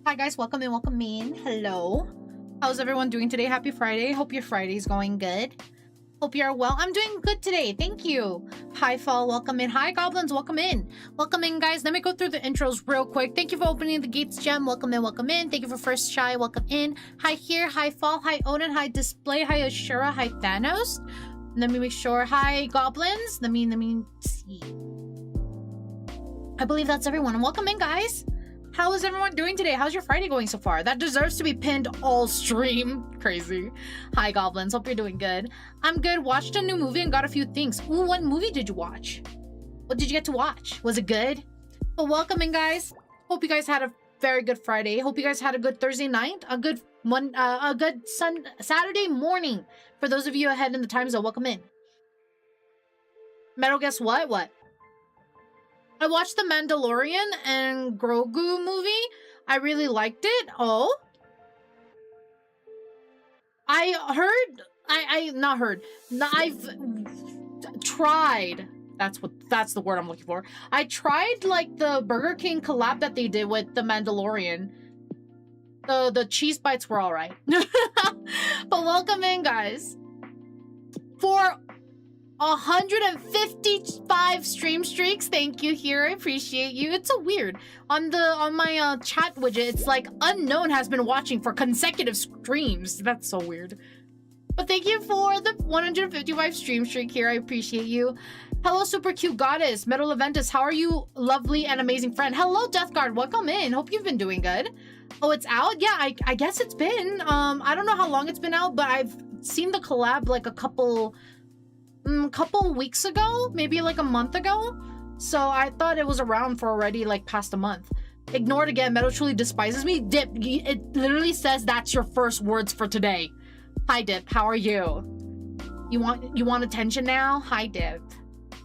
Hi guys, welcome in, welcome in. Hello. How's everyone doing today? Happy Friday. Hope your Friday's going good. Hope you're well. I'm doing good today. Thank you. Hi Fall, welcome in. Hi Goblins, welcome in. Welcome in guys. Let me go through the intros real quick. Thank you for opening the gates, Gem. Welcome in, welcome in. Thank you for First Shy, welcome in. Hi here, hi Fall, hi Odin, hi Display, hi Ashura, hi Thanos. Let me make sure. Hi Goblins. Let me see. I believe that's everyone. And welcome in guys. How is everyone doing today? How's your Friday going so far? That deserves to be pinned all stream. Crazy. Hi, Goblins. Hope you're doing good. I'm good. Watched a new movie and got a few things. Ooh, what movie did you watch? What did you get to watch? Was it good? But welcome in, guys. Hope you guys had a very good Friday. Hope you guys had a good Thursday night. A good Saturday morning. For those of you ahead in the time zone, welcome in. Meadow, guess what? What? I watched the Mandalorian and Grogu movie. I really liked it. Oh. I've tried. That's the word I'm looking for. I tried like the Burger King collab that they did with the Mandalorian. The cheese bites were all right. But welcome in, guys. For 155 stream streaks. Thank you here. I appreciate you. It's so weird. On my chat widget, it's like unknown has been watching for consecutive streams. That's so weird. But thank you for the 155 stream streak here. I appreciate you. Hello, super cute goddess. Metal Aventus, how are you, lovely and amazing friend? Hello, Death Guard. Welcome in. Hope you've been doing good. Oh, it's out? Yeah, I guess it's been. I don't know how long it's been out, but I've seen the collab like a couple weeks ago, maybe like a month ago. So I thought it was around for already like past a month. Ignored again. Meadow truly despises me. Dip, it literally says that's your first words for today. Hi Dip, how are you? You want attention now? Hi Dip.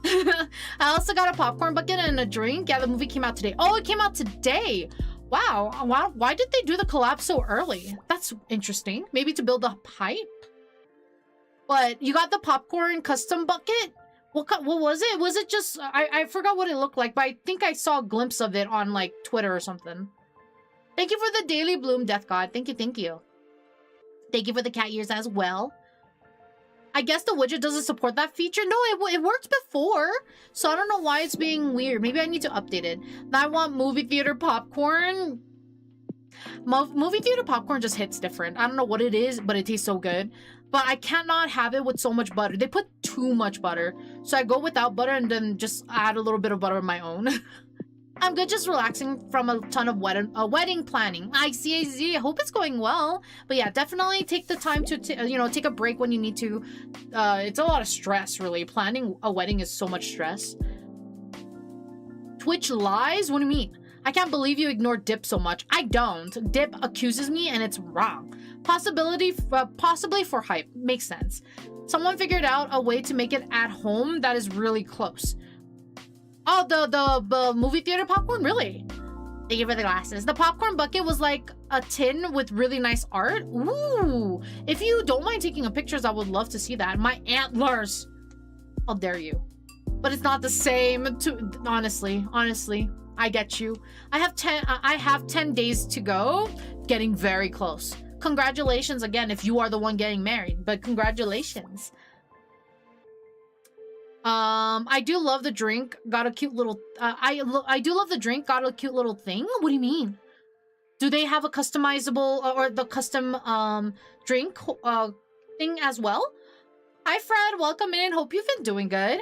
I also got a popcorn bucket and a drink. Yeah, the movie came out today. Oh, it came out today. Wow. Why did they do the collab so early? That's interesting. Maybe to build a hype. But you got the popcorn custom bucket? What was it? Was it just... I forgot what it looked like, but I think I saw a glimpse of it on, like, Twitter or something. Thank you for the Daily Bloom, Death God. Thank you, thank you. Thank you for the cat ears as well. I guess the widget doesn't support that feature. No, it worked before. So I don't know why it's being weird. Maybe I need to update it. I want movie theater popcorn. Movie theater popcorn just hits different. I don't know what it is, but it tastes so good. But I cannot have it with so much butter. They put too much butter. So I go without butter and then just add a little bit of butter of my own. I'm good just relaxing from a ton of wedding planning. I see. I hope it's going well. But yeah, definitely take the time to, take a break when you need to. It's a lot of stress, really. Planning a wedding is so much stress. Twitch lies? What do you mean? I can't believe you ignore Dip so much. I don't. Dip accuses me and it's wrong. Possibly for hype. Makes sense. Someone figured out a way to make it at home that is really close. Oh, the movie theater popcorn? Really? Thank you for the glasses. The popcorn bucket was like a tin with really nice art. Ooh. If you don't mind taking a pictures, I would love to see that. My antlers. How dare you. But it's not the same to... Honestly. I get you. I have 10 days to go. Getting very close. Congratulations again if you are the one getting married. But congratulations. I do love the drink. Got a cute little... I do love the drink. Got a cute little thing. What do you mean? Do they have a customizable... or the custom drink thing as well? Hi Fred. Welcome in. Hope you've been doing good.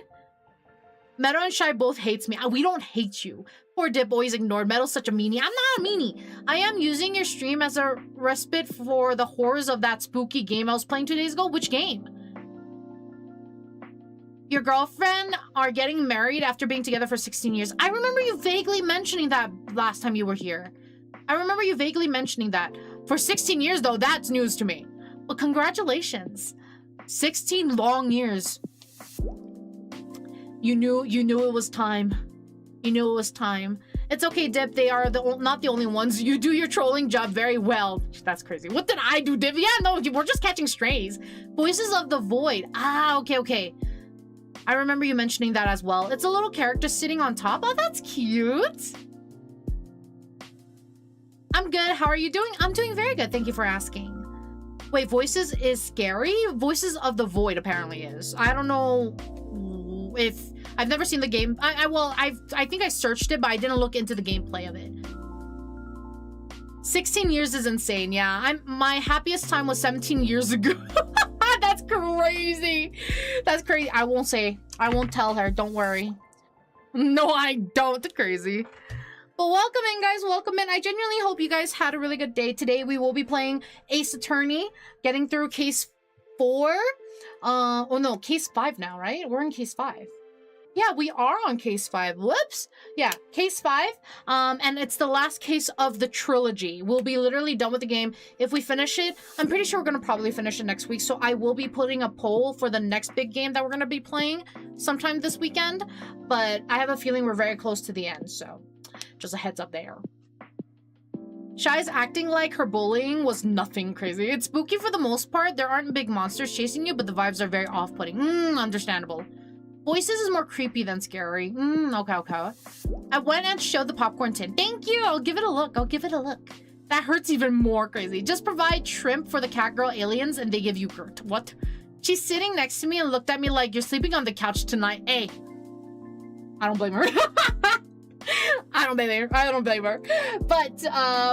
Meadow and Shy both hates me. We don't hate you. Poor Dip always ignored. Meadow's such a meanie. I'm not a meanie. I am using your stream as a respite for the horrors of that spooky game I was playing 2 days ago. Which game? Your girlfriend are getting married after being together for 16 years. I remember you vaguely mentioning that last time you were here. I remember you vaguely mentioning that. For 16 years, though, that's news to me. But congratulations. 16 long years. You knew it was time. You knew it was time. It's okay, Dip. They are not the only ones. You do your trolling job very well. That's crazy. What did I do, Dip? Yeah, no, we're just catching strays. Voices of the Void. Ah, okay. I remember you mentioning that as well. It's a little character sitting on top. Oh, that's cute. I'm good. How are you doing? I'm doing very good. Thank you for asking. Wait, Voices is scary? Voices of the Void apparently is. I don't know if I've never seen the game. I think I searched it, but I didn't look into the gameplay of it. 16 years is insane. Yeah, my happiest time was 17 years ago. That's crazy. That's crazy. I won't tell her. Don't worry. No, I don't. That's crazy. But welcome in, guys. Welcome in. I genuinely hope you guys had a really good day. Today, we will be playing Ace Attorney, getting through case 4. Oh no, case 5 now, right? We're in case 5. Yeah, we are on case 5. Whoops. Yeah, case 5. And it's the last case of the trilogy. We'll be literally done with the game. If we finish it, I'm pretty sure we're going to probably finish it next week. So I will be putting a poll for the next big game that we're going to be playing sometime this weekend. But I have a feeling we're very close to the end. So just a heads up there. Shy's acting like her bullying was nothing crazy. It's spooky for the most part. There aren't big monsters chasing you, but the vibes are very off-putting. Understandable. Voices is more creepy than scary. Okay. I went and showed the popcorn tin. Thank you. I'll give it a look. That hurts even more crazy. Just provide shrimp for the catgirl aliens and they give you Gert. What? She's sitting next to me and looked at me like, you're sleeping on the couch tonight. Hey. I don't blame her. I don't blame her. But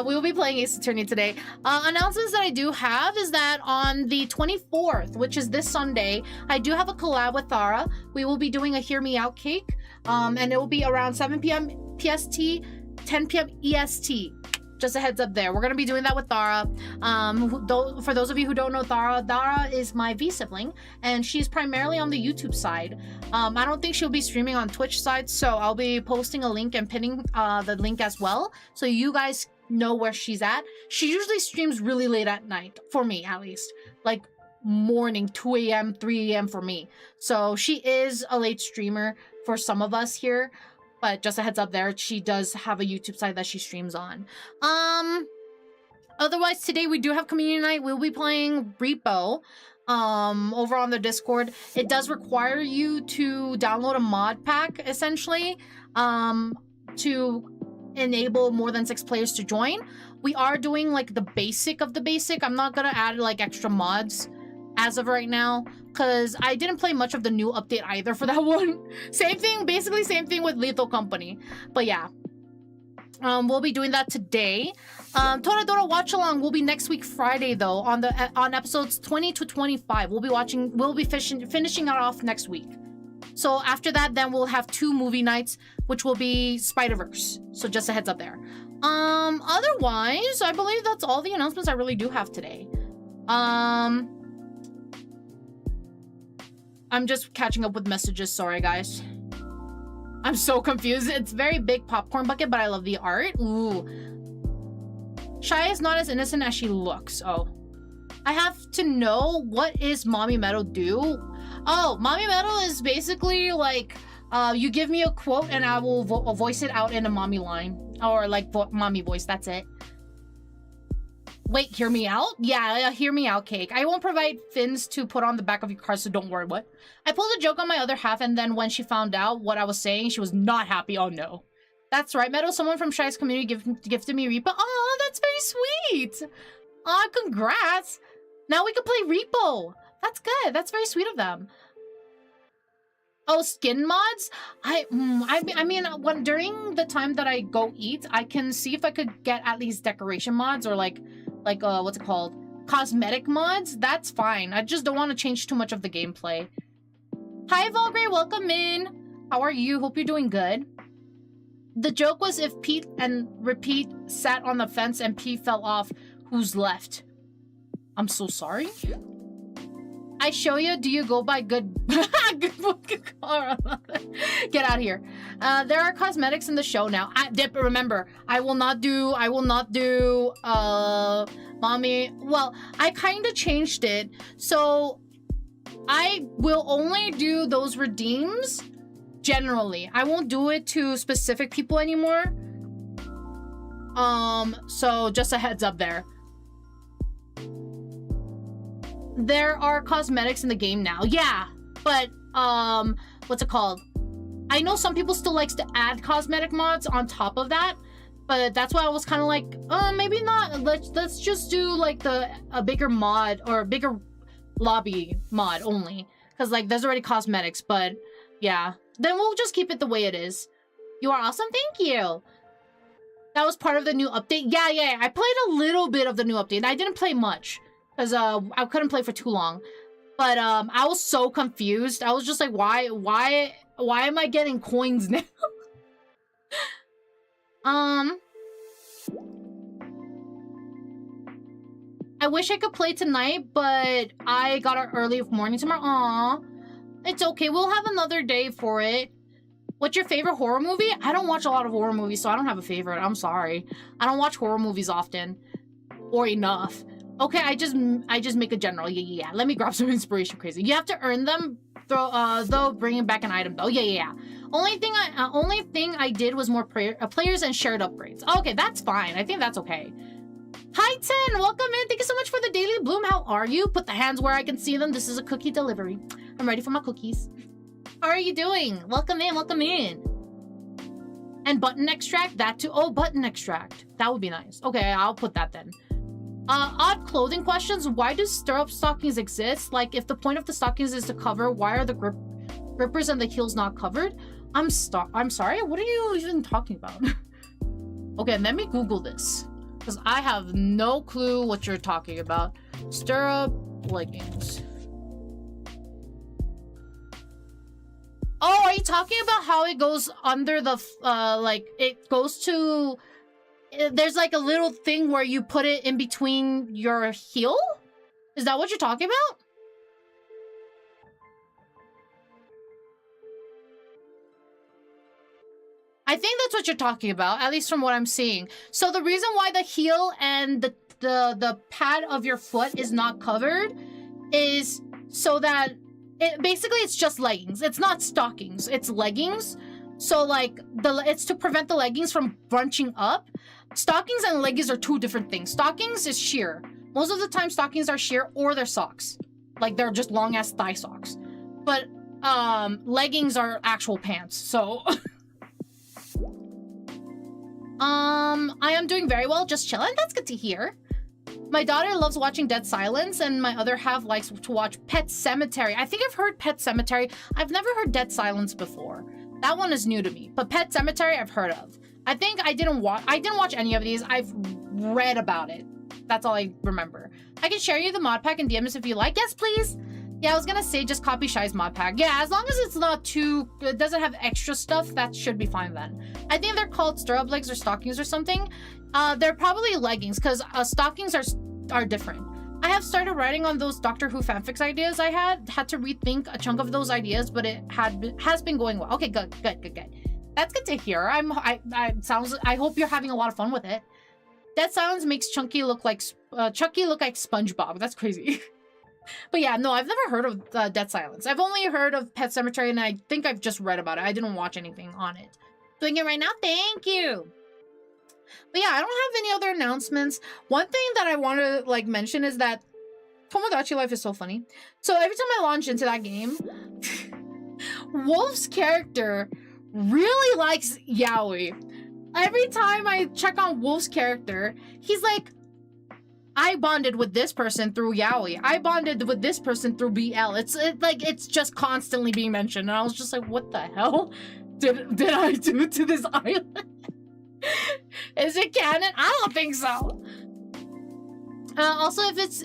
we will be playing Ace Attorney today. Announcements that I do have is that on the 24th, which is this Sunday, I do have a collab with THRU. We will be doing a Hear Me Out cake. And it will be around 7 p.m. PST, 10 p.m. EST. Just a heads up there. We're going to be doing that with THRU. For those of you who don't know THRU is my V-sibling, and she's primarily on the YouTube side. I don't think she'll be streaming on Twitch side, so I'll be posting a link and pinning the link as well, so you guys know where she's at. She usually streams really late at night, for me at least. Like morning, 2 a.m., 3 a.m. for me. So she is a late streamer for some of us here. But just a heads up there, she does have a YouTube site that she streams on. Otherwise, today we do have community night. We'll be playing Repo over on the Discord. It does require you to download a mod pack, essentially, to enable more than 6 players to join. We are doing like the basic of the basic. I'm not gonna add like extra mods as of right now, because I didn't play much of the new update either for that one. Same thing, basically same thing with Lethal Company. But yeah, we'll be doing that today. Toradora Watch Along will be next week Friday though, on episodes 20 to 25. We'll be finishing it off next week. So after that, then we'll have 2 movie nights, which will be Spider-Verse. So just a heads up there. Otherwise, I believe that's all the announcements I really do have today. I'm just catching up with messages. Sorry, guys. I'm so confused. It's very big popcorn bucket, but I love the art. Ooh. Shy is not as innocent as she looks. Oh. I have to know, what is Mommy Meadow do? Oh, Mommy Meadow is basically like, you give me a quote and I will voice it out in a mommy line. Or like mommy voice, that's it. Wait, hear me out? Yeah, hear me out cake. I won't provide fins to put on the back of your car, so don't worry. What? I pulled a joke on my other half, and then when she found out what I was saying, she was not happy. Oh no. That's right, Meadow. Someone from Shy's community gifted me Repo. Oh, that's very sweet. Oh, congrats. Now we can play Repo. That's good. That's very sweet of them. Oh, skin mods? I mean, during the time that I go eat, I can see if I could get at least decoration mods or like what's it called? Cosmetic mods? That's fine. I just don't want to change too much of the gameplay. Hi, Volgray. Welcome in. How are you? Hope you're doing good. The joke was if Pete and Repeat sat on the fence and Pete fell off, who's left? I'm so sorry. I show you. Do you go by good? Get out of here. There are cosmetics in the show now. Remember, I will not do mommy. Well, I kind of changed it, so I will only do those redeems generally. I won't do it to specific people anymore. So just a heads up there. There are cosmetics in the game now. Yeah, but what's it called? I know some people still likes to add cosmetic mods on top of that, But that's why I was kind of like, maybe not. Let's just do like a bigger mod or a bigger lobby mod only, because like there's already cosmetics. But yeah, then we'll just keep it the way it is. You are awesome. Thank you. That was part of the new update. Yeah. I played a little bit of the new update. I didn't play much because I couldn't play for too long. But I was so confused. I was just like, why am I getting coins now? I wish I could play tonight, but I got an early morning tomorrow. Aw, it's okay. We'll have another day for it. What's your favorite horror movie? I don't watch a lot of horror movies, so I don't have a favorite. I'm sorry. I don't watch horror movies often. Or enough. Okay, I just make a general. Yeah. Let me grab some inspiration crazy. You have to earn them, though bringing back an item, though. Yeah. Only thing I did was more players and shared upgrades. Okay, that's fine. I think that's okay. Hi, 10. Welcome in. Thank you so much for the daily bloom. How are you? Put the hands where I can see them. This is a cookie delivery. I'm ready for my cookies. How are you doing? Welcome in. Welcome in. And button extract, that too. Oh, button extract. That would be nice. Okay, I'll put that then. Odd clothing questions. Why do stirrup stockings exist? Like, if the point of the stockings is to cover, why are the grippers and the heels not covered? I'm sorry? What are you even talking about? Okay, let me Google this. Because I have no clue what you're talking about. Stirrup leggings. Oh, are you talking about how it goes under the, like, it goes to... There's like a little thing where you put it in between your heel? Is that what you're talking about? I think that's what you're talking about, at least from what I'm seeing. So the reason why the heel and the pad of your foot is not covered is so that basically it's just leggings. It's not stockings, it's leggings. So like it's to prevent the leggings from bunching up. Stockings and leggings are two different things. Stockings is sheer. Most of the time stockings are sheer or they're socks. Like they're just long ass thigh socks. But leggings are actual pants. So I am doing very well, just chilling. That's good to hear. My daughter loves watching Dead Silence, and my other half likes to watch Pet Sematary. I think I've heard Pet Sematary. I've never heard Dead Silence before. That one is new to me. But Pet Sematary, I've heard of. I think I didn't watch any of these. I've read about it. That's all I remember. I can share you the mod pack and DMs if you like. Yes, please. Yeah, I was gonna say just copy Shy's mod pack. Yeah, as long as it's not too... It doesn't have extra stuff, that should be fine then. I think they're called stirrup legs or stockings or something. They're probably leggings, because stockings are different. I have started writing on those Doctor Who fanfics ideas I had to rethink a chunk of those ideas, but it has been going well. Okay, good. That's good to hear. I hope you're having a lot of fun with it. Dead Silence makes Chucky look like SpongeBob. That's crazy. But yeah, no, I've never heard of Dead Silence. I've only heard of Pet Sematary, and I think I've just read about it. I didn't watch anything on it. Doing it right now? Thank you! But yeah, I don't have any other announcements. One thing that I want to, like, mention is that Tomodachi Life is so funny. So every time I launch into that game, Wolf's character really likes Yaoi. Every time I check on Wolf's character, he's like, I bonded with this person through Yaoi. I bonded with this person through BL. It's just constantly being mentioned. And I was just like, what the hell did I do to this island? Is it canon? I don't think so. Also, if it's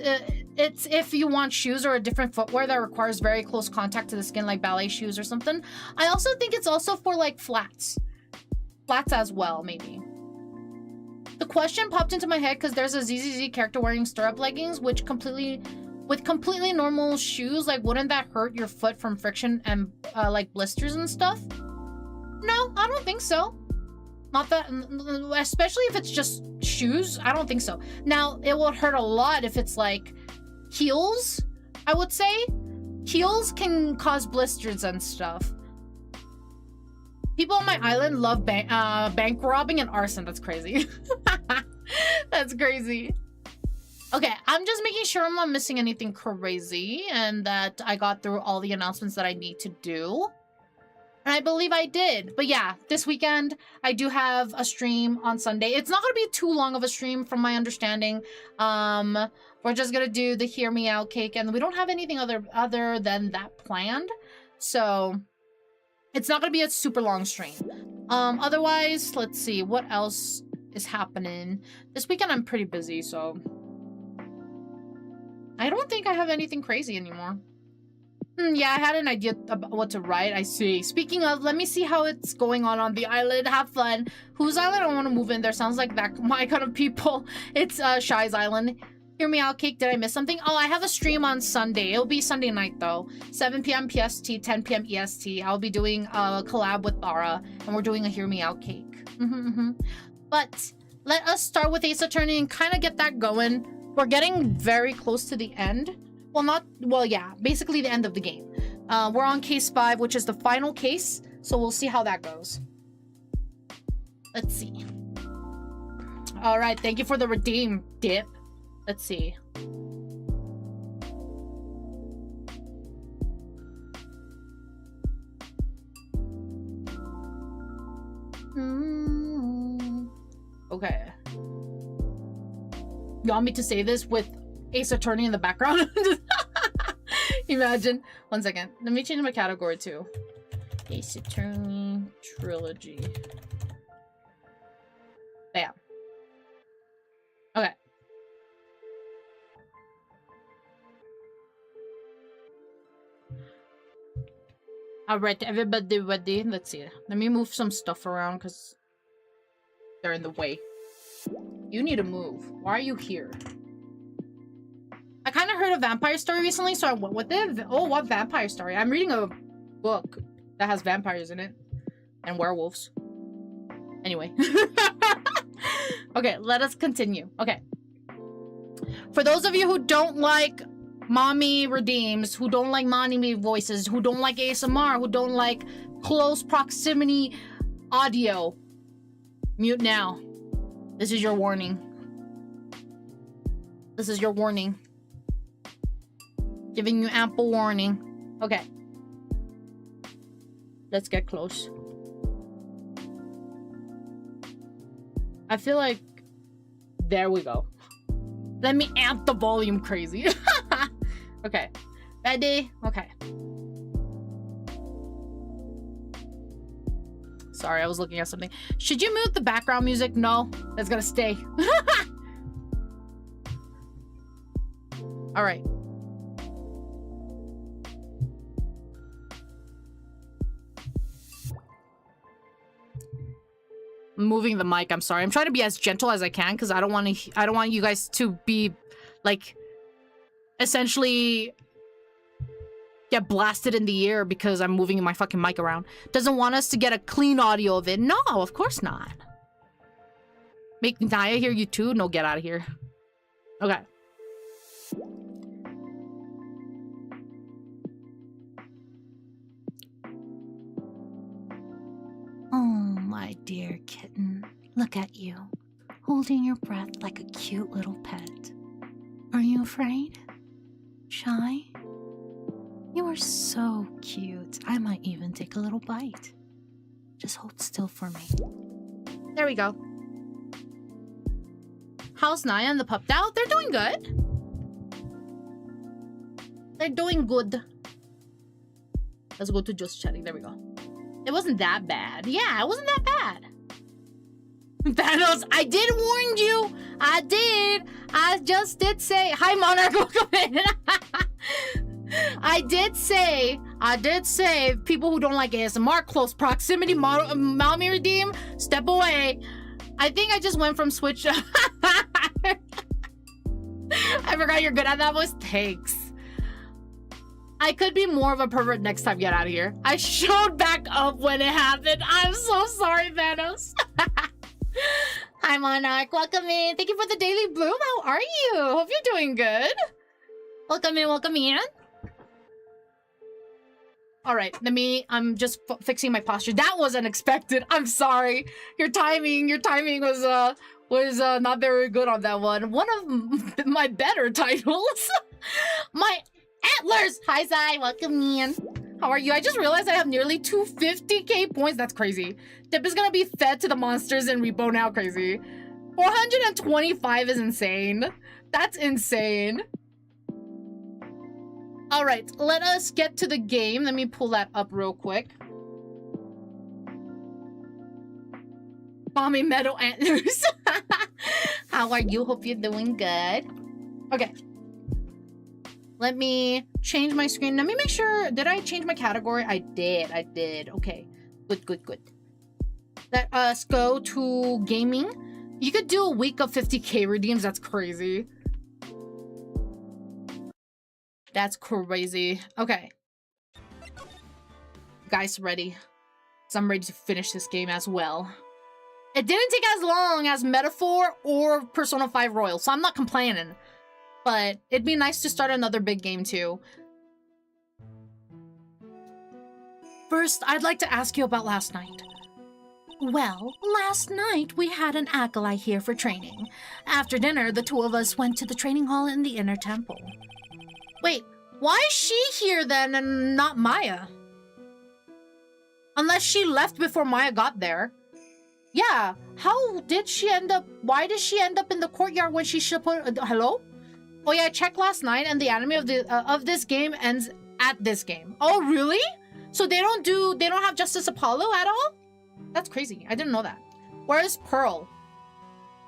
if you want shoes or a different footwear that requires very close contact to the skin, like ballet shoes or something. I also think it's also for like flats as well, maybe. The question popped into my head because there's a ZZZ character wearing stirrup leggings, with completely normal shoes. Like, wouldn't that hurt your foot from friction and like blisters and stuff? No, I don't think so. Not that, especially if it's just shoes. I don't think so. Now, it will hurt a lot if it's like heels, I would say. Heels can cause blisters and stuff. People on my island love bank robbing and arson. That's crazy. That's crazy. Okay, I'm just making sure I'm not missing anything crazy and that I got through all the announcements that I need to do. And I believe I did. But yeah, this weekend, I do have a stream on Sunday. It's not going to be too long of a stream from my understanding. We're just going to do the Hear Me Out cake. And we don't have anything other than that planned. So it's not going to be a super long stream. Otherwise, let's see. What else is happening? This weekend, I'm pretty busy, so... I don't think I have anything crazy anymore. Yeah, I had an idea about what to write. I see. Speaking of, let me see how it's going on the island. Have fun. Whose island I want to move in there? Sounds like that my kind of people. It's Shy's island. Hear Me Out cake. Did I miss something? Oh, I have a stream on Sunday. It'll be Sunday night though. 7 p.m. PST, 10 p.m. EST. I'll be doing a collab with Tara, and we're doing a Hear Me Out cake. But let us start with Ace Attorney and kind of get that going. We're getting very close to the end. Well, yeah, basically the end of the game. We're on case 5, which is the final case, so we'll see how that goes. Let's see. All right, thank you for the redeem, Dip. Let's see. Okay. You want me to say this with Ace Attorney in the background? Imagine. 1 second. Let me change my category too. Ace Attorney Trilogy. Bam. Okay. Alright, everybody ready? Let's see. Let me move some stuff around because they're in the way. You need to move. Why are you here? I kind of heard a vampire story recently, so I went with it. Oh, what vampire story? I'm reading a book that has vampires in it. And werewolves. Anyway. Okay, let us continue. Okay. For those of you who don't like mommy redeems, who don't like mommy voices, who don't like ASMR, who don't like close proximity audio, mute now. This is your warning. This is your warning. Giving you ample warning. Okay. Let's get close. I feel like... There we go. Let me amp the volume crazy. Okay. Ready? Okay. Sorry, I was looking at something. Should you mute the background music? No. That's gonna stay. Alright. Moving the mic, I'm sorry. I'm trying to be as gentle as I can because I don't want you guys to be like essentially get blasted in the ear because I'm moving my fucking mic around. Doesn't want us to get a clean audio of it. No, of course not. Make Naya hear you too? No, get out of here. Okay. Oh, my dear kitten. Look at you, holding your breath like a cute little pet. Are you afraid? Shy? You are so cute. I might even take a little bite. Just hold still for me. There we go. How's Naya and the pup now? They're doing good. They're doing good. Let's go to just chatting. There we go. It wasn't that bad. Yeah, it wasn't that bad. Thanos, I did warn you. I did. I just did say. Hi, Monarch. Welcome in. I did say, people who don't like ASMR, close proximity, mommy redeem, step away. I think I just went from Switch. I forgot you're good at that voice. Thanks. I could be more of a pervert next time. Get out of here. I showed back up when it happened. I'm so sorry, Thanos. Hi, Monarch. Welcome in. Thank you for the daily bloom. How are you? Hope you're doing good. Welcome in. Welcome in. All right, I'm just fixing my posture. That was unexpected. I'm sorry. Your timing was not very good on that one. One of my better titles. My antlers. Hi, Zai. Welcome in. How are you? I just realized I have nearly 250k points. That's crazy. Tip is gonna be fed to the monsters in Repo now. Crazy. 425 is insane. That's insane. All right, let us get to the game. Let me pull that up real quick. Mommy Meadow Antlers. How are you? Hope you're doing good. Okay. Let me change my screen. Let me make sure. Did I change my category? I did. Okay. Good. Let us go to gaming. You could do a week of 50k redeems. That's crazy. That's crazy. Okay. Guys, ready. So I'm ready to finish this game as well. It didn't take as long as Metaphor or Persona 5 Royal, so I'm not complaining. But it'd be nice to start another big game too. First, I'd like to ask you about last night. Well, last night we had an acolyte here for training. After dinner, the two of us went to the training hall in the inner temple. Wait, why is she here then and not Maya? Unless she left before Maya got there. Yeah, how did she end up... Why did she end up in the courtyard when she should put... hello? Oh yeah, I checked last night and the anime of this game ends at this game. Oh, really? So they don't have Justice Apollo at all? That's crazy. I didn't know that. Where is Pearl?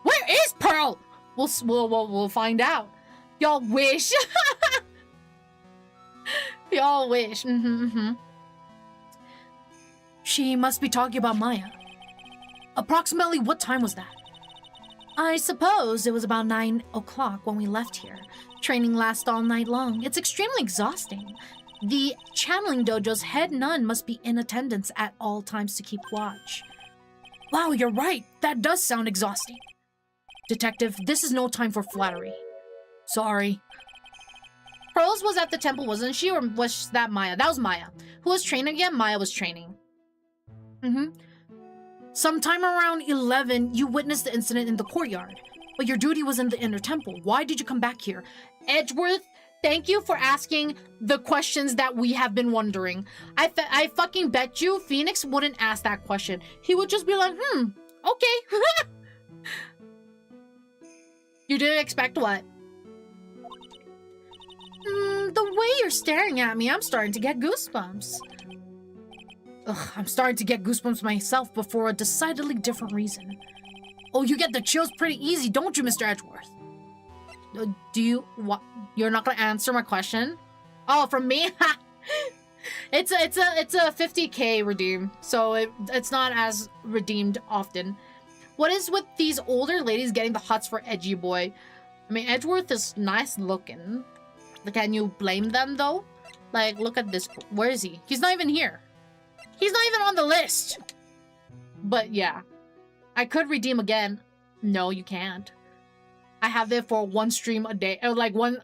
Where is Pearl? We'll find out. Y'all wish. Y'all wish. She must be talking about Maya. Approximately what time was that? I suppose it was about 9 o'clock when we left here. Training lasts all night long. It's extremely exhausting. The channeling dojo's head nun must be in attendance at all times to keep watch. Wow, you're right. That does sound exhausting. Detective, this is no time for flattery. Sorry. Pearls was at the temple, wasn't she? Or was that Maya? That was Maya. Who was training again? Maya was training. Sometime around 11, you witnessed the incident in the courtyard. But your duty was in the inner temple. Why did you come back here? Edgeworth, thank you for asking the questions that we have been wondering. I fucking bet you Phoenix wouldn't ask that question. He would just be like, okay. You didn't expect what? The way you're staring at me, I'm starting to get goosebumps. Ugh, I'm starting to get goosebumps myself, but for a decidedly different reason. Oh, you get the chills pretty easy, don't you, Mr. Edgeworth? Do you... what? You're not gonna answer my question? Oh, from me? It's a 50k redeem, so it's not as redeemed often. What is with these older ladies getting the hots for Edgy Boy? I mean, Edgeworth is nice looking. Can you blame them, though? Like, look at this. Where is he? He's not even here. He's not even on the list. But yeah, I could redeem again. No, you can't. I have it for one stream a day, or like one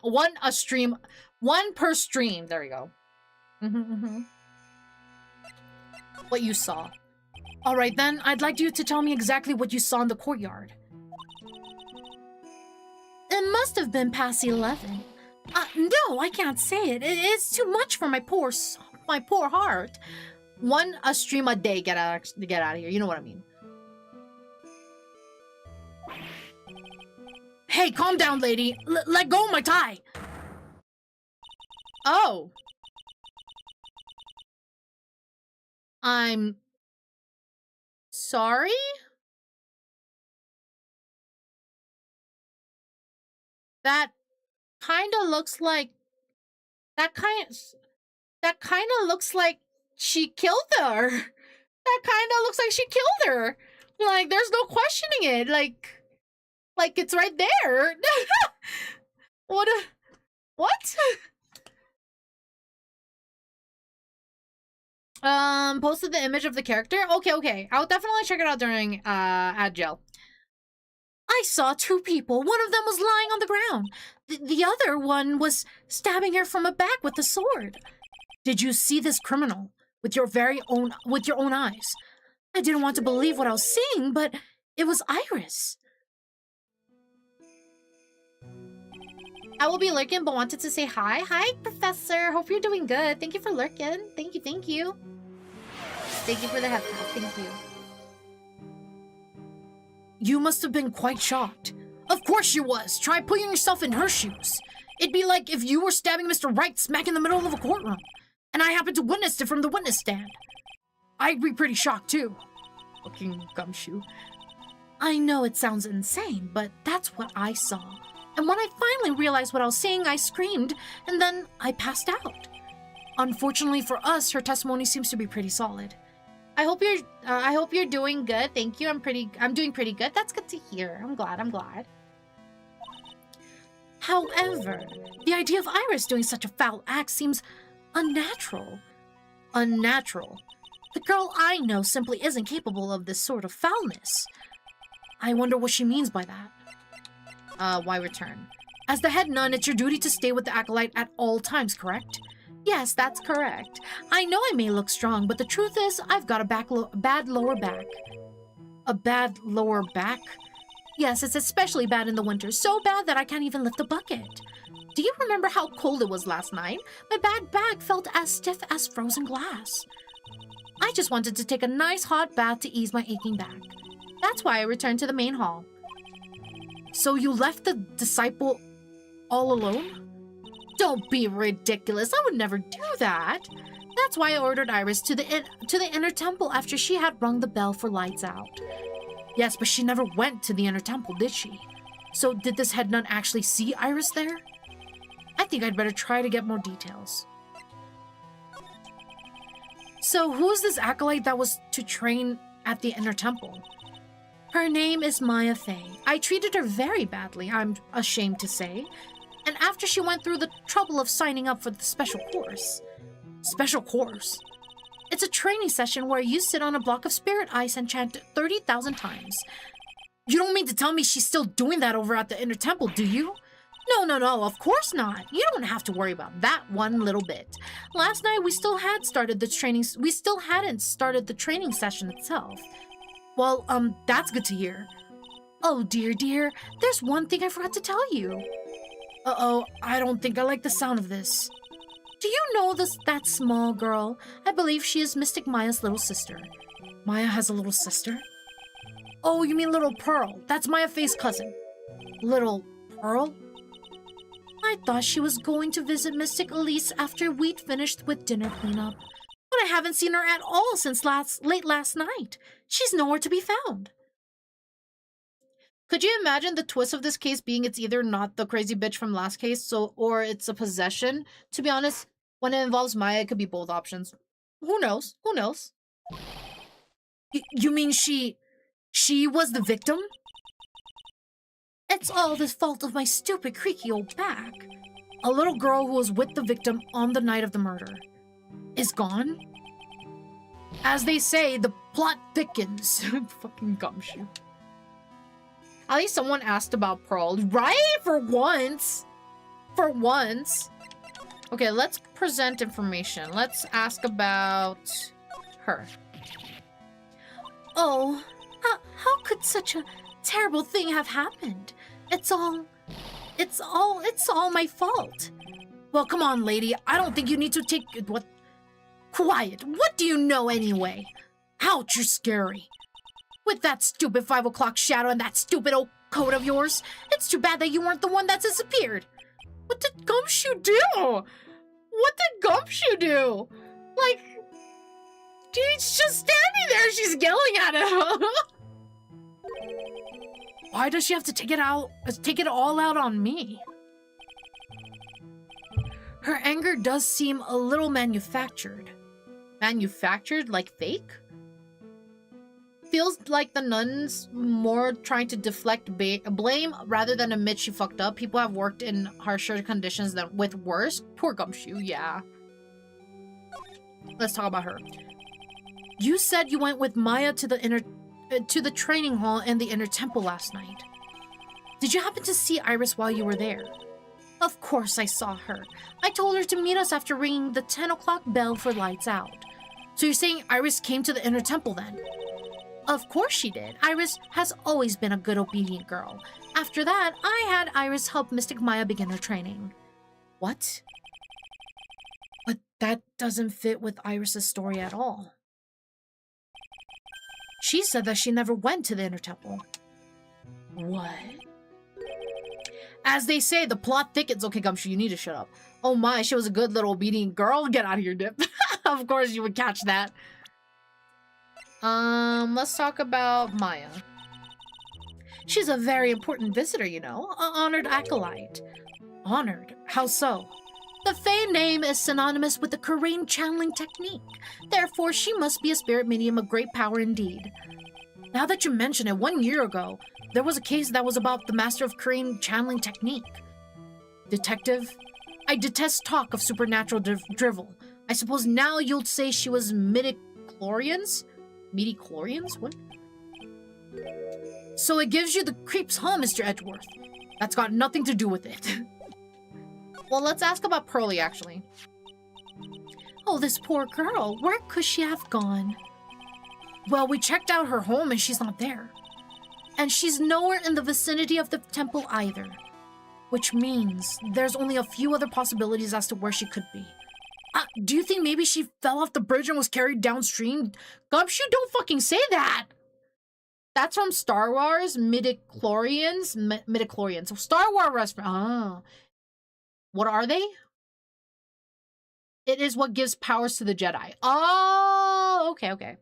per stream. There you go. What you saw. All right then, I'd like you to tell me exactly what you saw in the courtyard. It must have been past 11. No, I can't say it. It's too much for my poor heart. A stream a day, get out of here. You know what I mean. Hey, calm down, lady. Let go of my tie. Oh. I'm sorry? That kind of looks like she killed her. That kind of looks like she killed her. Like, there's no questioning it. Like it's right there. What? Posted the image of the character? Okay. I'll definitely check it out during, ad gel. I saw two people. One of them was lying on the ground. The other one was stabbing her from the back with a sword. Did you see this criminal with your own eyes? I didn't want to believe what I was seeing, but it was Iris. I will be lurking, but wanted to say hi. Hi, Professor. Hope you're doing good. Thank you for lurking. Thank you, thank you. Thank you for the head tap. Thank you. You must have been quite shocked. Of course you was. Try putting yourself in her shoes. It'd be like if you were stabbing Mr. Wright smack in the middle of a courtroom, and I happened to witness it from the witness stand. I'd be pretty shocked too. Fucking gumshoe. I know it sounds insane, but that's what I saw. And when I finally realized what I was seeing, I screamed, and then I passed out. Unfortunately for us, her testimony seems to be pretty solid. I hope you're doing good. Thank you. I'm doing pretty good. That's good to hear. I'm glad. However, the idea of Iris doing such a foul act seems unnatural. Unnatural. The girl I know simply isn't capable of this sort of foulness. I wonder what she means by that. Why return? As the head nun, it's your duty to stay with the acolyte at all times, correct? Yes, that's correct. I know I may look strong, but the truth is, I've got a bad lower back. A bad lower back? Yes, it's especially bad in the winter, so bad that I can't even lift a bucket. Do you remember how cold it was last night? My bad back felt as stiff as frozen glass. I just wanted to take a nice hot bath to ease my aching back. That's why I returned to the main hall. So you left the disciple all alone? Don't be ridiculous. I would never do that. That's why I ordered Iris to the inner temple after she had rung the bell for lights out. Yes, but she never went to the inner temple, did she? So did this head nun actually see Iris there? I think I'd better try to get more details. So who's this acolyte that was to train at the inner temple? Her name is Maya Fey. I treated her very badly, I'm ashamed to say. And after she went through the trouble of signing up for the special course. Special course? It's a training session where you sit on a block of spirit ice and chant 30,000 times. You don't mean to tell me she's still doing that over at the inner temple, do you? No, of course not. You don't have to worry about that one little bit. Last night we still hadn't started the training session itself. Well, that's good to hear. Oh dear, there's one thing I forgot to tell you. Uh-oh, I don't think I like the sound of this. Do you know that small girl? I believe she is Mystic Maya's little sister. Maya has a little sister? Oh, you mean Little Pearl. That's Maya Fey's cousin. Little Pearl? I thought she was going to visit Mystic Elise after we'd finished with dinner cleanup. But I haven't seen her at all since late last night. She's nowhere to be found. Could you imagine the twist of this case being it's either not the crazy bitch from last case, or it's a possession? To be honest, when it involves Maya, it could be both options. Who knows? Who knows? You mean she was the victim? It's all the fault of my stupid, creaky old back. A little girl who was with the victim on the night of the murder is gone? As they say, the plot thickens. Fucking gumshoe. At least someone asked about Pearl, right? For once. For once. Okay, let's present information. Let's ask about her. Oh, how could such a terrible thing have happened? It's all my fault. Well, come on, lady. I don't think you need to take what. Quiet. What do you know anyway? Ouch, you're scary. With that stupid 5 o'clock shadow and that stupid old coat of yours, it's too bad that you weren't the one that disappeared. What did Gumshoe do? What did Gumshoe do? Like, she's just standing there. She's yelling at him. Why does she have to take it all out on me? Her anger does seem a little manufactured. Manufactured? Like fake? Feels like the nun's more trying to deflect blame rather than admit she fucked up. People have worked in harsher conditions than with worse. Poor Gumshoe, yeah. Let's talk about her. You said you went with Maya to the training hall in the inner temple last night. Did you happen to see Iris while you were there? Of course I saw her. I told her to meet us after ringing the 10 o'clock bell for lights out. So you're saying Iris came to the inner temple then? Of course she did. Iris has always been a good, obedient girl. After that, I had Iris help Mystic Maya begin her training. What? But that doesn't fit with Iris's story at all. She said that she never went to the Inner Temple. What? As they say, the plot thickens. Okay, Gumshoe, you need to shut up. Oh my, she was a good little obedient girl. Get out of here, Dip. Of course you would catch that. Let's talk about Maya. She's a very important visitor, you know. An honored acolyte. Honored? How so? The Fae name is synonymous with the Korean channeling technique. Therefore, she must be a spirit medium of great power indeed. Now that you mention it, 1 year ago, there was a case that was about the master of Korean channeling technique. Detective? I detest talk of supernatural drivel. I suppose now you'll say she was midichlorians? Midichlorians? What? So it gives you the creeps, huh, Mr. Edgeworth? That's got nothing to do with it. Well, let's ask about Pearly, actually. Oh, this poor girl. Where could she have gone? Well, we checked out her home and she's not there. And she's nowhere in the vicinity of the temple either. Which means there's only a few other possibilities as to where she could be. Do you think maybe she fell off the bridge and was carried downstream? Gumshoe, don't fucking say that! That's from Star Wars, midichlorians? Midichlorians. Star Wars restaurant. Ah. What are they? It is what gives powers to the Jedi. Oh, okay.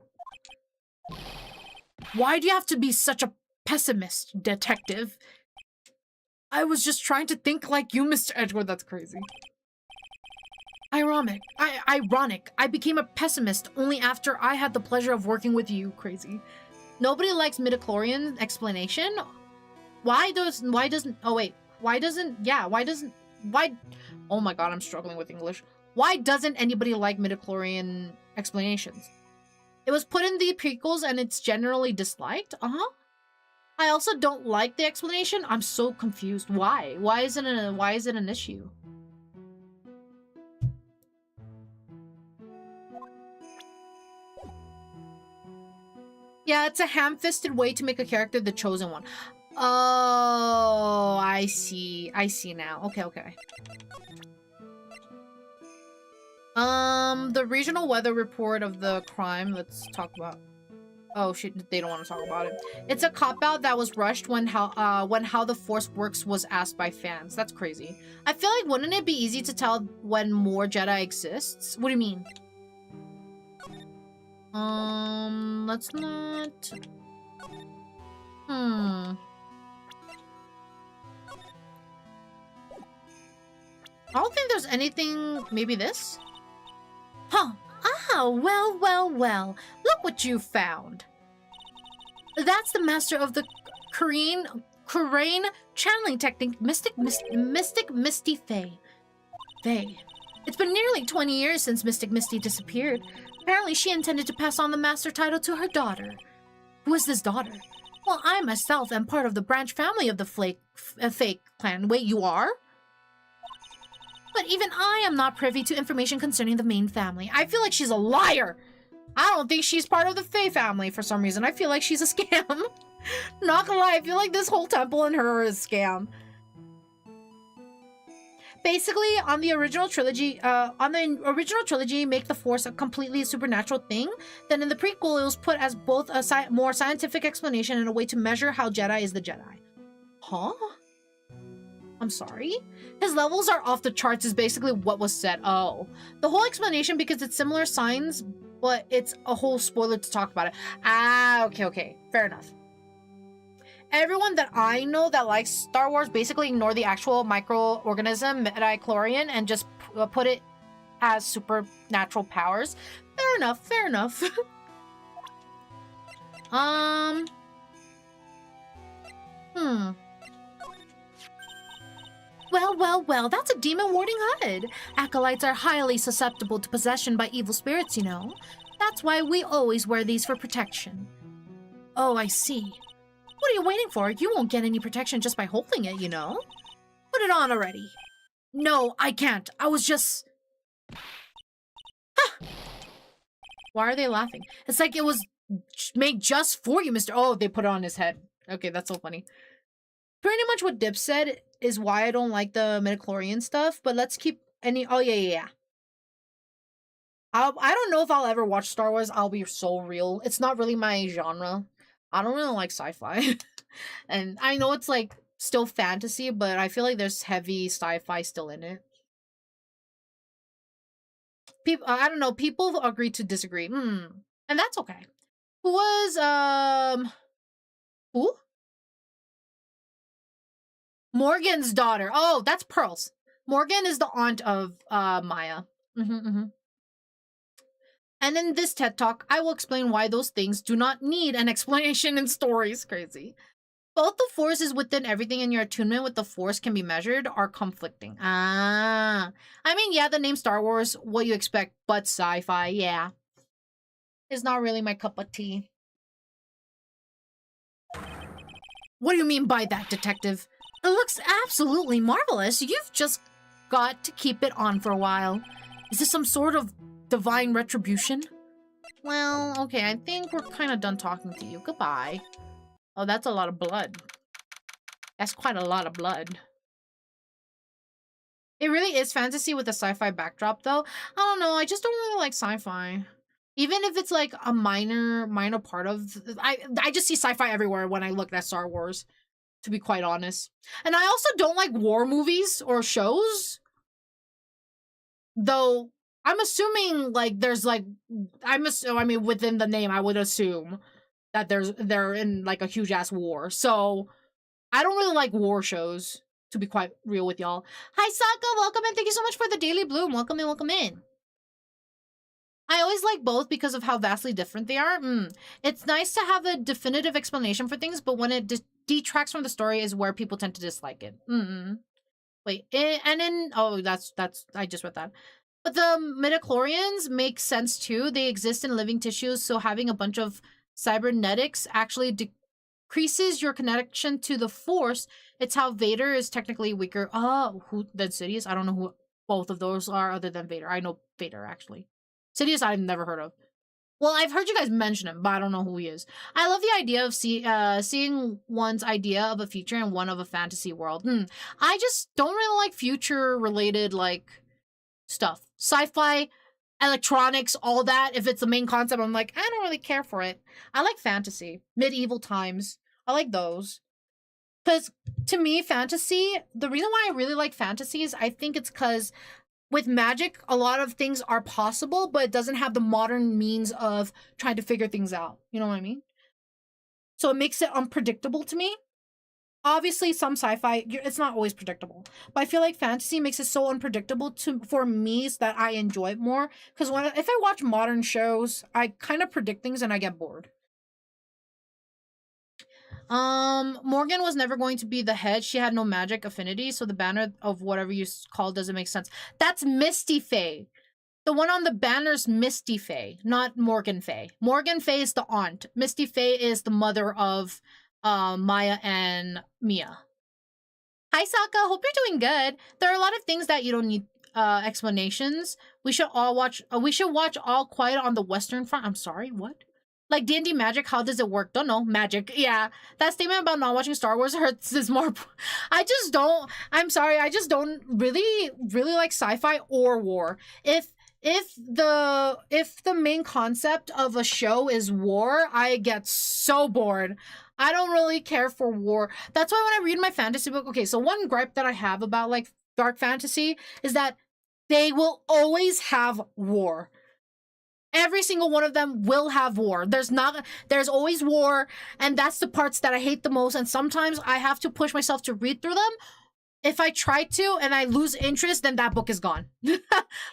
Why do you have to be such a pessimist, detective? I was just trying to think like you, Mr. Edgeworth. That's crazy. Ironic. I became a pessimist only after I had the pleasure of working with you. Crazy. Nobody likes midichlorian explanation. Why? Oh my god, I'm struggling with English. Why doesn't anybody like midichlorian explanations? It was put in the prequels and it's generally disliked. I also don't like the explanation. I'm so confused. Why? Why is it an issue? Yeah, it's a ham-fisted way to make a character the chosen one. Oh, I see. I see now. Okay. The regional weather report of the crime. Let's talk about. Oh shit, they don't want to talk about it. It's a cop-out that was rushed when how the Force works was asked by fans. That's crazy. I feel like wouldn't it be easy to tell when more Jedi exists? What do you mean? Let's not. I don't think there's anything. Maybe this? Huh. Ah, well. Look what you found. That's the master of the Korean channeling technique, Mystic Misty Fae. It's been nearly 20 years since Mystic Misty disappeared. Apparently, she intended to pass on the master title to her daughter. Who is this daughter? Well, I myself am part of the branch family of the Fake clan. Wait, you are? But even I am not privy to information concerning the main family. I feel like she's a liar. I don't think she's part of the Fae family for some reason. I feel like she's a scam. Not gonna lie, I feel like this whole temple and her is a scam. Basically, on the original trilogy, make the Force a completely supernatural thing. Then in the prequel, it was put as both a more scientific explanation and a way to measure how Jedi is the Jedi. Huh? I'm sorry? His levels are off the charts is basically what was said. Oh. The whole explanation, because it's similar signs, but it's a whole spoiler to talk about it. Ah, okay. Fair enough. Everyone that I know that likes Star Wars basically ignore the actual microorganism, midichlorian, and just put it as supernatural powers. Fair enough. Well, that's a demon warding HUD. Acolytes are highly susceptible to possession by evil spirits, you know. That's why we always wear these for protection. Oh, I see. What are you waiting for? You won't get any protection just by holding it, you know. Put it on already. No, I can't. I was just... Why are they laughing? It's like it was made just for you, Mr. Oh, they put it on his head. Okay, that's so funny. Pretty much what Dip said is why I don't like the midichlorian stuff, but let's keep any... Oh, yeah. I don't know if I'll ever watch Star Wars. I'll be so real. It's not really my genre. I don't really like sci-fi. And I know it's like still fantasy, but I feel like there's heavy sci-fi still in it. People, I don't know. People agree to disagree. And that's okay. Who was who? Morgan's daughter. Oh, that's Pearl's. Morgan is the aunt of Maya. And in this TED Talk, I will explain why those things do not need an explanation in stories. Crazy. Both the forces within everything and your attunement with the force can be measured are conflicting. I mean, yeah, the name Star Wars, what you expect, but sci-fi, yeah. Is not really my cup of tea. What do you mean by that, detective? It looks absolutely marvelous. You've just got to keep it on for a while. Is this some sort of divine retribution? Well, okay, I think we're kind of done talking to you. Goodbye. Oh, that's a lot of blood. That's quite a lot of blood. It really is fantasy with a sci-fi backdrop, though. I don't know, I just don't really like sci-fi. Even if it's like a minor part of... I just see sci-fi everywhere when I look at Star Wars, to be quite honest. And I also don't like war movies or shows. Though, I'm assuming, like, there's, like... I mean, within the name, I would assume that they're in, like, a huge-ass war. So, I don't really like war shows, to be quite real with y'all. Hi, Saka! Welcome in! Thank you so much for the Daily Bloom! Welcome in, welcome in! I always like both because of how vastly different they are. It's nice to have a definitive explanation for things, but when it detracts from the story is where people tend to dislike it. Wait, oh, that's, I just read that. But the midichlorians make sense too. They exist in living tissues, so having a bunch of cybernetics actually decreases your connection to the Force. It's how Vader is technically weaker. Than Sidious? I don't know who both of those are other than Vader. I know Vader, actually. Sidious, I've never heard of. Well, I've heard you guys mention him, but I don't know who he is. I love the idea of seeing one's idea of a future in one of a fantasy world. I just don't really like future-related, like, stuff. Sci-fi, electronics, all that. If it's the main concept, I'm like, I don't really care for it. I like fantasy. Medieval times. I like those. Because, to me, fantasy, the reason why I really like fantasies, I think it's because... with magic, a lot of things are possible, but it doesn't have the modern means of trying to figure things out. You know what I mean? So it makes it unpredictable to me. Obviously, some sci-fi, it's not always predictable. But I feel like fantasy makes it so unpredictable for me so that I enjoy it more. Because if I watch modern shows, I kind of predict things and I get bored. Morgan was never going to be the head. She had no magic affinity, so the banner of whatever you call doesn't make sense. That's Misty Faye. The one on the banner's Misty Faye, not Morgan Faye. Morgan Faye is the aunt. Misty Faye is the mother of Maya and Mia. Hi, Saka. Hope you're doing good. There are a lot of things that you don't need explanations. We should watch All Quiet on the Western Front. I'm sorry, what? Like D&D magic, how does it work? Don't know. Magic. Yeah. That statement about not watching Star Wars hurts is more... I'm sorry, I just don't really like sci-fi or war. If the main concept of a show is war, I get so bored. I don't really care for war. That's why when I read my fantasy book... Okay, so one gripe that I have about, like, dark fantasy is that they will always have war. Every single one of them will have war. There's always war, and that's the parts that I hate the most, and sometimes I have to push myself to read through them. If I try to and I lose interest, then that book is gone.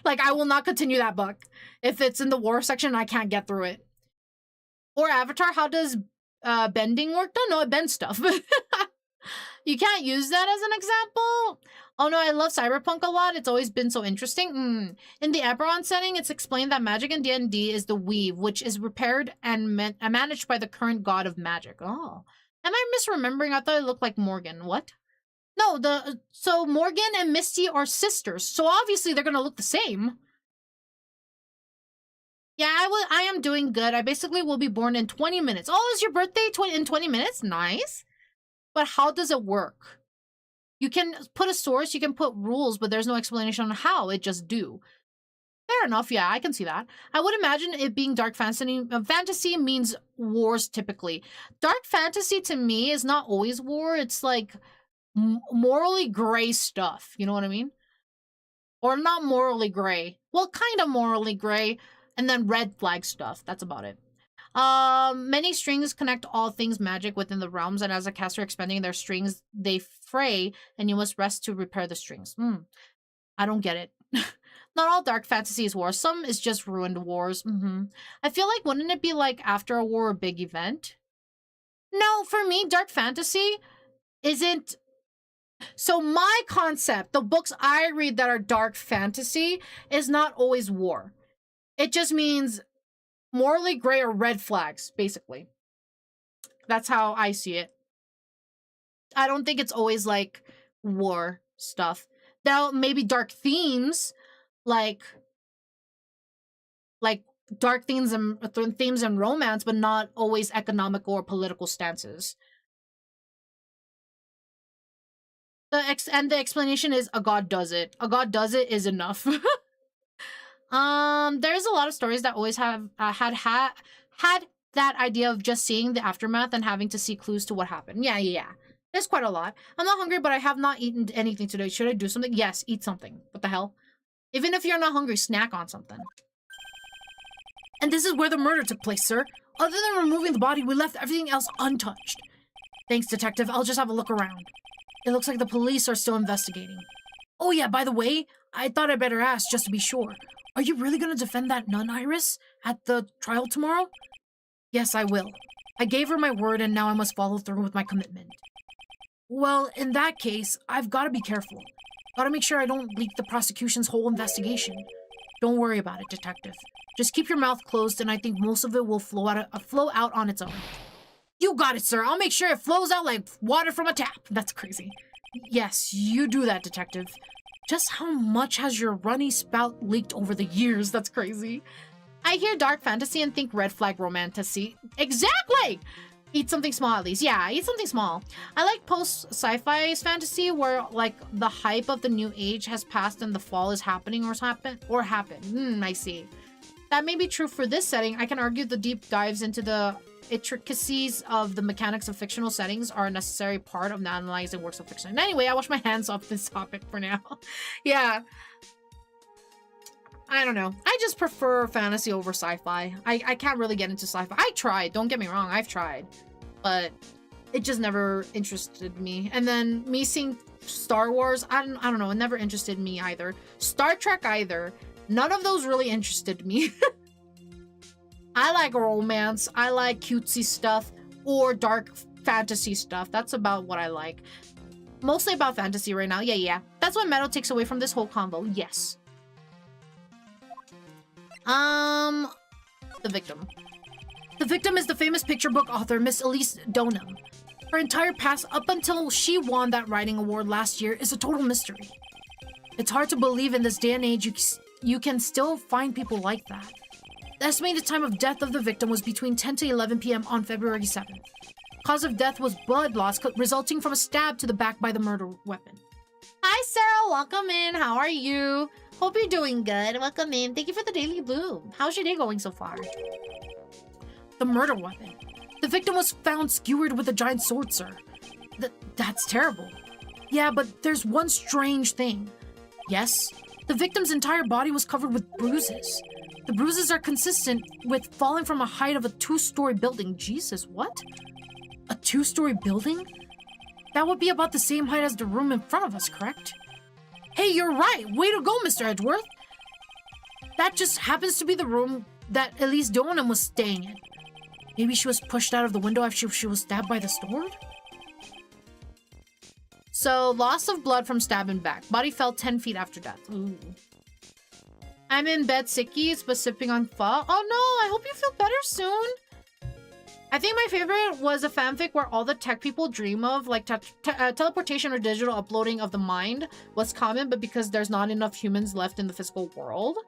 Like, I will not continue that book. If it's in the war section, I can't get through it. Or Avatar, how does bending work? Don't know, it bends stuff. You can't use that as an example? Oh no, I love Cyberpunk a lot. It's always been so interesting. In the Eberron setting, it's explained that magic in D&D is the weave, which is repaired and managed by the current god of magic. Oh. Am I misremembering? I thought it looked like Morgan. What? No, so Morgan and Misty are sisters, so obviously they're gonna look the same. Yeah, I I'm doing good. I basically will be born in 20 minutes. Oh, is your birthday in 20 minutes? Nice. But how does it work? You can put a source, you can put rules, but there's no explanation on how. It just do. Fair enough, yeah, I can see that. I would imagine it being dark fantasy. Fantasy means wars typically. Dark fantasy to me is not always war. It's like morally gray stuff. You know what I mean? Or not morally gray. Well, kind of morally gray. And then red flag stuff. That's about it. Many strings connect all things magic within the realms, and as a caster expending their strings, they fray, and you must rest to repair the strings. I don't get it. Not all dark fantasy is war. Some is just ruined wars. I feel like, wouldn't it be like after a war, a big event? No, for me, dark fantasy isn't... So my concept, the books I read that are dark fantasy, is not always war. It just means morally gray or red flags, basically. That's how I see it. I don't think it's always like war stuff. Now, maybe dark themes, like dark themes and romance, but not always economic or political stances. The explanation is a god does it. A god does it is enough. There's a lot of stories that always have had that idea of just seeing the aftermath and having to see clues to what happened. Yeah. There's quite a lot. I'm not hungry, but I have not eaten anything today. Should I do something? Yes, eat something. What the hell? Even if you're not hungry, snack on something. And this is where the murder took place, sir. Other than removing the body, we left everything else untouched. Thanks, detective. I'll just have a look around. It looks like the police are still investigating. Oh yeah, by the way, I thought I'd better ask just to be sure. Are you really going to defend that nun, Iris, at the trial tomorrow? Yes, I will. I gave her my word and now I must follow through with my commitment. Well, in that case, I've got to be careful. Gotta make sure I don't leak the prosecution's whole investigation. Don't worry about it, detective. Just keep your mouth closed and I think most of it will flow out on its own. You got it, sir. I'll make sure it flows out like water from a tap. That's crazy. Yes, you do that, detective. Just how much has your runny spout leaked over the years? That's crazy. I hear dark fantasy and think red flag romantasy. Exactly! Eat something small at least. Yeah, eat something small. I like post-sci-fi fantasy where like the hype of the new age has passed and the fall is happening or happened. I see. That may be true for this setting. I can argue the deep dives into the intricacies of the mechanics of fictional settings are a necessary part of analyzing works of fiction. And anyway, I wash my hands off this topic for now. Yeah. I don't know. I just prefer fantasy over sci-fi. I can't really get into sci-fi. I tried. Don't get me wrong. I've tried. But it just never interested me. And then me seeing Star Wars, I don't know. It never interested me either. Star Trek either. None of those really interested me. I like romance, I like cutesy stuff, or dark fantasy stuff. That's about what I like. Mostly about fantasy right now. Yeah. That's what Meadow takes away from this whole combo. Yes. The victim. The victim is the famous picture book author, Miss Elise Donham. Her entire past up until she won that writing award last year is a total mystery. It's hard to believe in this day and age you can still find people like that. The estimated time of death of the victim was between 10 to 11 p.m. on February 7th. Cause of death was blood loss resulting from a stab to the back by the murder weapon. Hi, Sarah. Welcome in. How are you? Hope you're doing good. Welcome in. Thank you for the daily bloom. How's your day going so far? The murder weapon. The victim was found skewered with a giant sword, sir. That's terrible. Yeah, but there's one strange thing. Yes, the victim's entire body was covered with bruises. The bruises are consistent with falling from a height of a 2-story building. Jesus, what? A 2-story building? That would be about the same height as the room in front of us, correct? Hey, you're right. Way to go, Mr. Edgeworth. That just happens to be the room that Elise Donham was staying in. Maybe she was pushed out of the window after she was stabbed by the sword? So, loss of blood from stab and back. Body fell 10 feet after death. Ooh. I'm in bed sickies, but sipping on pho. Oh no, I hope you feel better soon. I think my favorite was a fanfic where all the tech people dream of, like teleportation or digital uploading of the mind was common, but because there's not enough humans left in the physical world.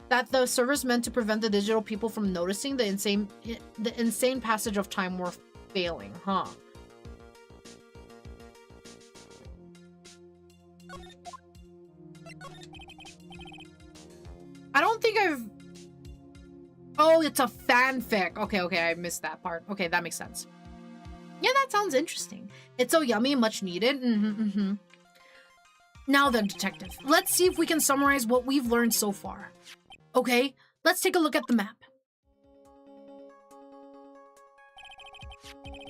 That the server's meant to prevent the digital people from noticing the insane passage of time we're failing, huh? I don't think I've... Oh, it's a fanfic. Okay, I missed that part. Okay, that makes sense. Yeah, that sounds interesting. It's so yummy, much needed. Now then, detective, let's see if we can summarize what we've learned so far. Okay, let's take a look at the map.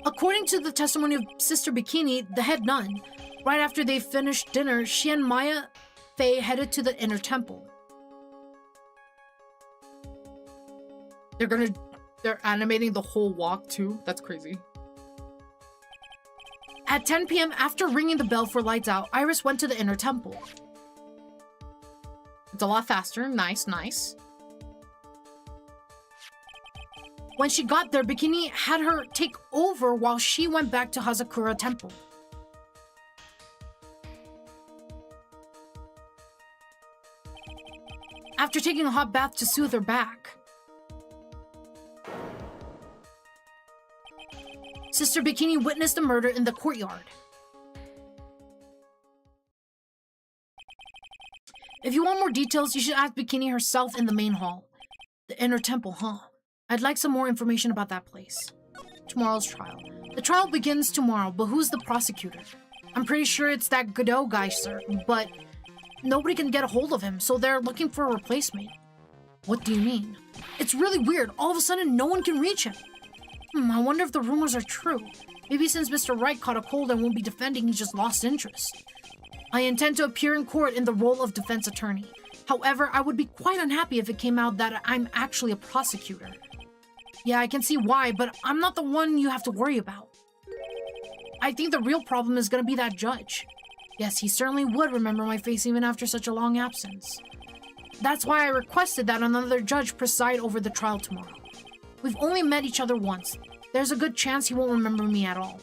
According to the testimony of Sister Bikini, the head nun, right after they finished dinner, she and Maya Fey headed to the inner temple. They're animating the whole walk too? That's crazy. At 10 p.m., after ringing the bell for lights out, Iris went to the inner temple. It's a lot faster. Nice. When she got there, Bikini had her take over while she went back to Hazakura Temple. After taking a hot bath to soothe her back, Sister Bikini witnessed the murder in the courtyard. If you want more details, you should ask Bikini herself in the main hall. The inner temple, huh? I'd like some more information about that place. Tomorrow's trial. The trial begins tomorrow, but who's the prosecutor? I'm pretty sure it's that Godot guy, sir, but nobody can get a hold of him, so they're looking for a replacement. What do you mean? It's really weird. All of a sudden, no one can reach him. I wonder if the rumors are true. Maybe since Mr. Wright caught a cold and won't be defending, he just lost interest. I intend to appear in court in the role of defense attorney. However, I would be quite unhappy if it came out that I'm actually a prosecutor. Yeah, I can see why, but I'm not the one you have to worry about. I think the real problem is gonna be that judge. Yes, he certainly would remember my face even after such a long absence. That's why I requested that another judge preside over the trial tomorrow. We've only met each other once. There's a good chance he won't remember me at all.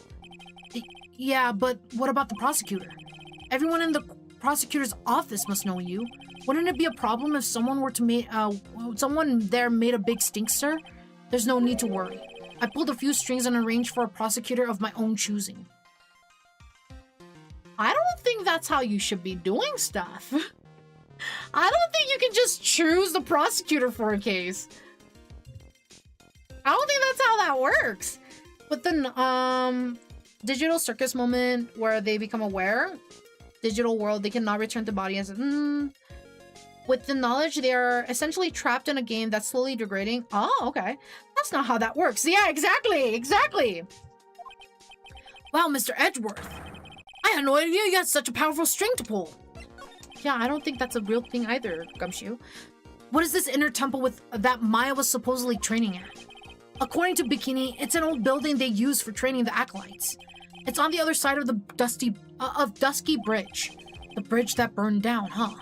Yeah, but what about the prosecutor? Everyone in the prosecutor's office must know you. Wouldn't it be a problem if someone there made a big stink, sir? There's no need to worry. I pulled a few strings and arranged for a prosecutor of my own choosing. I don't think that's how you should be doing stuff. I don't think you can just choose the prosecutor for a case. I don't think that's how that works. But the digital circus moment where they become aware, digital world, they cannot return to body as with the knowledge they are essentially trapped in a game that's slowly degrading. Oh, okay. That's not how that works. Yeah, exactly. Wow, Mr. Edgeworth. I had no idea you had such a powerful string to pull. Yeah, I don't think that's a real thing either, Gumshoe. What is this inner temple that Maya was supposedly training at? According to Bikini, it's an old building they use for training the acolytes. It's on the other side of the Dusky Bridge. The bridge that burned down, huh?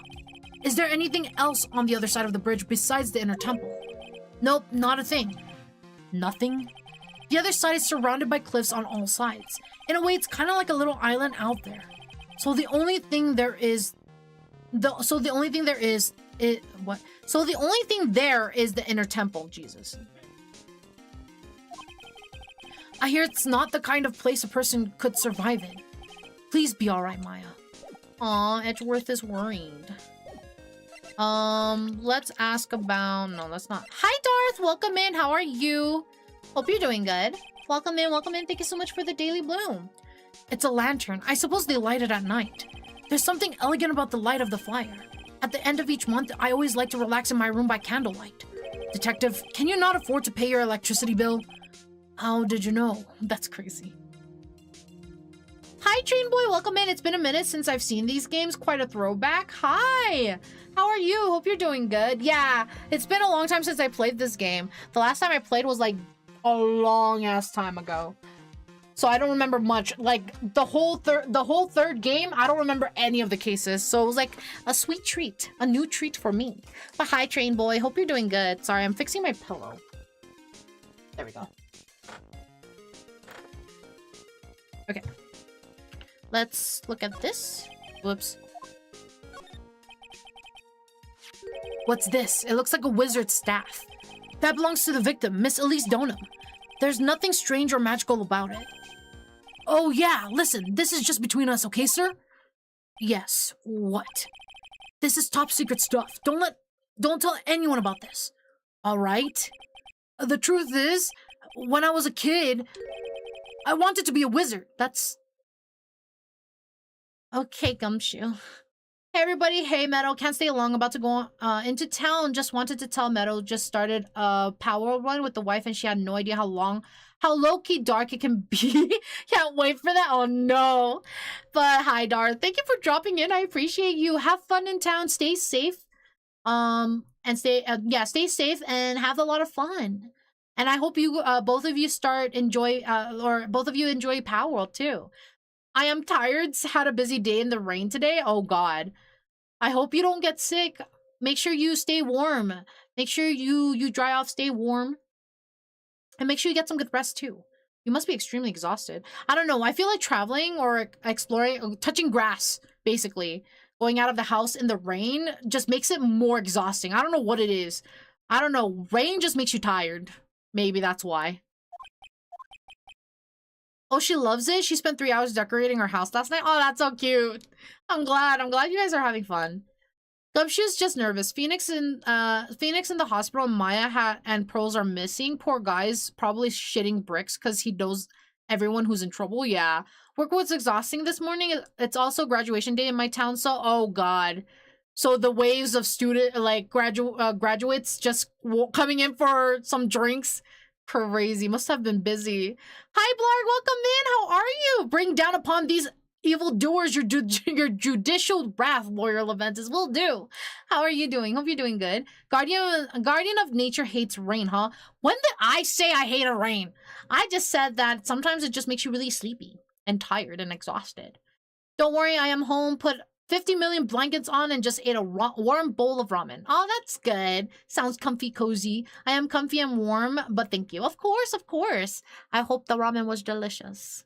Is there anything else on the other side of the bridge besides the inner temple? Nope, not a thing. Nothing? The other side is surrounded by cliffs on all sides. In a way, it's kind of like a little island out there. So the only thing there is the inner temple, Jesus. I hear it's not the kind of place a person could survive in. Please be alright, Maya. Aw, Edgeworth is worried. Let's ask about... No, let's not. Hi, Darth! Welcome in. How are you? Hope you're doing good. Welcome in. Thank you so much for the daily bloom. It's a lantern. I suppose they light it at night. There's something elegant about the light of the flyer. At the end of each month, I always like to relax in my room by candlelight. Detective, can you not afford to pay your electricity bill? How did you know? That's crazy. Hi, Train Boy. Welcome in. It's been a minute since I've seen these games. Quite a throwback. Hi. How are you? Hope you're doing good. Yeah, it's been a long time since I played this game. The last time I played was like a long-ass time ago. So I don't remember much. Like the whole third game, I don't remember any of the cases. So it was like a sweet treat, a new treat for me. But hi, Train Boy. Hope you're doing good. Sorry, I'm fixing my pillow. There we go. Okay. Let's look at this. Whoops. What's this? It looks like a wizard's staff. That belongs to the victim, Miss Elise Donham. There's nothing strange or magical about it. Oh yeah, listen, this is just between us, okay, sir? Yes, what? This is top secret stuff. Don't tell anyone about this. All right? The truth is, when I was a kid, I wanted to be a wizard. That's... Okay, Gumshoe. Hey everybody, hey Meadow, can't stay long, about to go into town. Just wanted to tell Meadow just started a power run with the wife and she had no idea how low-key dark it can be. Can't wait for that. Oh no. But hi Dar, thank you for dropping in. I appreciate you. Have fun in town, stay safe. And stay safe and have a lot of fun. And I hope you both of you enjoy Power World too. I am tired, had a busy day in the rain today. Oh god. I hope you don't get sick. Make sure you stay warm. Make sure you dry off, stay warm. And make sure you get some good rest too. You must be extremely exhausted. I don't know, I feel like traveling or exploring, or touching grass, basically. Going out of the house in the rain just makes it more exhausting. I don't know what it is. I don't know, rain just makes you tired. Maybe that's why. Oh, she loves it? She spent 3 hours decorating her house last night? Oh, that's so cute. I'm glad you guys are having fun. Gumshoe's just nervous. Phoenix in the hospital, Maya and Pearls are missing. Poor guy's probably shitting bricks because he knows everyone who's in trouble. Yeah. Work was exhausting this morning. It's also graduation day in my town, so oh god. So the waves of graduates just coming in for some drinks. Crazy. Must have been busy. Hi, Blarg. Welcome in. How are you? Bring down upon these evildoers your judicial wrath, Lawyer Leventis. Will do. How are you doing? Hope you're doing good. Guardian of Nature hates rain, huh? When did I say I hate rain? I just said that sometimes it just makes you really sleepy and tired and exhausted. Don't worry, I am home. Put 50 million blankets on and just ate a warm bowl of ramen. Oh, that's good. Sounds comfy, cozy. I am comfy and warm, but thank you. Of course, of course. I hope the ramen was delicious.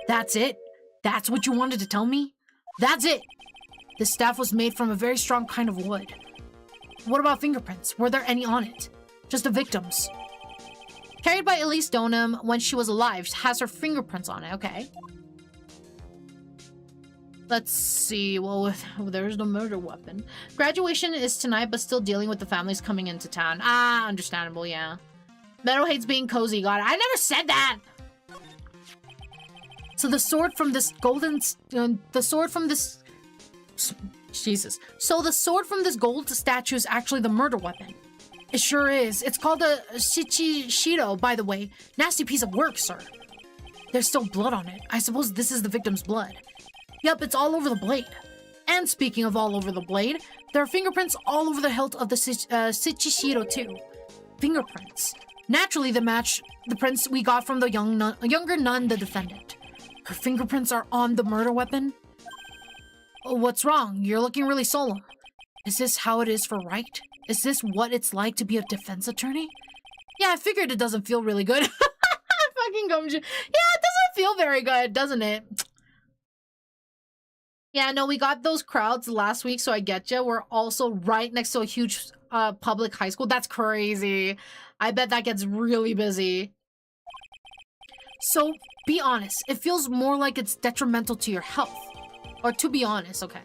That's it? That's what you wanted to tell me? That's it! This staff was made from a very strong kind of wood. What about fingerprints? Were there any on it? Just the victims. Carried by Elise Donham when she was alive. Has her fingerprints on it. Okay. Let's see. Well, there's the murder weapon. Graduation is tonight, but still dealing with the families coming into town. Ah, understandable, yeah. Meadow hates being cozy. God, I never said that! So the sword from this Jesus. So the sword from this gold statue is actually the murder weapon. It sure is. It's called a Shichido, by the way. Nasty piece of work, sir. There's still blood on it. I suppose this is the victim's blood. Yep, it's all over the blade. And speaking of all over the blade, there are fingerprints all over the hilt of the Shichido too. Fingerprints. Naturally, they match the prints we got from the younger nun, the defendant. Her fingerprints are on the murder weapon? Oh, what's wrong? You're looking really solemn. Is this how it is for Wright? Is this what it's like to be a defense attorney? Yeah, I figured it doesn't feel really good. Fucking gumshoe. Yeah, it doesn't feel very good, doesn't it? Yeah, no, we got those crowds last week, so I get you. We're also right next to a huge public high school. That's crazy. I bet that gets really busy. So, be honest. It feels more like it's detrimental to your health. Or to be honest, okay.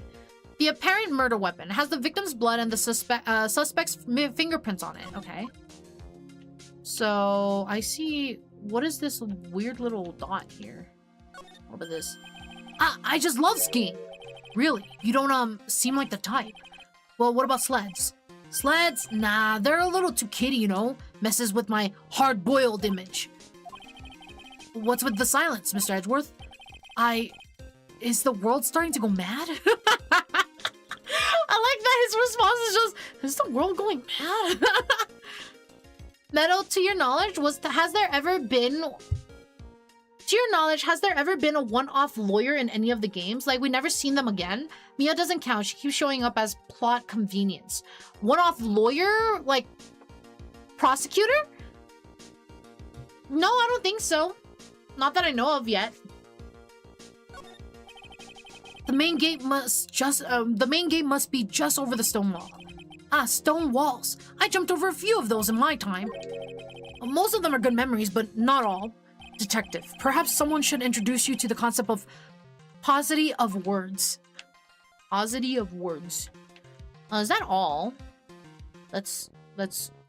The apparent murder weapon has the victim's blood and the suspect's fingerprints on it, okay. So, I see... What is this weird little dot here? What about this? I just love skiing! Really? You don't, seem like the type. Well, what about sleds? Sleds? Nah, they're a little too kiddie, you know? Messes with my hard-boiled image. What's with the silence, Mr. Edgeworth? Is the world starting to go mad? I like that his response is just, is the world going mad? Meadow, to your knowledge, has there ever been a one-off lawyer in any of the games? Like, we never seen them again? Mia doesn't count. She keeps showing up as plot convenience. One-off lawyer? Like, prosecutor? No, I don't think so. Not that I know of yet. The main gate must be just over the stone wall. Ah, stone walls. I jumped over a few of those in my time. Most of them are good memories, but not all. Detective, perhaps someone should introduce you to the concept of paucity of words. Paucity of words. Is that all?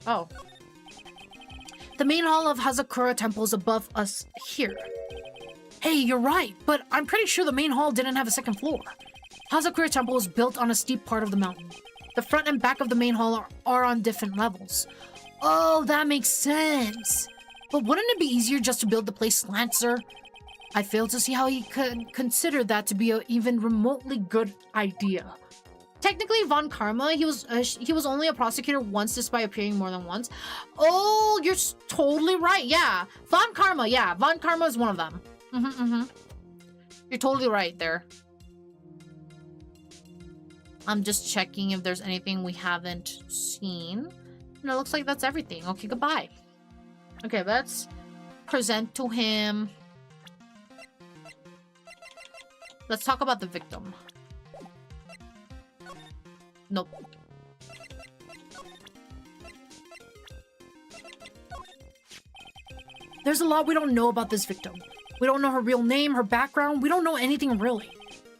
Oh. The main hall of Hazakura Temple is above us here. Hey, you're right, but I'm pretty sure the main hall didn't have a second floor. Hazakura Temple is built on a steep part of the mountain. The front and back of the main hall are on different levels. Oh, that makes sense. But wouldn't it be easier just to build the place slant, sir? I fail to see how he could consider that to be an even remotely good idea. Technically, Von Karma, he was only a prosecutor once despite appearing more than once. Oh, you're totally right. Yeah, Von Karma is one of them. You're totally right there. I'm just checking if there's anything we haven't seen. And it looks like that's everything. Okay, goodbye. Okay, let's present to him. Let's talk about the victim. Nope. There's a lot we don't know about this victim. We don't know her real name, her background, we don't know anything really.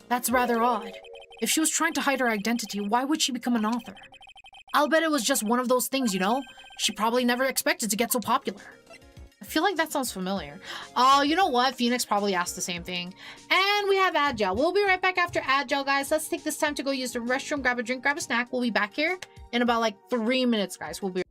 That's rather odd. If she was trying to hide her identity, why would she become an author? I'll bet it was just one of those things, you know? She probably never expected to get so popular. I feel like that sounds familiar. Oh, you know what? Phoenix probably asked the same thing. And we have Agile. We'll be right back after Agile, guys. Let's take this time to go use the restroom, grab a drink, grab a snack. We'll be back here in about like 3 minutes, guys. We'll be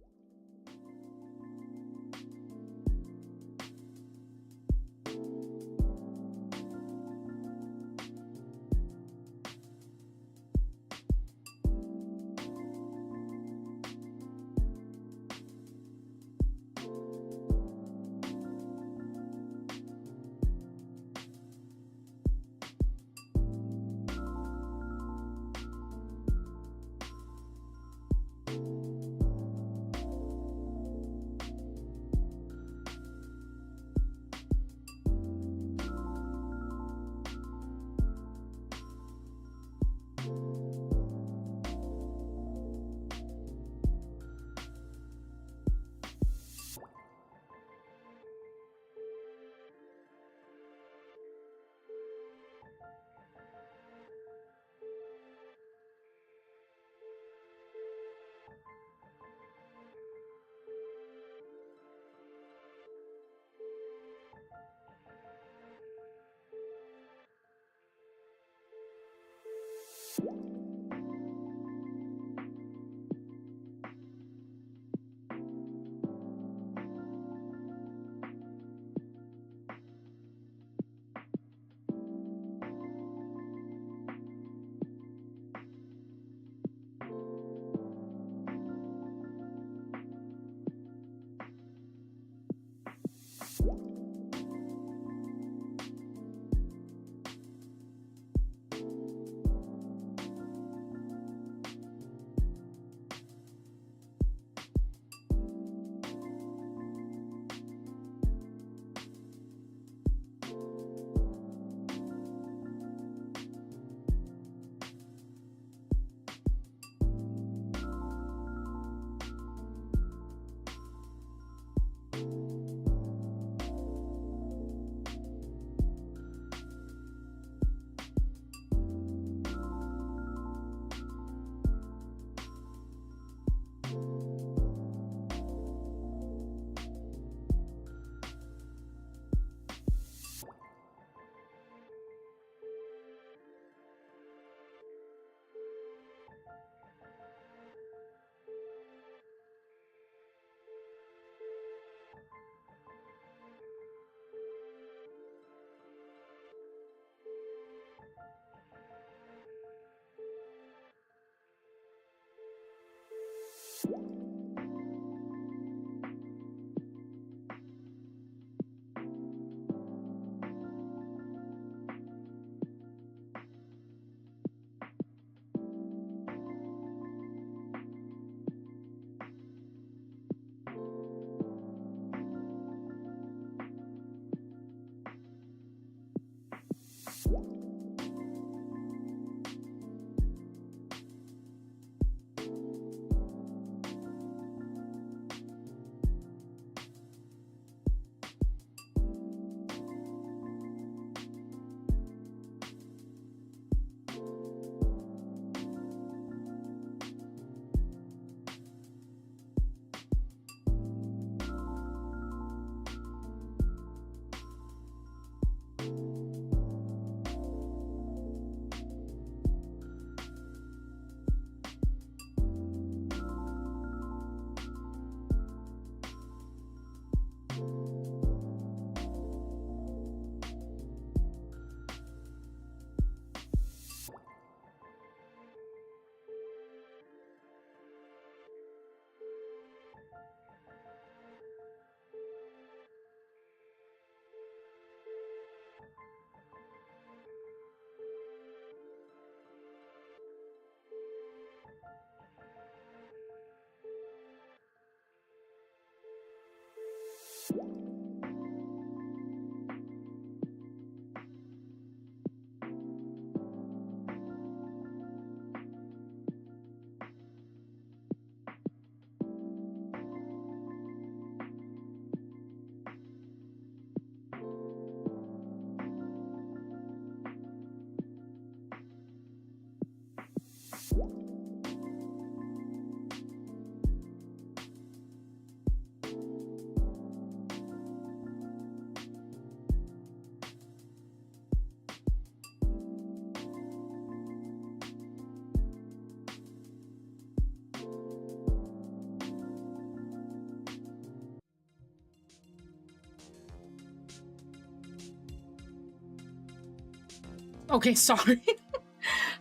Okay, sorry.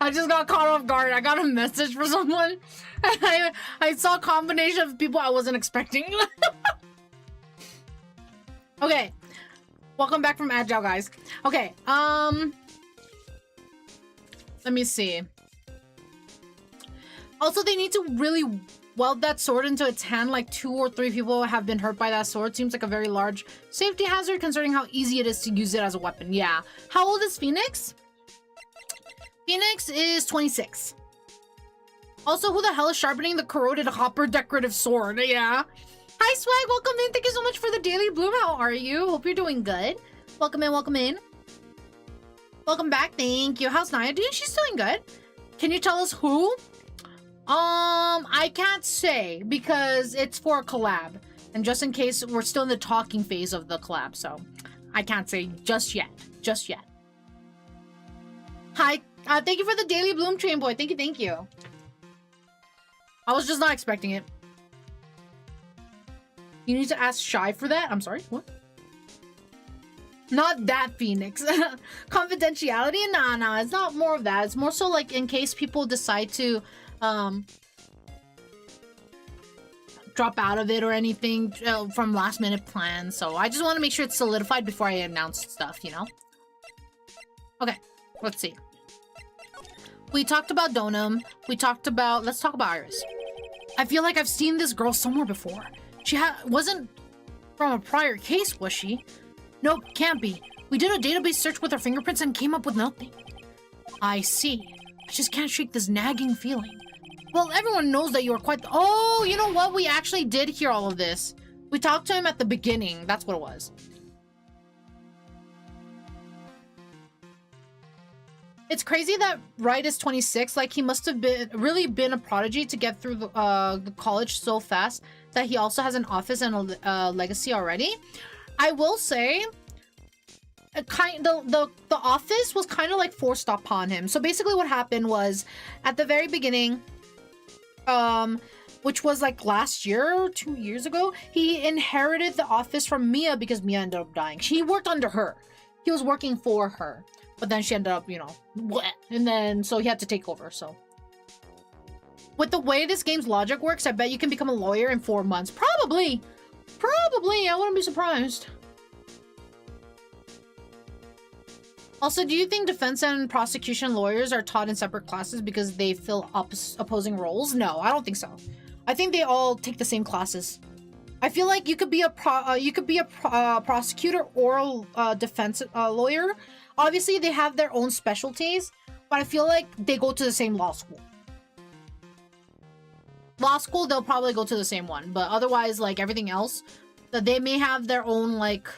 I just got caught off guard. I got a message for someone. I saw a combination of people I wasn't expecting. Okay. Welcome back from Agile, guys. Okay, let me see. Also, they need to really weld that sword into its hand. Like 2 or 3 people have been hurt by that sword. Seems like a very large safety hazard considering how easy it is to use it as a weapon. Yeah. How old is Phoenix? Phoenix is 26. Also, who the hell is sharpening the corroded hopper decorative sword? Yeah. Hi, Swag. Welcome in. Thank you so much for the daily bloom. How are you? Hope you're doing good. Welcome in. Welcome in. Welcome back. Thank you. How's Naya doing? She's doing good. Can you tell us who? I can't say because it's for a collab. And just in case, we're still in the talking phase of the collab, so I can't say just yet. Just yet. Hi. Thank you for the daily bloom, Train Boy. Thank you, thank you. I was just not expecting it. You need to ask Shy for that? I'm sorry, what? Not that, Phoenix. Confidentiality? Nah, it's not more of that. It's more so like in case people decide to, drop out of it or anything from last minute plans. So I just want to make sure it's solidified before I announce stuff, you know? Okay, let's see. We talked about Donum. We talked about... Let's talk about Iris. I feel like I've seen this girl somewhere before. She wasn't from a prior case, was she? Nope, can't be. We did a database search with her fingerprints and came up with nothing. I see. I just can't shake this nagging feeling. Well, everyone knows that you are quite... Oh, you know what? We actually did hear all of this. We talked to him at the beginning. That's what it was. It's crazy that Wright is 26. Like, he must have really been a prodigy to get through the college so fast that he also has an office and a legacy already. I will say, the office was kind of like forced upon him. So basically what happened was, at the very beginning, which was like last year or 2 years ago, he inherited the office from Mia because Mia ended up dying. He worked under her. He was working for her. But then she ended up, you know, bleh. And then, so he had to take over, so. With the way this game's logic works, I bet you can become a lawyer in 4 months. Probably! Probably! I wouldn't be surprised. Also, do you think defense and prosecution lawyers are taught in separate classes because they fill opposing roles? No, I don't think so. I think they all take the same classes. I feel like you could be a prosecutor or a defense lawyer. Obviously, they have their own specialties, but I feel like they go to the same law school. Law school, they'll probably go to the same one, but otherwise, like everything else, that they may have their own like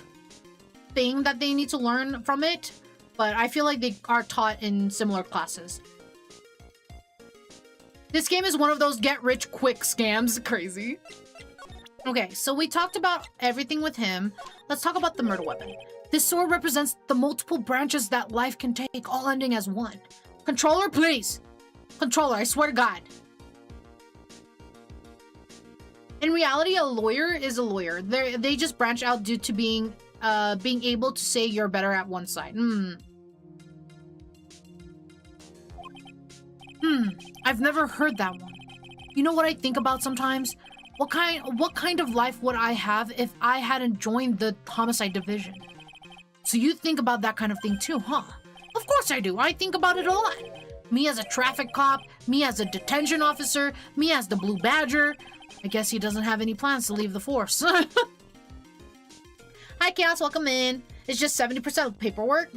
thing that they need to learn from it, but I feel like they are taught in similar classes. This game is one of those get-rich-quick scams. Crazy. Okay, so we talked about everything with him. Let's talk about the murder weapon. This sword represents the multiple branches that life can take, all ending as one. Controller, please. Controller, I swear to God. In reality, a lawyer is a lawyer. They just branch out due to being able to say you're better at one side. I've never heard that one. You know what I think about sometimes? What kind of life would I have if I hadn't joined the homicide division? So you think about that kind of thing too, huh? Of course I do. I think about it a lot. Me as a traffic cop, me as a detention officer, me as the Blue Badger. I guess he doesn't have any plans to leave the force. Hi, Chaos. Welcome in. It's just 70% paperwork.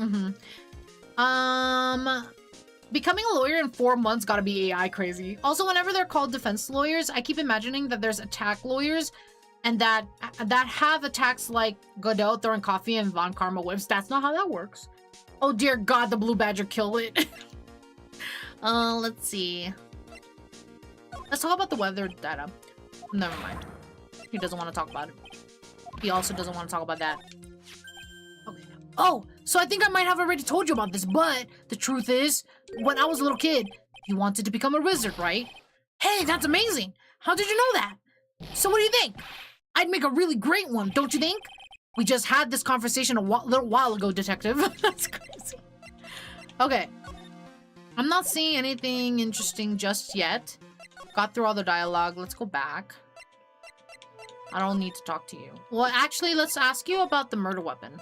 Becoming a lawyer in 4 months gotta be AI crazy. Also, whenever they're called defense lawyers, I keep imagining that there's attack lawyers and that have attacks like Godot throwing coffee and Von Karma whips. That's not how that works. Oh dear God, the Blue Badger killed it. Let's see. Let's talk about the weather data. Never mind. He doesn't want to talk about it. He also doesn't want to talk about that. Okay. Oh, so I think I might have already told you about this, but the truth is, when I was a little kid, you wanted to become a wizard, right? Hey, that's amazing! How did you know that? So what do you think? I'd make a really great one, don't you think? We just had this conversation a little while ago, detective. That's crazy. Okay. I'm not seeing anything interesting just yet. Got through all the dialogue. Let's go back. I don't need to talk to you. Well, actually, let's ask you about the murder weapon.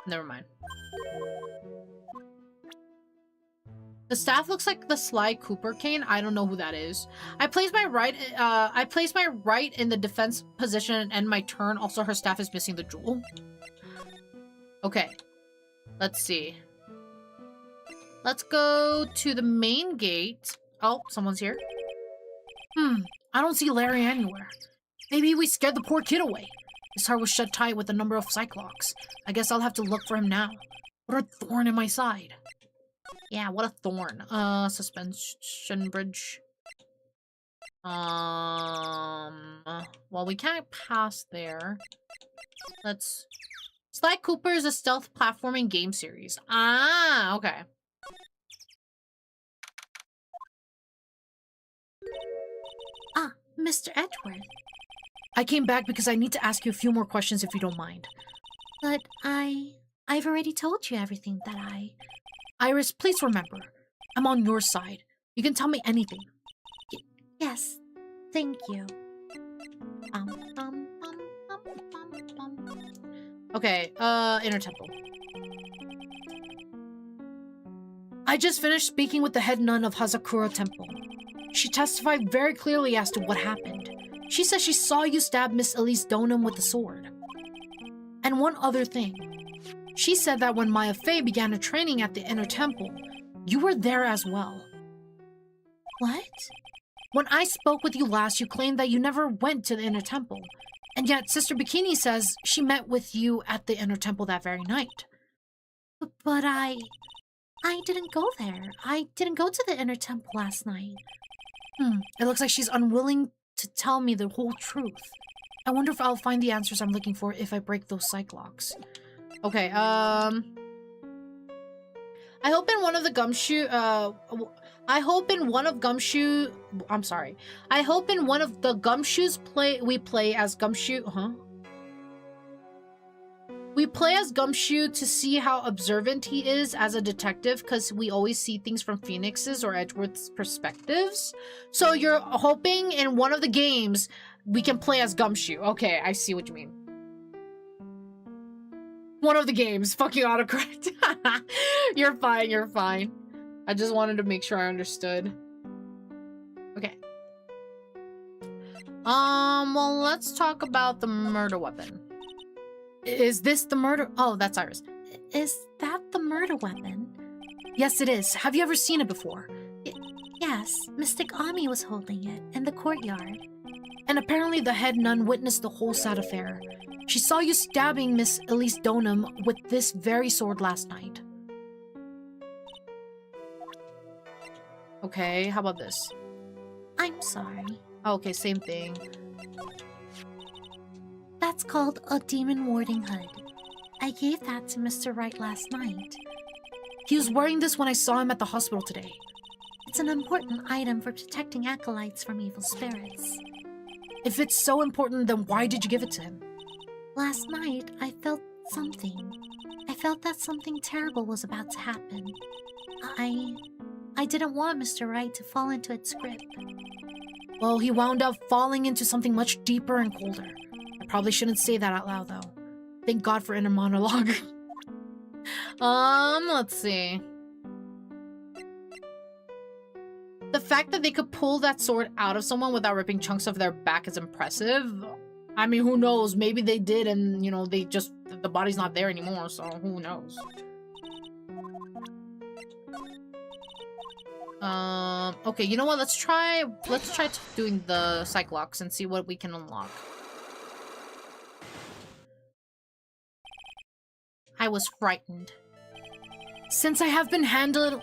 Never mind. The staff looks like the Sly Cooper cane. I don't know who that is. I placed my right in the defense position and my turn. Also, her staff is missing the jewel. Okay. Let's see. Let's go to the main gate. Oh, someone's here. I don't see Larry anywhere. Maybe we scared the poor kid away. His heart was shut tight with a number of Cyclocks. I guess I'll have to look for him now. What a thorn in my side. Yeah, what a thorn. Suspension bridge. Well, we can't pass there. Let's... Sly Cooper is a stealth platforming game series. Ah, okay. Ah, Mr. Edgeworth. I came back because I need to ask you a few more questions if you don't mind. But I've already told you everything that Iris, please remember, I'm on your side. You can tell me anything. Yes, thank you. Okay, Inner Temple. I just finished speaking with the head nun of Hazakura Temple. She testified very clearly as to what happened. She says she saw you stab Miss Elise Donham with the sword. And one other thing. She said that when Maya Fey began her training at the Inner Temple, you were there as well. What? When I spoke with you last, you claimed that you never went to the Inner Temple. And yet Sister Bikini says she met with you at the Inner Temple that very night. But I didn't go there. I didn't go to the Inner Temple last night. It looks like she's unwilling to tell me the whole truth. I wonder if I'll find the answers I'm looking for if I break those Cyclocks. Okay, I hope in one of the gumshoe, I hope in one of the gumshoes we play as Gumshoe, We play as Gumshoe to see how observant he is as a detective, because we always see things from Phoenix's or Edgeworth's perspectives. So you're hoping in one of the games we can play as Gumshoe. Okay, I see what you mean. One of the games. Fucking autocorrect. You're fine, you're fine. I just wanted to make sure I understood. Okay. Well, let's talk about the murder weapon. Is this the murder? Oh, that's Iris. Is that the murder weapon? Yes, it is. Have you ever seen it before? Yes, Mystic Ami was holding it in the courtyard. And apparently the head nun witnessed the whole sad affair. She saw you stabbing Miss Elise Donham with this very sword last night. Okay, how about this? I'm sorry. Okay, same thing. That's called a demon warding hood. I gave that to Mr. Wright last night. He was wearing this when I saw him at the hospital today. It's an important item for protecting acolytes from evil spirits. If it's so important, then why did you give it to him? Last night, I felt something. I felt that something terrible was about to happen. I didn't want Mr. Wright to fall into its grip. Well, he wound up falling into something much deeper and colder. I probably shouldn't say that out loud, though. Thank God for inner monologue. Let's see. The fact that they could pull that sword out of someone without ripping chunks of their back is impressive. I mean, who knows? Maybe they did and, you know, they just... the body's not there anymore, so who knows? Okay, you know what? Let's try doing the Cyclops and see what we can unlock. I was frightened. Since I've been handed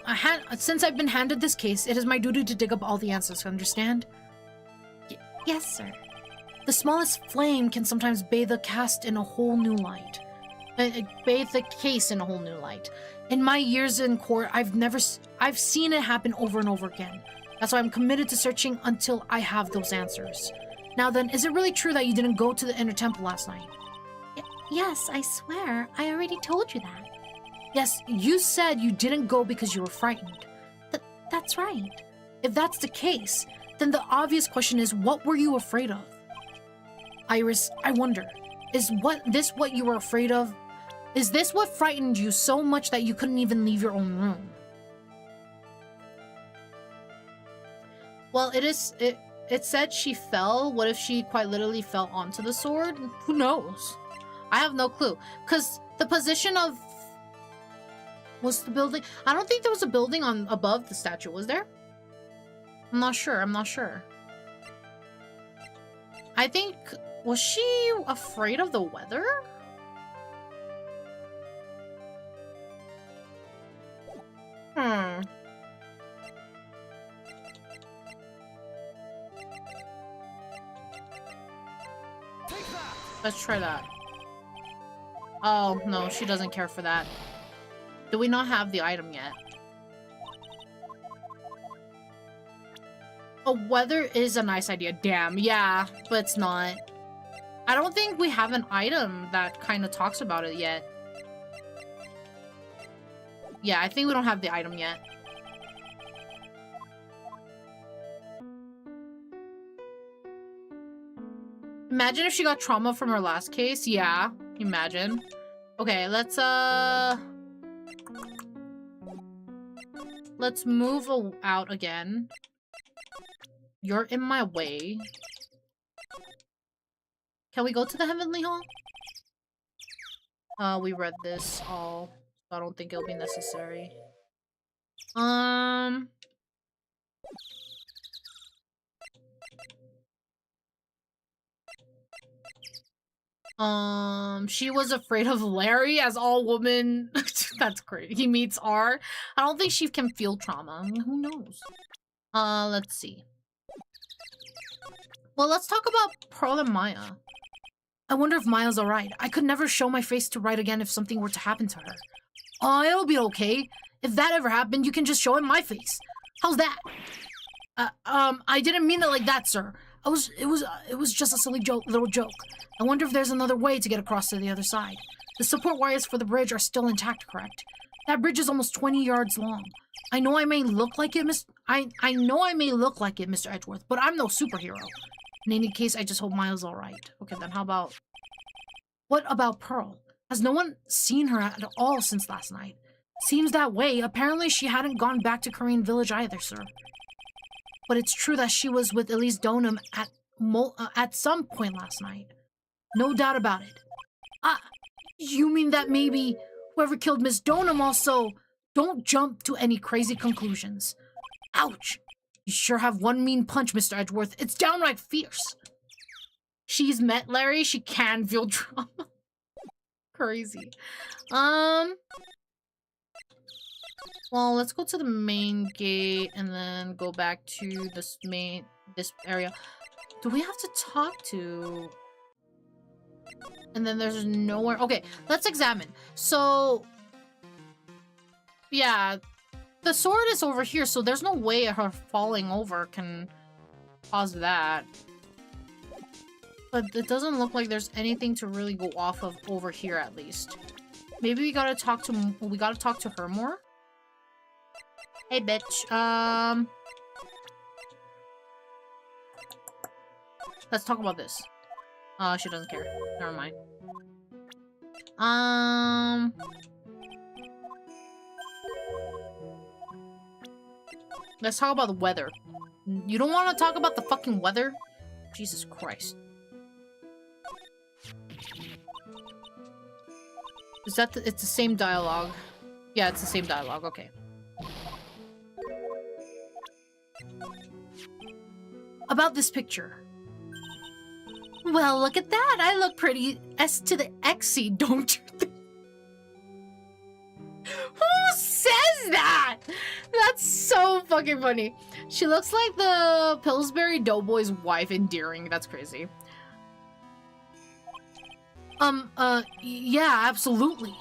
this case, it is my duty to dig up all the answers, understand? Yes, sir. The smallest flame can sometimes bathe the cast in a whole new light. Bathe the case in a whole new light. In my years in court, I've seen it happen over and over again. That's why I'm committed to searching until I have those answers. Now then, is it really true that you didn't go to the inner temple last night? Yes, I swear. I already told you that. Yes, you said you didn't go because you were frightened. That's right. If that's the case, then the obvious question is, what were you afraid of? Iris, I wonder, is this what you were afraid of? Is this what frightened you so much that you couldn't even leave your own room? Well, it said she fell. What if she quite literally fell onto the sword? Who knows? I have no clue. Because the position of... was the building... I don't think there was a building above the statue, was there? I'm not sure. I think... was she afraid of the weather? Let's try that. Oh, no, she doesn't care for that. Do we not have the item yet? A weather is a nice idea. Damn, yeah, but it's not. I don't think we have an item that kind of talks about it yet. Yeah, I think we don't have the item yet. Imagine if she got trauma from her last case. Yeah, imagine. Okay, let's move out again. You're in my way. Can we go to the Heavenly Hall? We read this all, so I don't think it'll be necessary. She was afraid of Larry, as all women. That's great. He meets R. I don't think she can feel trauma. I mean, who knows? Let's see. Well, let's talk about Pearl and Maya. I wonder if Maya's alright. I could never show my face to Wright again if something were to happen to her. Oh, it'll be okay. If that ever happened, you can just show him my face. How's that? I didn't mean it like that, sir. It was just a silly little joke. I wonder if there's another way to get across to the other side. The support wires for the bridge are still intact, correct? That bridge is almost 20 yards long. I know I may look like it, I know I may look like it, Mr. Edgeworth, but I'm no superhero. In any case, I just hope Miles alright. Okay, then how about... What about Pearl? Has no one seen her at all since last night? Seems that way. Apparently she hadn't gone back to Korean Village either, sir. But it's true that she was with Elise Donham at some point last night. No doubt about it. You mean that maybe whoever killed Miss Donham also... Don't jump to any crazy conclusions. Ouch! You sure have one mean punch, Mr. Edgeworth. It's downright fierce. She's met Larry. She can feel trauma. Crazy. Well, let's go to the main gate and then go back to this area. Do we have to talk to... And then there's nowhere. Okay, let's examine. So, yeah, the sword is over here, so there's no way her falling over can cause that. But it doesn't look like there's anything to really go off of over here, at least. Maybe we gotta talk to her more. Hey, bitch. Let's talk about this. She doesn't care. Never mind. Let's talk about the weather. You don't want to talk about the fucking weather? Jesus Christ. Is that it's the same dialogue? Yeah, it's the same dialogue. Okay. About this picture. Well, look at that. I look pretty S to the Xy, don't you think? Who says that? That's so fucking funny. She looks like the Pillsbury Doughboy's wife. Endearing. That's crazy. Yeah, absolutely.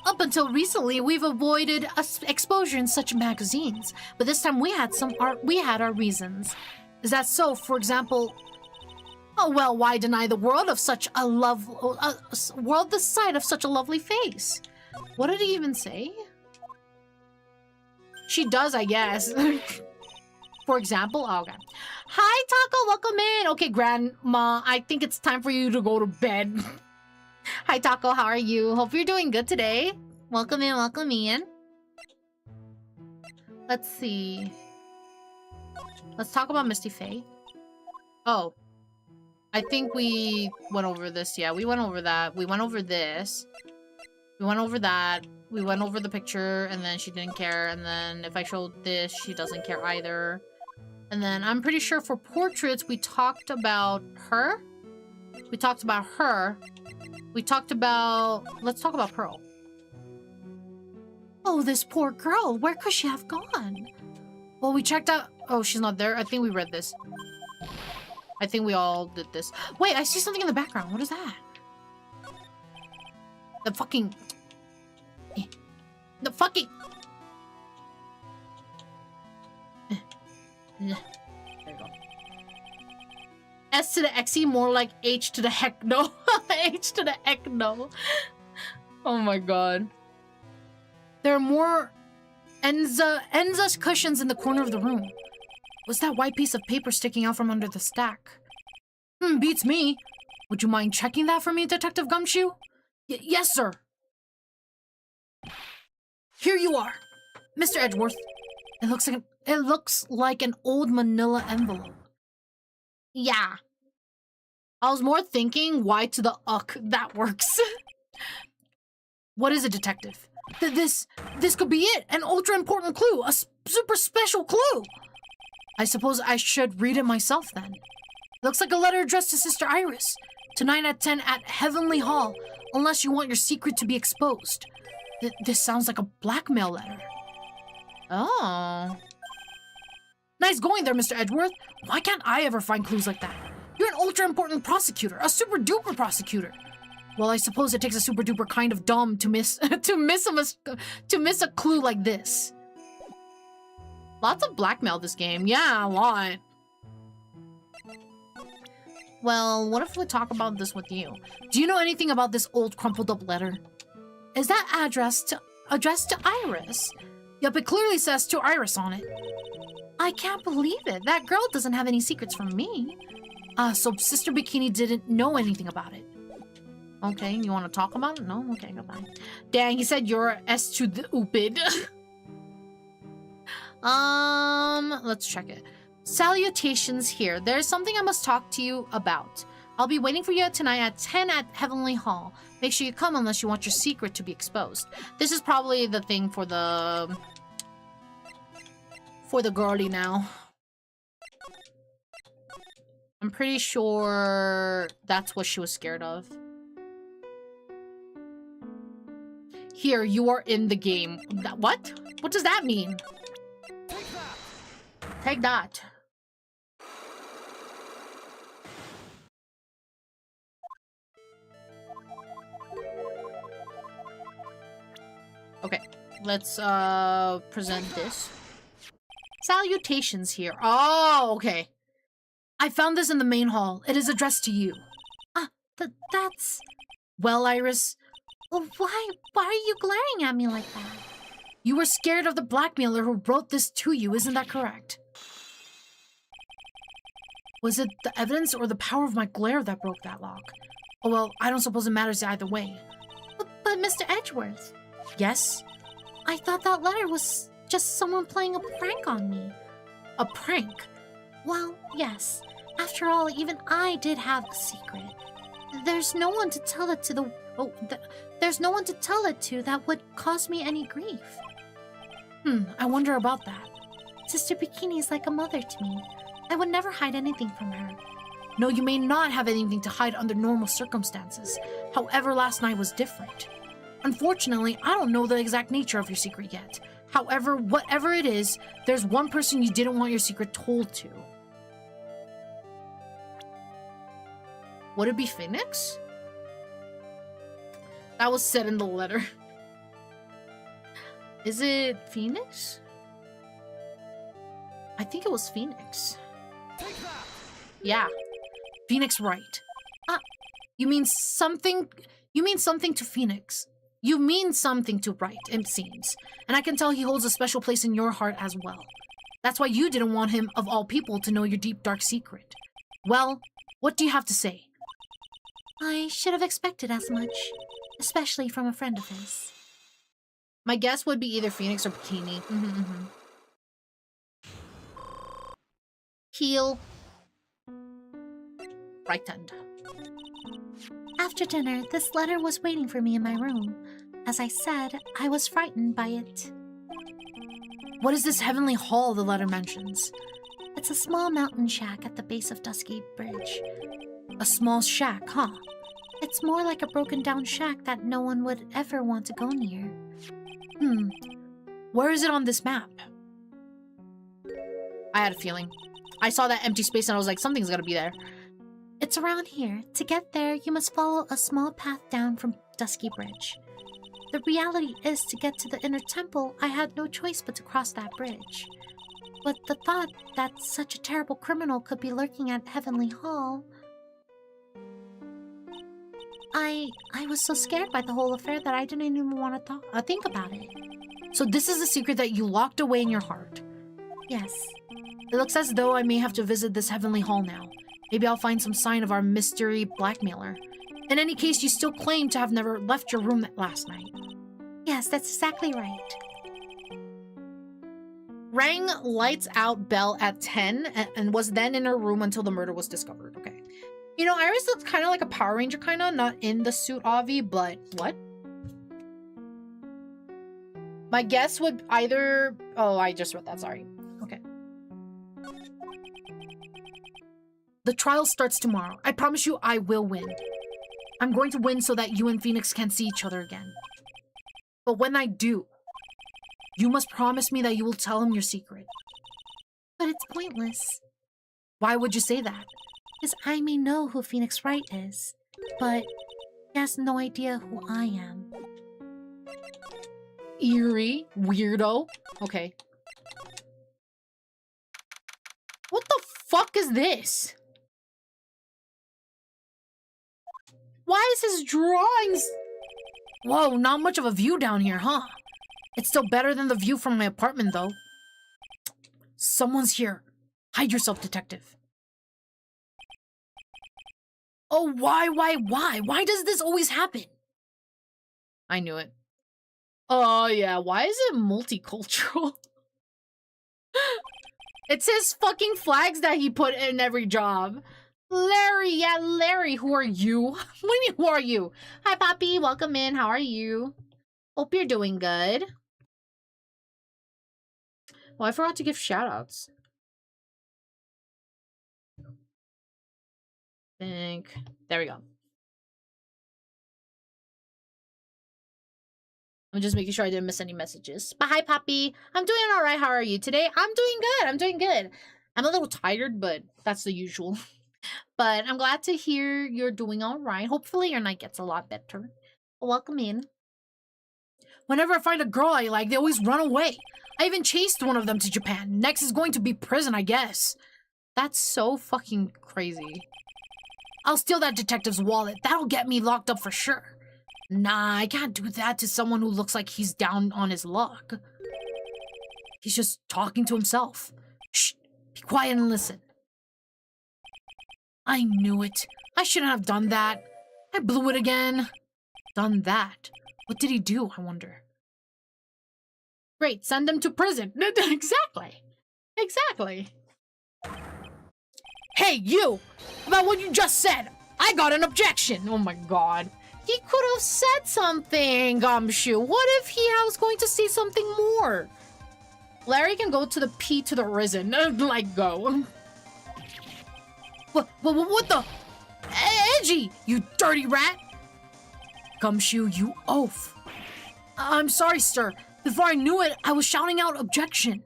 Up until recently, we've avoided exposure in such magazines, but this time we had our reasons. Is that so? For example, oh well, why deny the world of such a world the sight of such a lovely face? What did he even say? She does, I guess. For example, oh, okay. Hi, Taco, welcome in. Okay, Grandma, I think it's time for you to go to bed. Hi, Taco, how are you? Hope you're doing good today. Welcome in, welcome in. Let's see. Let's talk about Misty Faye. Oh. I think we went over this. Yeah, we went over that. We went over this. We went over that. We went over the picture, and then she didn't care. And then if I showed this, she doesn't care either. And then I'm pretty sure for portraits, we talked about her. We talked about her. We talked about... Let's talk about Pearl. Oh, this poor girl. Where could she have gone? Well, we checked out... Oh, she's not there. I think we read this. I think we all did this. Wait, I see something in the background. What is that? The fucking... The fucking... There you go. S to the Xy, more like H to the heck no. H to the heck no. Oh my god. There are more Enza's cushions in the corner of the room. What's that white piece of paper sticking out from under the stack? Beats me. Would you mind checking that for me, Detective Gumshoe? Yes, sir. Here you are, Mr. Edgeworth. It looks like an old manila envelope. Yeah. I was more thinking Y to the uck. That works. What is it, Detective? This could be it. An ultra important clue. A super special clue. I suppose I should read it myself then. Looks like a letter addressed to Sister Iris. Tonight at 10 at Heavenly Hall. Unless you want your secret to be exposed. This sounds like a blackmail letter. Oh. Nice going there, Mr. Edgeworth. Why can't I ever find clues like that? You're an ultra-important prosecutor. A super-duper prosecutor. Well, I suppose it takes a super-duper kind of dumb to miss a clue like this. Lots of blackmail this game. Yeah, a lot. Well, what if we talk about this with you? Do you know anything about this old crumpled up letter? Is that addressed to Iris? Yup, it clearly says to Iris on it. I can't believe it. That girl doesn't have any secrets from me. So Sister Bikini didn't know anything about it. Okay, you want to talk about it? No? Okay, goodbye. Dang, he said you're S to the oopid. Let's check it. Salutations here. There's something I must talk to you about. I'll be waiting for you tonight at 10 at Heavenly Hall. Make sure you come unless you want your secret to be exposed. This is probably the thing for the girlie now. I'm pretty sure that's what she was scared of. Here, you are in the game. What? What does that mean? Take that. Let's present this. Salutations here. Oh, okay. I found this in the main hall. It is addressed to you. That's... Well, Iris, Why are you glaring at me like that? you were scared of the blackmailer who wrote this to you, isn't that correct? Was it the evidence or the power of my glare that broke that lock? Oh well, I don't suppose it matters either way. But Mr. Edgeworth, Yes? I thought that letter was just someone playing a prank on me. A prank? Well, yes. After all, even I did have a secret. There's no one to tell it to there's no one to tell it to that would cause me any grief. I wonder about that. Sister Bikini is like a mother to me. I would never hide anything from her. No, you may not have anything to hide under normal circumstances. However, last night was different. Unfortunately, I don't know the exact nature of your secret yet. However, whatever it is, there's one person you didn't want your secret told to. Would it be Phoenix? That was said in the letter. Is it Phoenix? I think it was Phoenix. Yeah. Phoenix Wright. You mean something to Phoenix. You mean something to Wright, it seems. And I can tell he holds a special place in your heart as well. That's why you didn't want him, of all people, to know your deep, dark secret. Well, what do you have to say? I should have expected as much, especially from a friend of his. My guess would be either Phoenix or Bikini. Heal. Right hand. After dinner, this letter was waiting for me in my room. As I said, I was frightened by it. What is this heavenly hall the letter mentions? It's a small mountain shack at the base of Dusky Bridge. A small shack, huh? It's more like a broken down shack that no one would ever want to go near. Where is it on this map? I had a feeling. I saw that empty space and I was like, something's gotta be there. It's around here. To get there, you must follow a small path down from Dusky Bridge. The reality is, to get to the inner temple, I had no choice but to cross that bridge. But the thought that such a terrible criminal could be lurking at Heavenly Hall... I was so scared by the whole affair that I didn't even want to think about it. So this is a secret that you locked away in your heart? Yes. It looks as though I may have to visit this heavenly hall now. Maybe I'll find some sign of our mystery blackmailer. In any case, you still claim to have never left your room last night. Yes, that's exactly right. Rang lights out bell at 10 and was then in her room until the murder was discovered. Okay. You know, Iris looks kind of like a Power Ranger, kind of. Not in the suit, Avi, but what? My guess would either... Oh, I just read that, sorry. Okay. The trial starts tomorrow. I promise you I will win. I'm going to win so that you and Phoenix can see each other again. But when I do, you must promise me that you will tell him your secret. But it's pointless. Why would you say that? Because I may know who Phoenix Wright is, but he has no idea who I am. Eerie. Weirdo. Okay. What the fuck is this? Why is his drawings... Whoa, not much of a view down here, huh? It's still better than the view from my apartment, though. Someone's here. Hide yourself, detective. Oh, why? Why does this always happen? I knew it. Oh, yeah. Why is it multicultural? It's his fucking flags that he put in every job. Larry, yeah, Larry, who are you? What do you mean, who are you? Hi, Poppy, welcome in. How are you? Hope you're doing good. Well, I forgot to give shoutouts. There we go. I'm just making sure I didn't miss any messages. But hi, Poppy. I'm doing all right. How are you today? I'm doing good. I'm doing good. I'm a little tired, but that's the usual. But I'm glad to hear you're doing all right. Hopefully your night gets a lot better. Welcome in. Whenever I find a girl I like, they always run away. I even chased one of them to Japan. Next is going to be prison, I guess. That's so fucking crazy. I'll steal that detective's wallet. That'll get me locked up for sure. Nah, I can't do that to someone who looks like he's down on his luck. He's just talking to himself. Shh, be quiet and listen. I knew it. I shouldn't have done that. I blew it again. Done that. What did he do, I wonder? Great, send him to prison. Exactly. Exactly. Hey, you! About what you just said! I got an objection! Oh my god. He could have said something, Gumshoe. What if he was going to say something more? Larry can go to the P to the risen. Like, go. What the? Edgy, you dirty rat! Gumshoe, you oaf. I'm sorry, sir. Before I knew it, I was shouting out objection.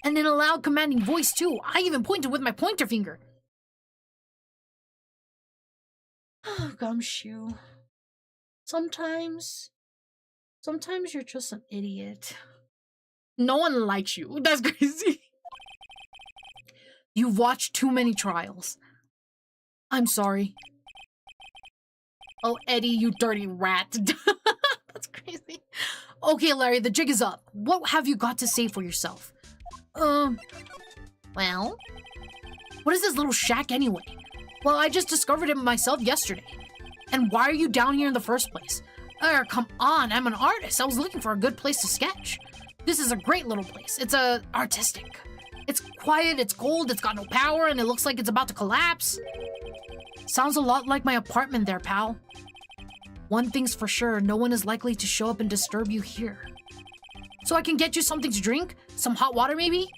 And in a loud, commanding voice, too. I even pointed with my pointer finger. Gumshoe. Sometimes you're just an idiot. No one likes you. That's crazy. You've watched too many trials. I'm sorry. Oh, Eddie, you dirty rat. That's crazy. Okay, Larry, the jig is up. What have you got to say for yourself? Well? What is this little shack anyway? Well, I just discovered it myself yesterday. And why are you down here in the first place? Come on, I'm an artist. I was looking for a good place to sketch. This is a great little place. It's artistic. It's quiet, it's cold, it's got no power, and it looks like it's about to collapse. Sounds a lot like my apartment there, pal. One thing's for sure, no one is likely to show up and disturb you here. So I can get you something to drink? Some hot water, maybe?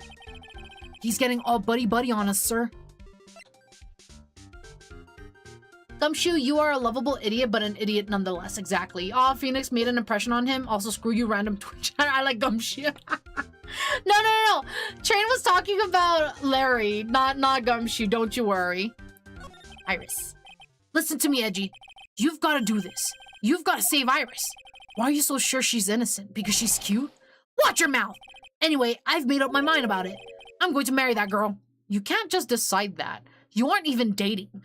He's getting all buddy-buddy on us, sir. Gumshoe, you are a lovable idiot, but an idiot nonetheless. Exactly. Aw, Phoenix made an impression on him. Also, screw you, random Twitch. I like Gumshoe. No. Train was talking about Larry, not Gumshoe. Don't you worry. Iris. Listen to me, Edgy. You've got to do this. You've got to save Iris. Why are you so sure she's innocent? Because she's cute? Watch your mouth! Anyway, I've made up my mind about it. I'm going to marry that girl. You can't just decide that. You aren't even dating.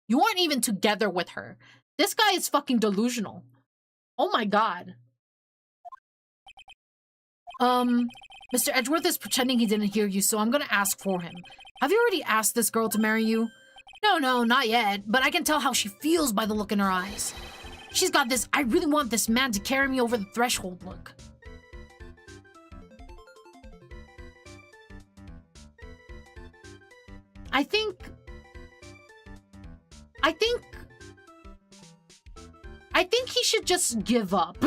You aren't even together with her. This guy is fucking delusional. Oh my god. Mr. Edgeworth is pretending he didn't hear you, so I'm gonna ask for him. Have you already asked this girl to marry you? No, not yet, but I can tell how she feels by the look in her eyes. She's got this, I really want this man to carry me over the threshold look. I think he should just give up.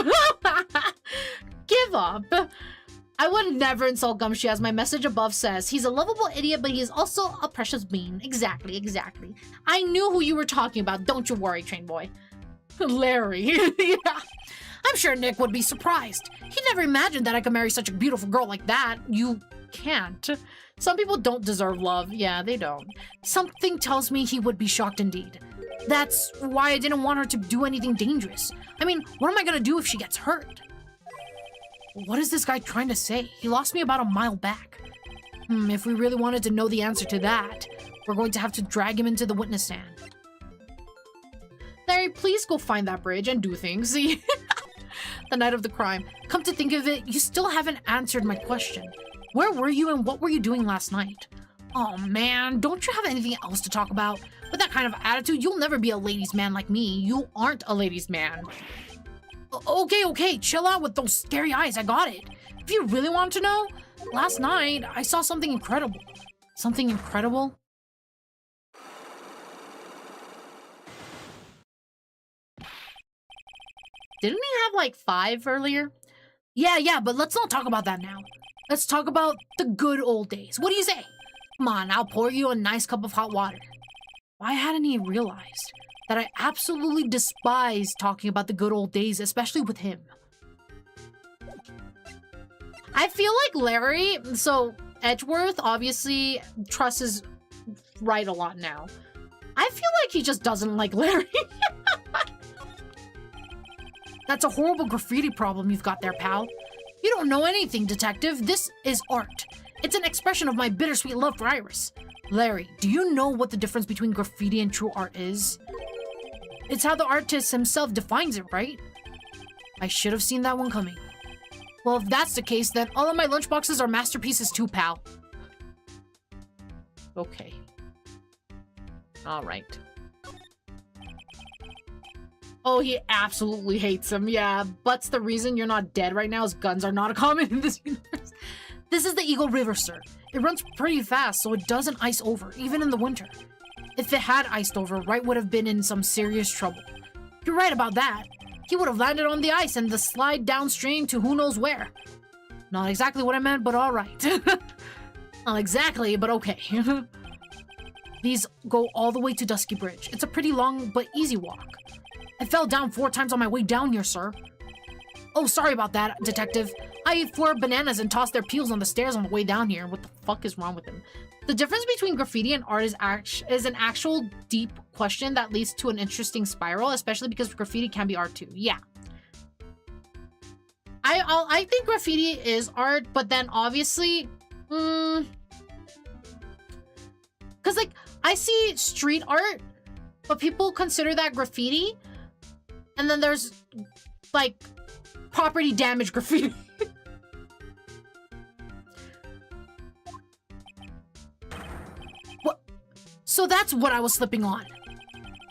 Give up. I would never insult Gumshoe, as my message above says. He's a lovable idiot, but he is also a precious bean. Exactly. I knew who you were talking about. Don't you worry, train boy. Larry. Yeah. I'm sure Nick would be surprised. He never imagined that I could marry such a beautiful girl like that. You can't. Some people don't deserve love. Yeah, they don't. Something tells me he would be shocked indeed. That's why I didn't want her to do anything dangerous. I mean, what am I gonna do if she gets hurt? What is this guy trying to say? He lost me about a mile back. If we really wanted to know the answer to that, we're going to have to drag him into the witness stand. Larry, please go find that bridge and do things. The night of the crime. Come to think of it, you still haven't answered my question. Where were you and what were you doing last night? Oh man, don't you have anything else to talk about? With that kind of attitude, you'll never be a ladies' man like me. You aren't a ladies' man. Okay, chill out with those scary eyes, I got it. If you really want to know, last night I saw something incredible. Something incredible? Didn't he have like 5 earlier? Yeah, but let's not talk about that now. Let's talk about the good old days. What do you say? Come on, I'll pour you a nice cup of hot water. Why hadn't he realized that I absolutely despise talking about the good old days, especially with him? I feel like Larry, so Edgeworth obviously trusts Wright a lot now. I feel like he just doesn't like Larry. That's a horrible graffiti problem you've got there, pal. You don't know anything, detective. This is art. It's an expression of my bittersweet love for Iris. Larry, do you know what the difference between graffiti and true art is? It's how the artist himself defines it, right? I should have seen that one coming. Well, if that's the case, then all of my lunchboxes are masterpieces too, pal. Okay. All right. Oh, he absolutely hates him. Yeah, but's the reason you're not dead right now is guns are not common in this universe. This is the Eagle River, sir. It runs pretty fast, so it doesn't ice over, even in the winter. If it had iced over, Wright would have been in some serious trouble. You're right about that. He would have landed on the ice and the slide downstream to who knows where. Not exactly what I meant, but all right. Not exactly, but okay. These go all the way to Dusky Bridge. It's a pretty long but easy walk. I fell down 4 times on my way down here, sir. Oh, sorry about that, detective. I ate 4 bananas and tossed their peels on the stairs on the way down here. What the fuck is wrong with him? The difference between graffiti and art is an actual deep question that leads to an interesting spiral, especially because graffiti can be art too. Yeah. I think graffiti is art, but then obviously, because like I see street art, but people consider that graffiti, and then there's like property damage graffiti. So that's what I was slipping on.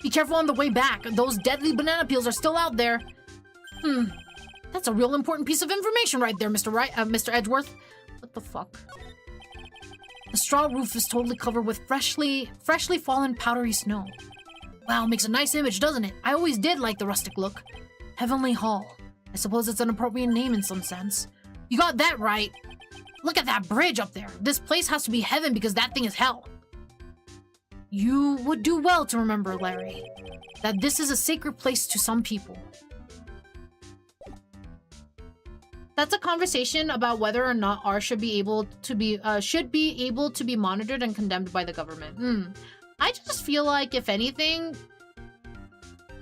Be careful on the way back. Those deadly banana peels are still out there. That's a real important piece of information right there, Mr. Wright, Mr. Edgeworth. What the fuck? The straw roof is totally covered with freshly fallen powdery snow. Wow, makes a nice image, doesn't it? I always did like the rustic look. Heavenly Hall. I suppose it's an appropriate name in some sense. You got that right. Look at that bridge up there. This place has to be heaven because that thing is hell. You would do well to remember, Larry, that this is a sacred place to some people. That's a conversation about whether or not art should be able to be monitored and condemned by the government. I just feel like, if anything,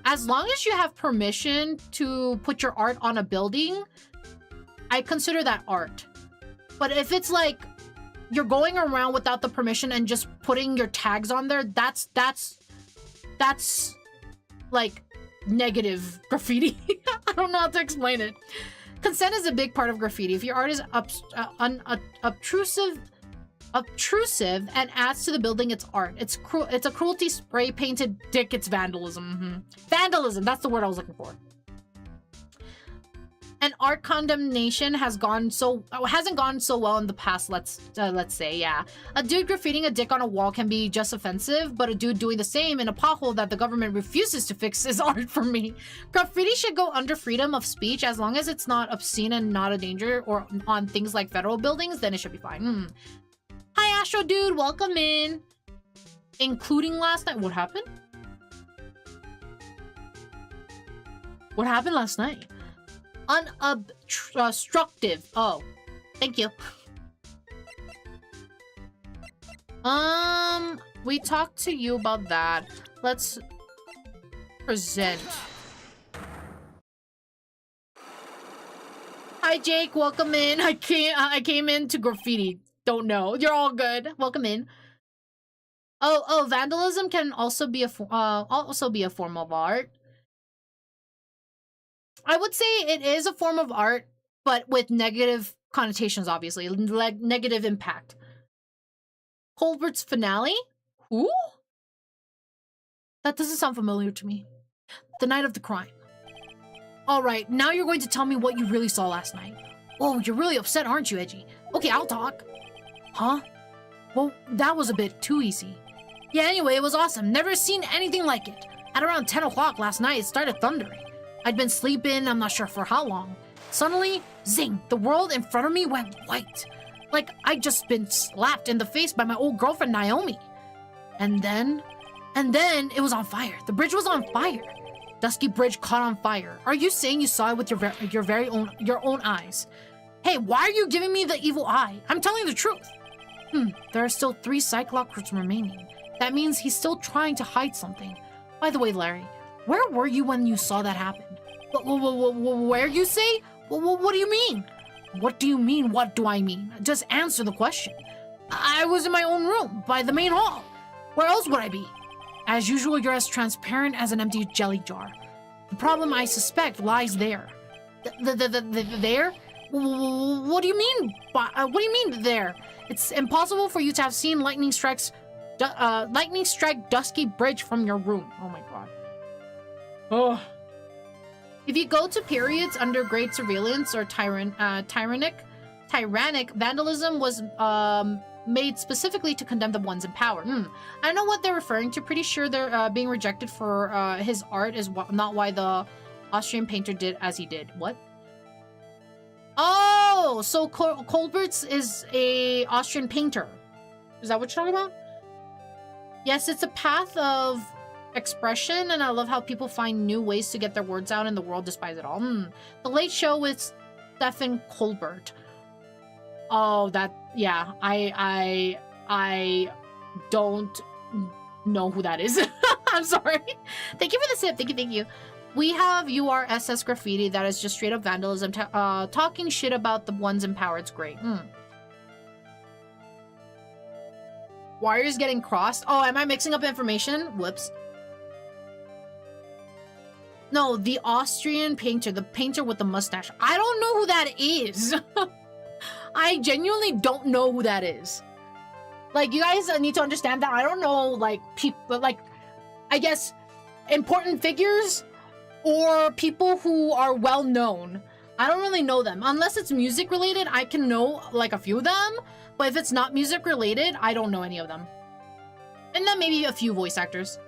as long as you have permission to put your art on a building, I consider that art. But if it's like you're going around without the permission and just putting your tags on there, that's like negative graffiti. I don't know how to explain it. Consent is a big part of graffiti. If your art is obtrusive and adds to the building, it's art. It's a cruelty spray painted dick. It's vandalism. Vandalism. That's the word I was looking for. And art condemnation hasn't gone so well in the past. Let's say, yeah. A dude graffitiing a dick on a wall can be just offensive, but a dude doing the same in a pothole that the government refuses to fix is art for me. Graffiti should go under freedom of speech as long as it's not obscene and not a danger, or on things like federal buildings. Then it should be fine. Hi, Astro Dude, welcome in. Including last night. What happened? What happened last night? Unobstructive. Oh, thank you. We talked to you about that. Let's present. Hi, Jake. Welcome in. I came into graffiti. Don't know. You're all good. Welcome in. Oh, vandalism can also be a form of art. I would say it is a form of art, but with negative connotations, obviously. Like negative impact. Colbert's finale? Who? That doesn't sound familiar to me. The night of the crime. Alright, now you're going to tell me what you really saw last night. Whoa, you're really upset, aren't you, Edgy? Okay, I'll talk. Huh? Well, that was a bit too easy. Yeah, anyway, it was awesome. Never seen anything like it. At around 10 o'clock last night, it started thundering. I'd been sleeping, I'm not sure for how long. Suddenly, zing, the world in front of me went white. Like I'd just been slapped in the face by my old girlfriend, Naomi. And then it was on fire. The bridge was on fire. Dusky Bridge caught on fire. Are you saying you saw it with your own eyes? Hey, why are you giving me the evil eye? I'm telling the truth. There are still 3 Cyclops remaining. That means he's still trying to hide something. By the way, Larry, where were you when you saw that happen? Where you say? What do you mean? What do you mean, what do I mean? Just answer the question. I was in my own room, by the main hall. Where else would I be? As usual, you're as transparent as an empty jelly jar. The problem, I suspect, lies there. There? What do you mean? What do you mean there? It's impossible for you to have seen lightning strike Dusky Bridge from your room. Oh my god. Oh. If you go to periods under great surveillance or tyrannic vandalism was made specifically to condemn the ones in power. I know what they're referring to. Pretty sure they're being rejected for his art is not why the Austrian painter did as he did. What? Oh, so Colbert's is a Austrian painter. Is that what you're talking about? Yes, it's a path of expression, and I love how people find new ways to get their words out in the world despite it all. The Late Show with Stephen Colbert. Oh, that, yeah, I don't know who that is. I'm sorry. Thank you for the sip. Thank you. We have URSS graffiti that is just straight up vandalism, talking shit about the ones in power. It's great. Wires getting crossed. Oh, am I mixing up information? Whoops. No, the Austrian painter, the painter with the mustache. I don't know who that is. I genuinely don't know who that is. Like, you guys need to understand that I don't know, like, people, like, I guess, important figures or people who are well known. I don't really know them. Unless it's music related, I can know, like, a few of them. But if it's not music related, I don't know any of them. And then maybe a few voice actors.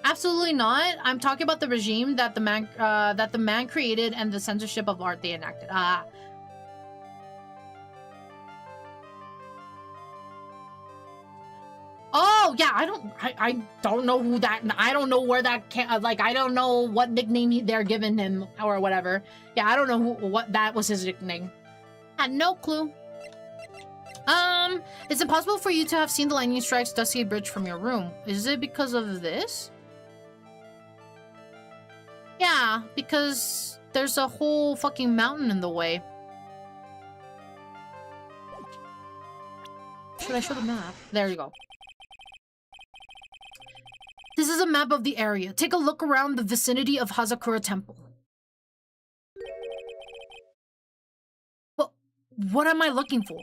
Absolutely not. I'm talking about the regime that the man created and the censorship of art they enacted. Oh yeah, I don't know who that. I don't know where that can. Like, I don't know what nickname they're giving him or whatever. Yeah, I don't know what that was his nickname. Had no clue. It's impossible for you to have seen the lightning strikes Dusky Bridge from your room. Is it because of this? Yeah, because there's a whole fucking mountain in the way. Should I show the map? There you go. This is a map of the area. Take a look around the vicinity of Hazakura Temple. What am I looking for?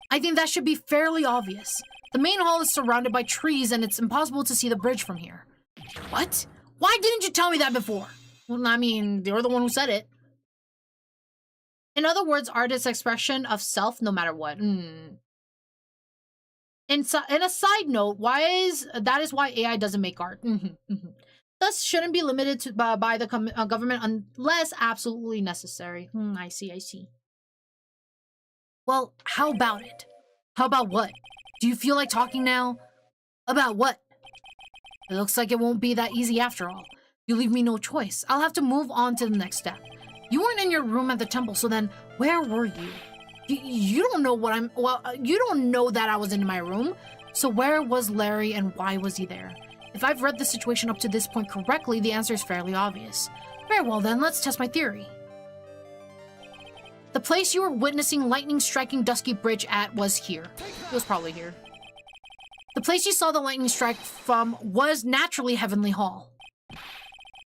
I think that should be fairly obvious. The main hall is surrounded by trees and it's impossible to see the bridge from here. What? Why didn't you tell me that before? Well, I mean, you're the one who said it. In other words, art is expression of self no matter what. In a side note, that is why AI doesn't make art. Thus, shouldn't be limited to by the government unless absolutely necessary. I see. Well, how about it? How about what? Do you feel like talking now? About what? It looks like it won't be that easy after all. You leave me no choice. I'll have to move on to the next step. You weren't in your room at the temple, so then where were you? You don't know what you don't know that I was in my room. So where was Larry and why was he there? If I've read the situation up to this point correctly, the answer is fairly obvious. Very well then, let's test my theory. The place you were witnessing lightning striking Dusky Bridge at was here. It was probably here. The place you saw the lightning strike from was naturally Heavenly Hall.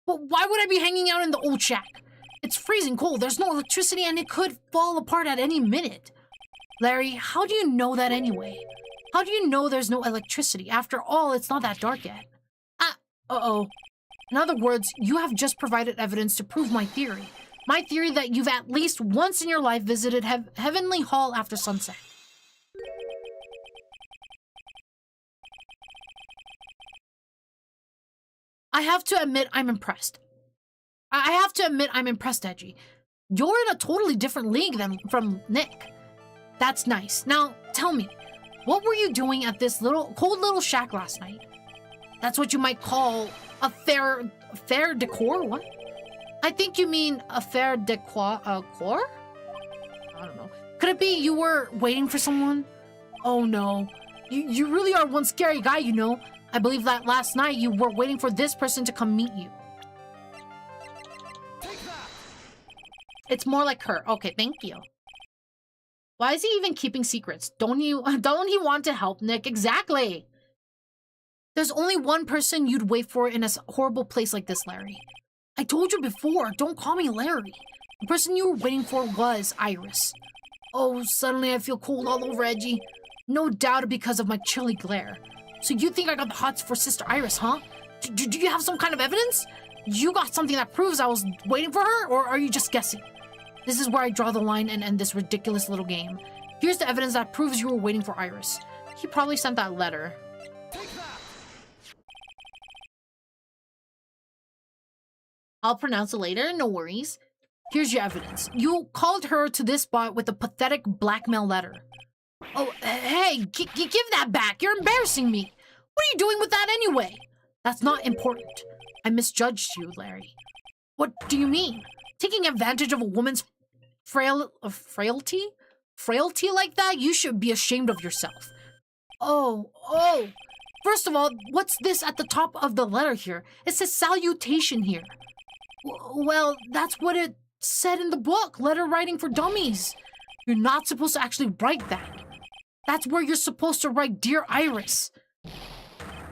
But why would I be hanging out in the old shack? It's freezing cold, there's no electricity, and it could fall apart at any minute. Larry, how do you know that anyway? How do you know there's no electricity? After all, it's not that dark yet. Uh-oh. In other words, you have just provided evidence to prove my theory. My theory that you've at least once in your life visited Heavenly Hall after sunset. I have to admit I'm impressed. Edgy. You're in a totally different league from Nick. That's nice. Now, tell me, what were you doing at this cold little shack last night? That's what you might call a fair decor? What? I think you mean a fair decor? I don't know. Could it be you were waiting for someone? Oh no. You really are one scary guy, you know. I believe that last night you were waiting for this person to come meet you. It's more like her. Okay, thank you. Why is he even keeping secrets? Don't he want to help Nick? Exactly. There's only one person you'd wait for in a horrible place like this, Larry. I told you before, don't call me Larry. The person you were waiting for was Iris. Oh, suddenly I feel cold all over, Edgy. No doubt because of my chilly glare. So you think I got the hots for Sister Iris, huh? Do you have some kind of evidence? You got something that proves I was waiting for her, or are you just guessing? This is where I draw the line and end this ridiculous little game. Here's the evidence that proves you were waiting for Iris. He probably sent that letter. I'll pronounce it later, no worries. Here's your evidence. You called her to this spot with a pathetic blackmail letter. Oh, hey, give that back. You're embarrassing me. What are you doing with that anyway? That's not important. I misjudged you, Larry. What do you mean? Taking advantage of a woman's frailty like that? You should be ashamed of yourself. Oh. First of all, what's this at the top of the letter here? It says salutation here. Well, that's what it said in the book, Letter Writing for Dummies. You're not supposed to actually write that. That's where you're supposed to write, Dear Iris.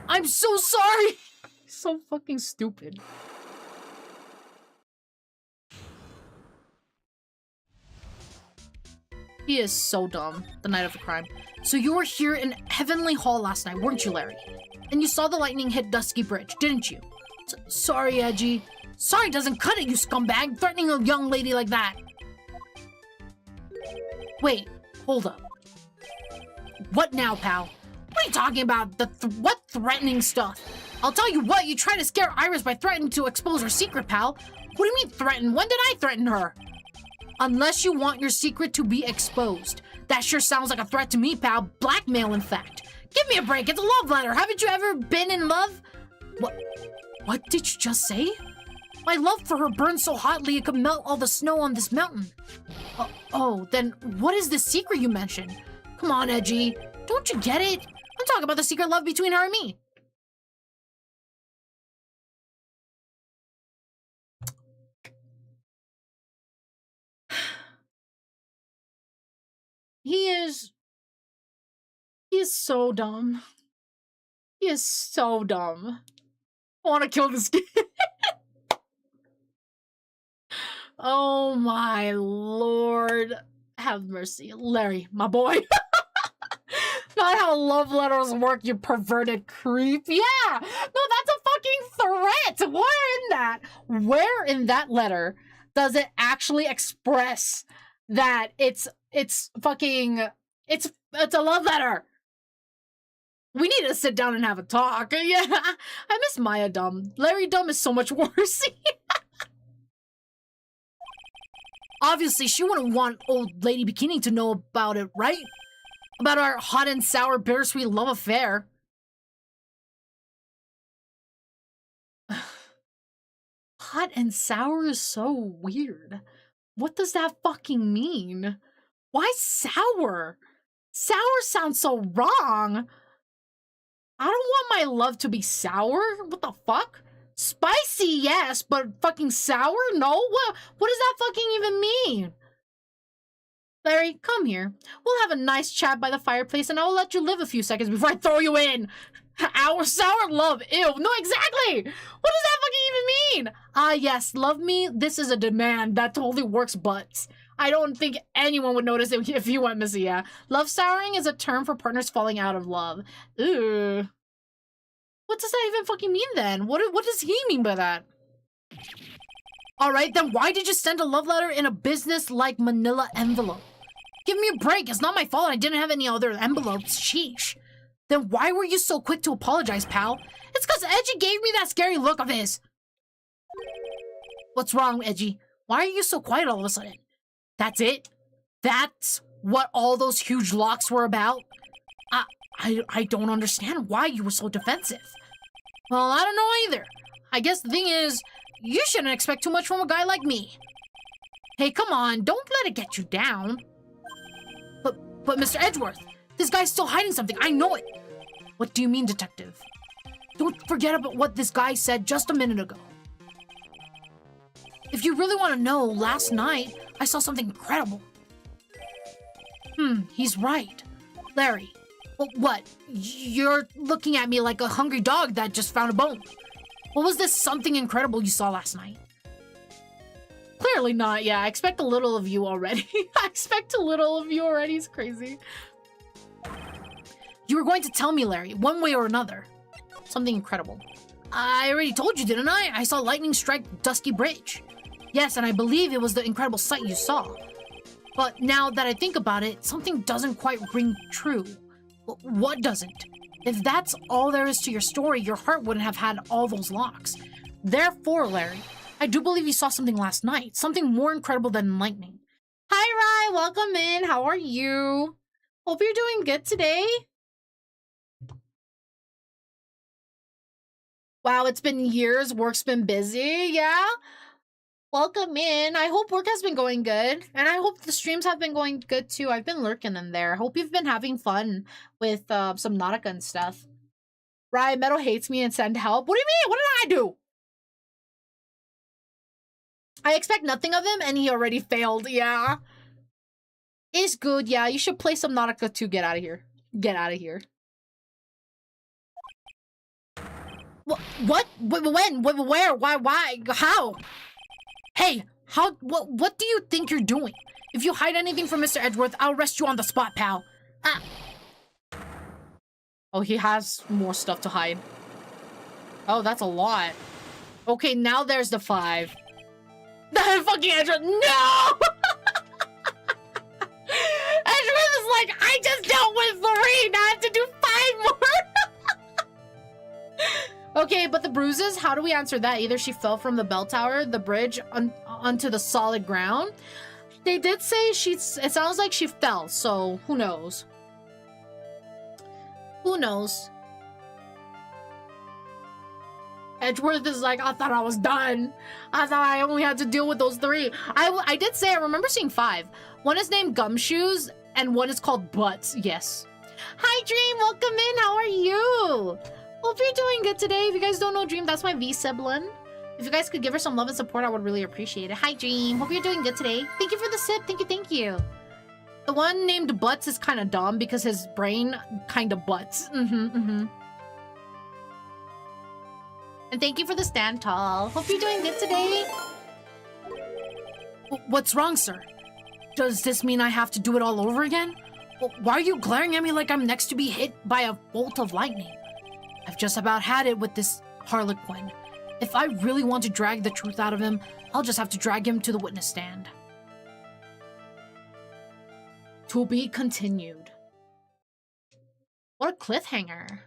I'm so sorry. So fucking stupid. He is so dumb. The night of the crime. So you were here in Heavenly Hall last night, weren't you, Larry? And you saw the lightning hit Dusky Bridge, didn't you? Sorry, Edgy. Sorry doesn't cut it, you scumbag, threatening a young lady like that. Wait, hold up. What now, pal? What are you talking about? What threatening stuff? I'll tell you what, you tried to scare Iris by threatening to expose her secret, pal. What do you mean threaten? When did I threaten her? Unless you want your secret to be exposed. That sure sounds like a threat to me, pal. Blackmail, in fact. Give me a break, it's a love letter. Haven't you ever been in love? What did you just say? My love for her burned so hotly it could melt all the snow on this mountain. Oh, then what is this secret you mentioned? Come on, Edgy. Don't you get it? I'm talking about the secret love between her and me. He is so dumb. He is so dumb. I want to kill this kid. Oh my lord. Have mercy. Larry, my boy. Not how love letters work, you perverted creep. Yeah! No, that's a fucking threat! Where in that letter does it actually express that it's a love letter? We need to sit down and have a talk. Yeah, I miss Maya dumb. Larry dumb is so much worse. Obviously, she wouldn't want old lady Bikini to know about it, right? About our hot and sour bittersweet love affair. Hot and sour is so weird. What does that fucking mean? Why sour? Sour sounds so wrong. I don't want my love to be sour. What the fuck? Spicy, yes, but fucking sour? No? What does that fucking even mean? Larry, come here. We'll have a nice chat by the fireplace and I will let you live a few seconds before I throw you in. Our sour love. Ew. No, exactly. What does that fucking even mean? Ah, yes. Love me. This is a demand. That totally works, but I don't think anyone would notice it if you went missing, yeah. Love souring is a term for partners falling out of love. Ooh. What does that even fucking mean then? What does he mean by that? Alright, then why did you send a love letter in a business-like manila envelope? Give me a break. It's not my fault I didn't have any other envelopes. Sheesh. Then why were you so quick to apologize, pal? It's because Edgy gave me that scary look of his. What's wrong, Edgy? Why are you so quiet all of a sudden? That's it? That's what all those huge locks were about? I don't understand why you were so defensive. Well, I don't know either. I guess the thing is, you shouldn't expect too much from a guy like me. Hey, come on, don't let it get you down. But Mr. Edgeworth, this guy's still hiding something, I know it. What do you mean, detective? Don't forget about what this guy said just a minute ago. If you really want to know, last night, I saw something incredible. He's right. Larry, what? You're looking at me like a hungry dog that just found a bone. What was this something incredible you saw last night? Clearly not. Yeah, I expect a little of you already. I expect a little of you already. It's crazy. You were going to tell me, Larry, one way or another. Something incredible. I already told you, didn't I? I saw lightning strike Dusky Bridge. Yes, and I believe it was the incredible sight you saw. But now that I think about it, something doesn't quite ring true. What doesn't? If that's all there is to your story, your heart wouldn't have had all those locks. Therefore, Larry, I do believe you saw something last night. Something more incredible than lightning. Hi, Rai. Welcome in. How are you? Hope you're doing good today. Wow, it's been years. Work's been busy. Yeah? Welcome in. I hope work has been going good. And I hope the streams have been going good too. I've been lurking in there. Hope you've been having fun with some Nautica and stuff. Right, Meadow hates me and send help. What do you mean? What did I do? I expect nothing of him and he already failed. Yeah. It's good. Yeah, you should play some Nautica too. Get out of here. Get out of here. What? When? Where? Why? How? Hey, what do you think you're doing? If you hide anything from Mr. Edgeworth, I'll arrest you on the spot, pal. Ah. Oh, he has more stuff to hide. Oh, that's a lot. Okay, now there's the 5. That fucking Edgeworth. No! Edgeworth is like, I just dealt with 3. Now I have to do 5 more. Okay, but the bruises, how do we answer that? Either she fell from the bell tower, the bridge, onto the solid ground. They did say it sounds like she fell, so who knows? Who knows? Edgeworth is like, I thought I was done. I thought I only had to deal with those 3. I did say, I remember seeing 5. One is named Gumshoes, and one is called Butts. Yes. Hi, Dream. Welcome in. How are you? Hope you're doing good today. If you guys don't know Dream, that's my V-sibling. If you guys could give her some love and support, I would really appreciate it. Hi, Dream. Hope you're doing good today. Thank you for the sip. Thank you. The one named Butts is kind of dumb because his brain kind of butts. And thank you for the stand tall. Hope you're doing good today. What's wrong, sir? Does this mean I have to do it all over again? Why are you glaring at me like I'm next to be hit by a bolt of lightning? I've just about had it with this Harlequin. If I really want to drag the truth out of him, I'll just have to drag him to the witness stand. To be continued. What a cliffhanger.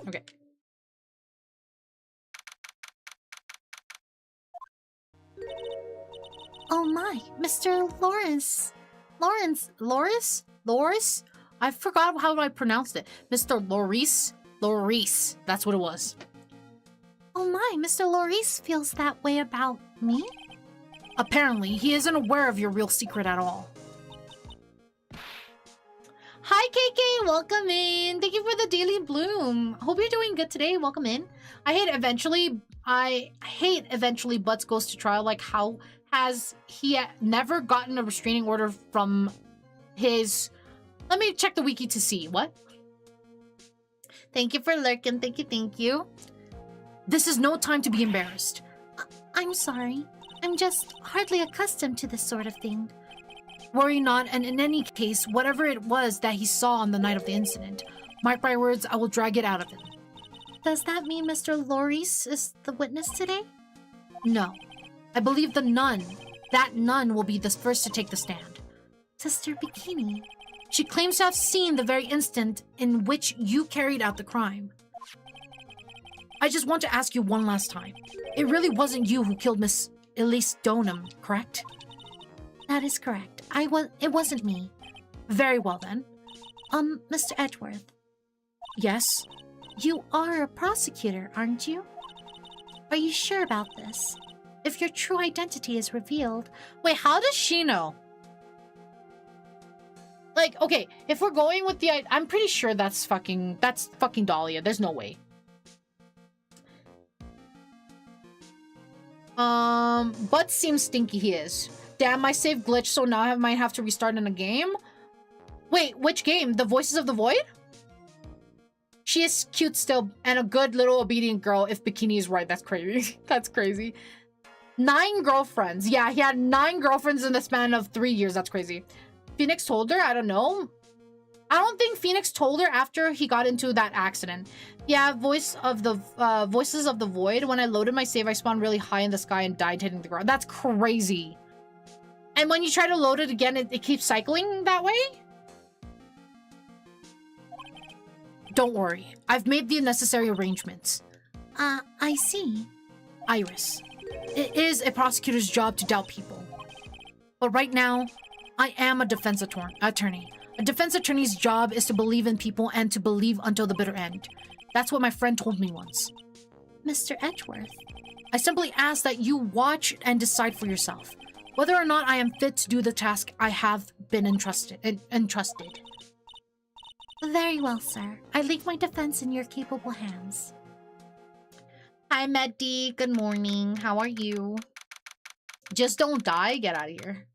Okay. Oh my, Mr. Lawrence. Loris? I forgot how I pronounced it. Mr. Loris? Loris. That's what it was. Oh my, Mr. Loris feels that way about me? Apparently, he isn't aware of your real secret at all. Hi, KK. Welcome in. Thank you for the daily bloom. Hope you're doing good today. Welcome in. I hate eventually Butts goes to trial. Like, how has he never gotten a restraining order from his... Let me check the wiki to see. What? Thank you for lurking. Thank you. This is no time to be embarrassed. I'm sorry. I'm just hardly accustomed to this sort of thing. Worry not, and in any case, whatever it was that he saw on the night of the incident, mark my words, I will drag it out of him. Does that mean Mr. Loris is the witness today? No. I believe that nun will be the first to take the stand. Sister Bikini. She claims to have seen the very instant in which you carried out the crime. I just want to ask you one last time. It really wasn't you who killed Miss Elise Donham, correct? That is correct. It wasn't me. Very well then. Mr. Edgeworth. Yes? You are a prosecutor, aren't you? Are you sure about this? If your true identity is revealed... Wait, how does she know? Like, okay, if we're going with the... I'm pretty sure that's fucking Dahlia. There's no way. But seems stinky he is. Damn, my save glitched, so now I might have to restart in a game? Wait, which game? The Voices of the Void? She is cute still, and a good little obedient girl if Bikini is right. That's crazy. That's crazy. 9 girlfriends. Yeah, he had 9 girlfriends in the span of 3 years. That's crazy. Phoenix told her? I don't know. I don't think Phoenix told her after he got into that accident. Yeah, Voices of the Void. When I loaded my save, I spawned really high in the sky and died hitting the ground. That's crazy. And when you try to load it again, it keeps cycling that way? Don't worry. I've made the necessary arrangements. I see. Iris, it is a prosecutor's job to doubt people. But right now, I am a defense attorney. A defense attorney's job is to believe in people and to believe until the bitter end. That's what my friend told me once. Mr. Edgeworth. I simply ask that you watch and decide for yourself whether or not I am fit to do the task I have been entrusted. Very well, sir. I leave my defense in your capable hands. Hi, Maddie. Good morning. How are you? Just don't die. Get out of here.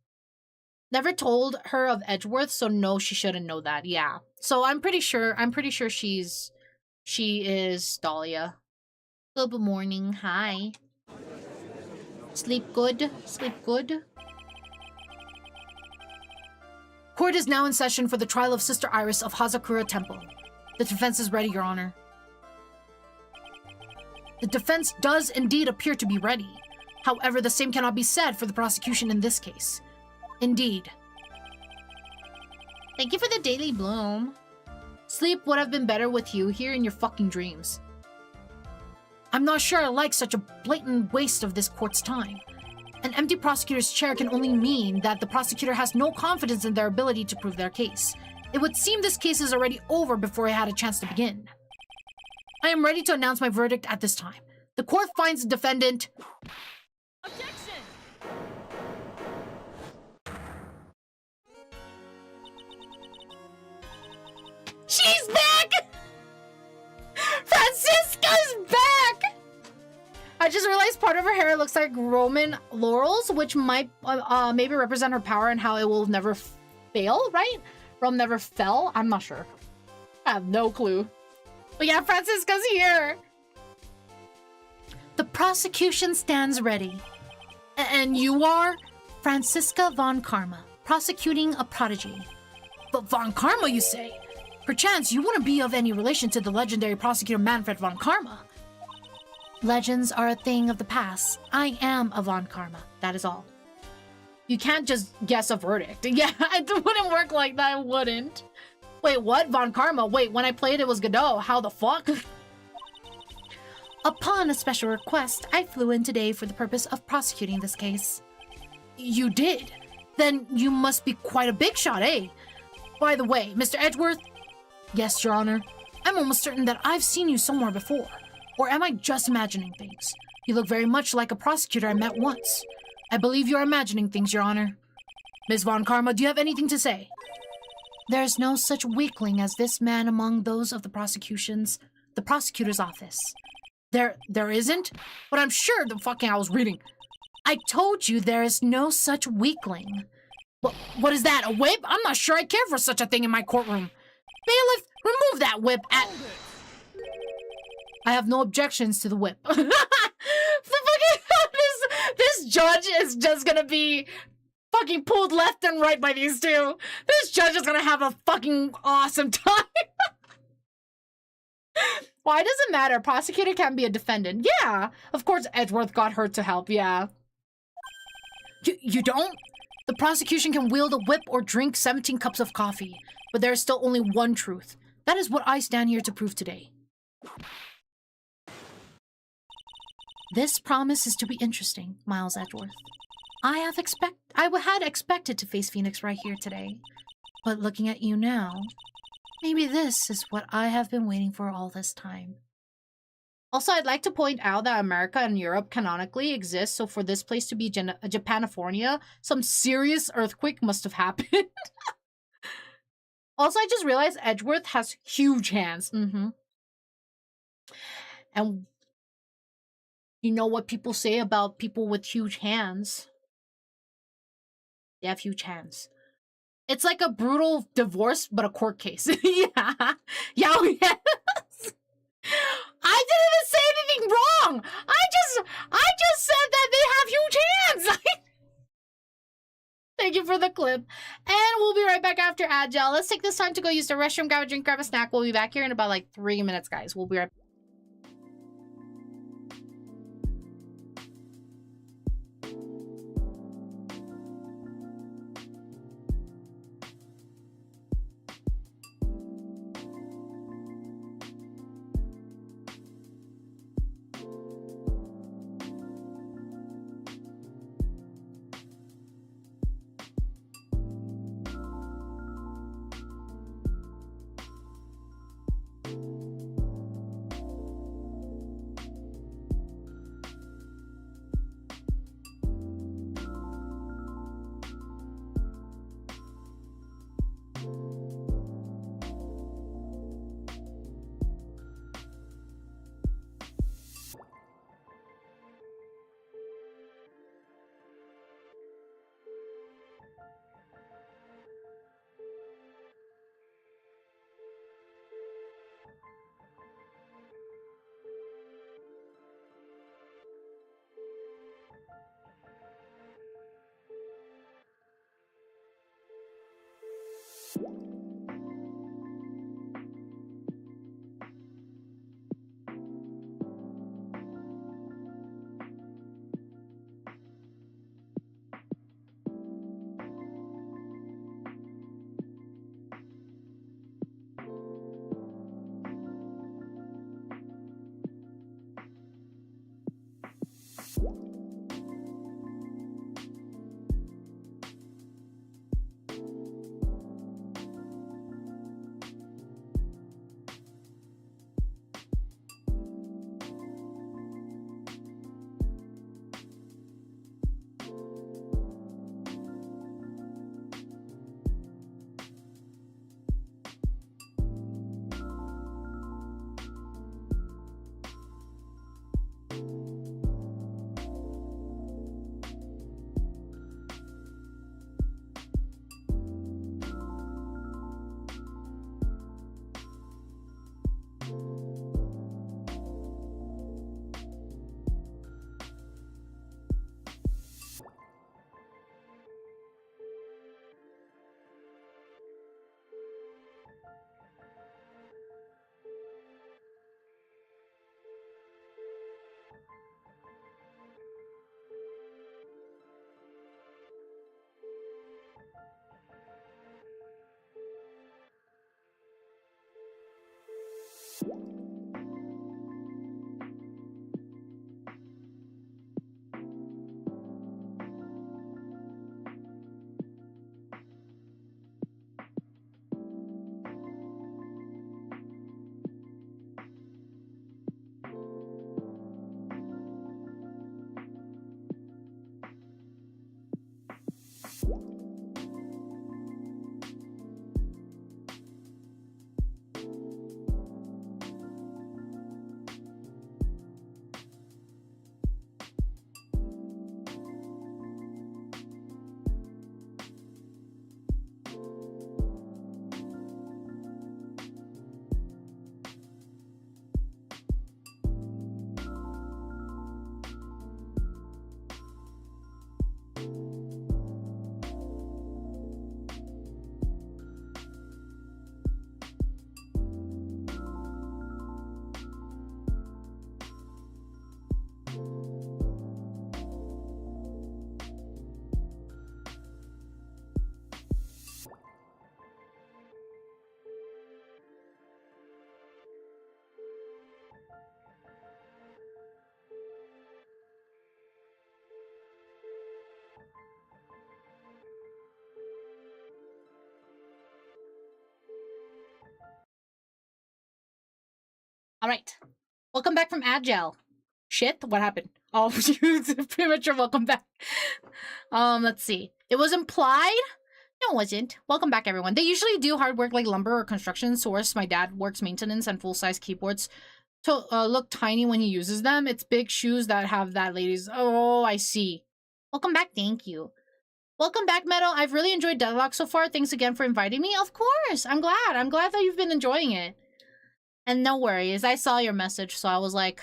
Never told her of Edgeworth, so no, she shouldn't know that. Yeah. So I'm pretty sure she is Dahlia. Good morning. Hi. Sleep good. Sleep good. Court is now in session for the trial of Sister Iris of Hazakura Temple. The defense is ready, Your Honor. The defense does indeed appear to be ready. However, the same cannot be said for the prosecution in this case. Indeed. Thank you for the daily bloom. Sleep would have been better with you here in your fucking dreams. I'm not sure I like such a blatant waste of this court's time. An empty prosecutor's chair can only mean that the prosecutor has no confidence in their ability to prove their case. It would seem this case is already over before I had a chance to begin. I am ready to announce my verdict at this time. The court finds the defendant... Objection! She's back! Francisca's back! I just realized part of her hair looks like Roman laurels, which might maybe represent her power and how it will never fail, right? Rome never fell? I'm not sure. I have no clue. But yeah, Francisca's here! The prosecution stands ready. And you are? Francisca von Karma, prosecuting a prodigy. But von Karma, you say? Perchance you wouldn't be of any relation to the legendary prosecutor Manfred von Karma. Legends are a thing of the past. I am a von Karma, that is all. You can't just guess a verdict. Yeah, it wouldn't work like that, it wouldn't. Wait, what? Von Karma? Wait, when I played it was Godot. How the fuck? Upon a special request, I flew in today for the purpose of prosecuting this case. You did? Then you must be quite a big shot, eh? By the way, Mr. Edgeworth? Yes, Your Honor. I'm almost certain that I've seen you somewhere before. Or am I just imagining things? You look very much like a prosecutor I met once. I believe you're imagining things, Your Honor. Ms. Von Karma, do you have anything to say? There's no such weakling as this man among those of the prosecutor's office. There isn't? But I'm sure the fucking I was reading. I told you there is no such weakling. What is that, a whip? I'm not sure I care for such a thing in my courtroom. Bailiff, remove that whip at... I have no objections to the whip. The fucking this judge is just gonna be fucking pulled left and right by these two. This judge is gonna have a fucking awesome time. Why does it matter? Prosecutor can be a defendant. Yeah, of course Edgeworth got her to help, yeah. You don't? The prosecution can wield a whip or drink 17 cups of coffee, but there is still only one truth. That is what I stand here to prove today. This promises to be interesting, Miles Edgeworth. I had expected to face Phoenix right here today, but looking at you now, maybe this is what I have been waiting for all this time. Also, I'd like to point out that America and Europe canonically exist, so for this place to be Japanifornia, some serious earthquake must have happened. Also, I just realized Edgeworth has huge hands. And You know what people say about people with huge hands? They have huge hands. It's like a brutal divorce, but a court case. Yeah. Yeah, yes. I didn't even say anything wrong. I just said that they have huge hands. Thank you for the clip. And we'll be right back after Agile. Let's take this time to go use the restroom, grab a drink, grab a snack. We'll be back here in about like 3 minutes, guys. We'll be right back. All right. Welcome back from Agile. Shit, what happened? Oh, premature welcome back. Let's see. It was implied? No, it wasn't. Welcome back, everyone. They usually do hard work like lumber or construction source. My dad works maintenance and full-size keyboards to look tiny when he uses them. It's big shoes that have that lady's. Oh, I see. Welcome back. Thank you. Welcome back, Meadow. I've really enjoyed Deadlock so far. Thanks again for inviting me. Of course. I'm glad. I'm glad that you've been enjoying it. And no worries. I saw your message, so I was like,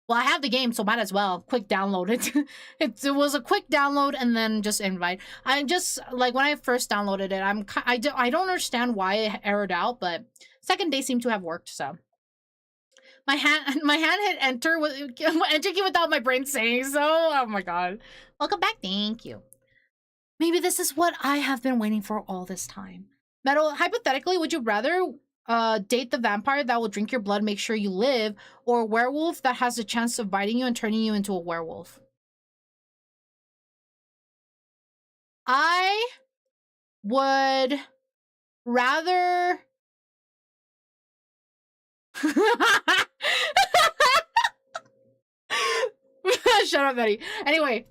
well, I have the game, so might as well. Quick download it. It was a quick download and then just invite. I just, like, when I first downloaded it, I don't understand why it errored out, but second day seemed to have worked, so. My hand hit enter key without my brain saying so. Oh my god. Welcome back. Thank you. Maybe this is what I have been waiting for all this time. Meadow, hypothetically, would you rather date the vampire that will drink your blood, make sure you live, or a werewolf that has the chance of biting you and turning you into a werewolf? I would rather... Shut up, Betty. Anyway,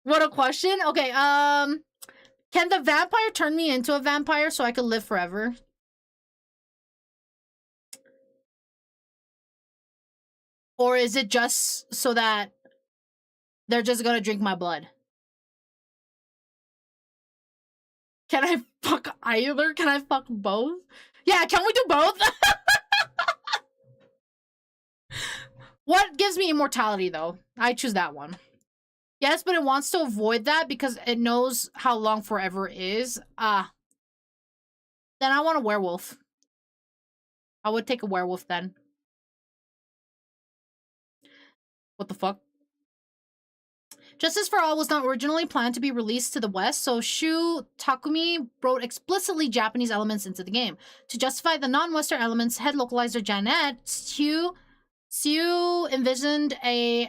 what a question. Okay, can the vampire turn me into a vampire so I could live forever? Or is it just so that they're just gonna drink my blood? Can I fuck either? Can I fuck both? Yeah, can we do both? What gives me immortality, though? I choose that one. Yes, but it wants to avoid that because it knows how long forever is. Then I want a werewolf. I would take a werewolf then. What the fuck? Justice for All was not originally planned to be released to the West, so Shu Takumi wrote explicitly Japanese elements into the game. To justify the non-Western elements, head localizer Janet Hsu envisioned an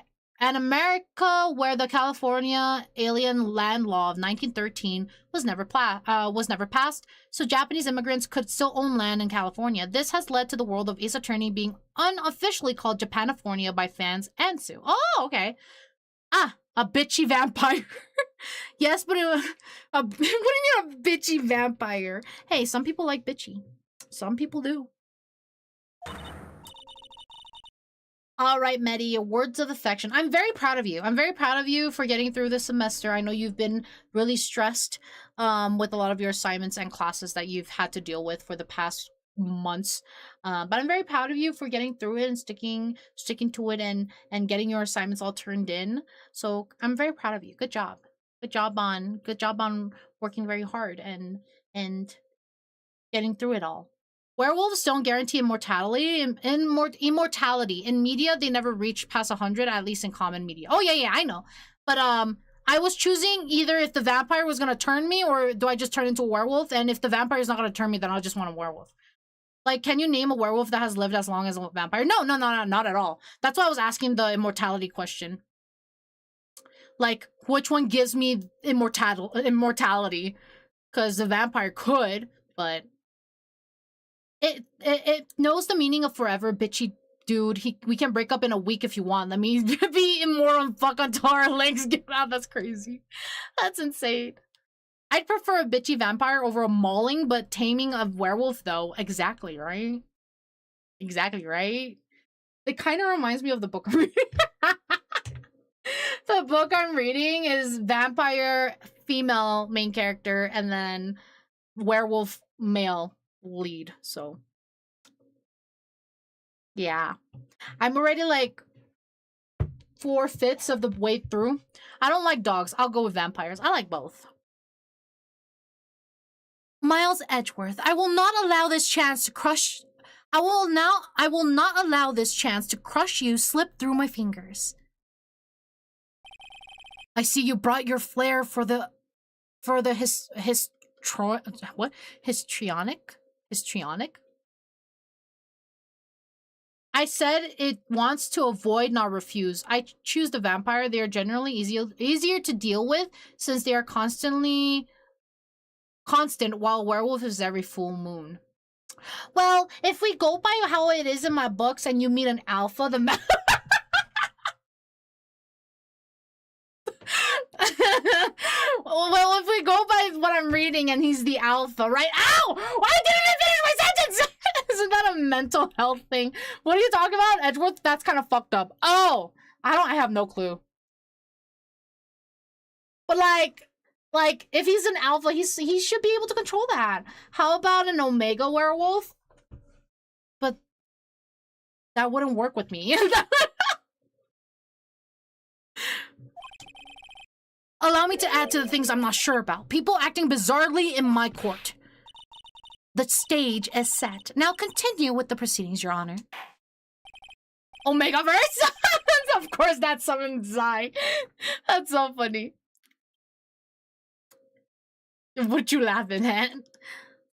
America where the California Alien Land Law of 1913 was never passed, so Japanese immigrants could still own land in California. This has led to the world of Ace Attorney being unofficially called Japanifornia by fans and Sue. Oh, okay. A bitchy vampire. Yes, but what do you mean a bitchy vampire? Hey, some people like bitchy. Some people do. All right, Medi, words of affection. I'm very proud of you. I'm very proud of you for getting through this semester. I know you've been really stressed with a lot of your assignments and classes that you've had to deal with for the past months. But I'm very proud of you for getting through it and sticking to it and getting your assignments all turned in. So I'm very proud of you. Good job. Good job on working very hard and getting through it all. Werewolves don't guarantee immortality. Immortality. In media, they never reach past 100, at least in common media. Oh, yeah, I know. But, I was choosing either if the vampire was gonna turn me or do I just turn into a werewolf? And if the vampire is not gonna turn me, then I'll just want a werewolf. Like, can you name a werewolf that has lived as long as a vampire? No, not at all. That's why I was asking the immortality question. Like, which one gives me immortality? Because the vampire could, but... It knows the meaning of forever, bitchy dude. We can break up in a week if you want. Let me be immortal and fuck until our legs get out. That's crazy. That's insane. I'd prefer a bitchy vampire over a mauling but taming of werewolf, though. Exactly, right? Exactly, right? It kind of reminds me of the book I'm reading. The book I'm reading is vampire female main character and then werewolf male lead, so yeah. I'm already like 4/5 of the way through. I don't like dogs. I'll go with vampires. I like both. Miles Edgeworth, I will not allow this chance to crush... I will not allow this chance to crush you slip through my fingers. I see you brought your flair for the histrionic? I said it wants to avoid, not refuse. I choose the vampire. They are generally easier to deal with since they are constant, while werewolf is every full moon. Well, if we go by how it is in my books and you meet an alpha, the well, if we go by what I'm reading and he's the alpha, right? Ow! Why didn't I finish my sentence? Isn't that a mental health thing? What are you talking about, Edgeworth? That's kind of fucked up. Oh, I have no clue. But like if he's an alpha, he should be able to control that. How about an omega werewolf? But that wouldn't work with me. Allow me to add to the things I'm not sure about. People acting bizarrely in my court. The stage is set. Now continue with the proceedings, Your Honor. Omegaverse? Of course, that's something Zai. That's so funny. What you laughing at?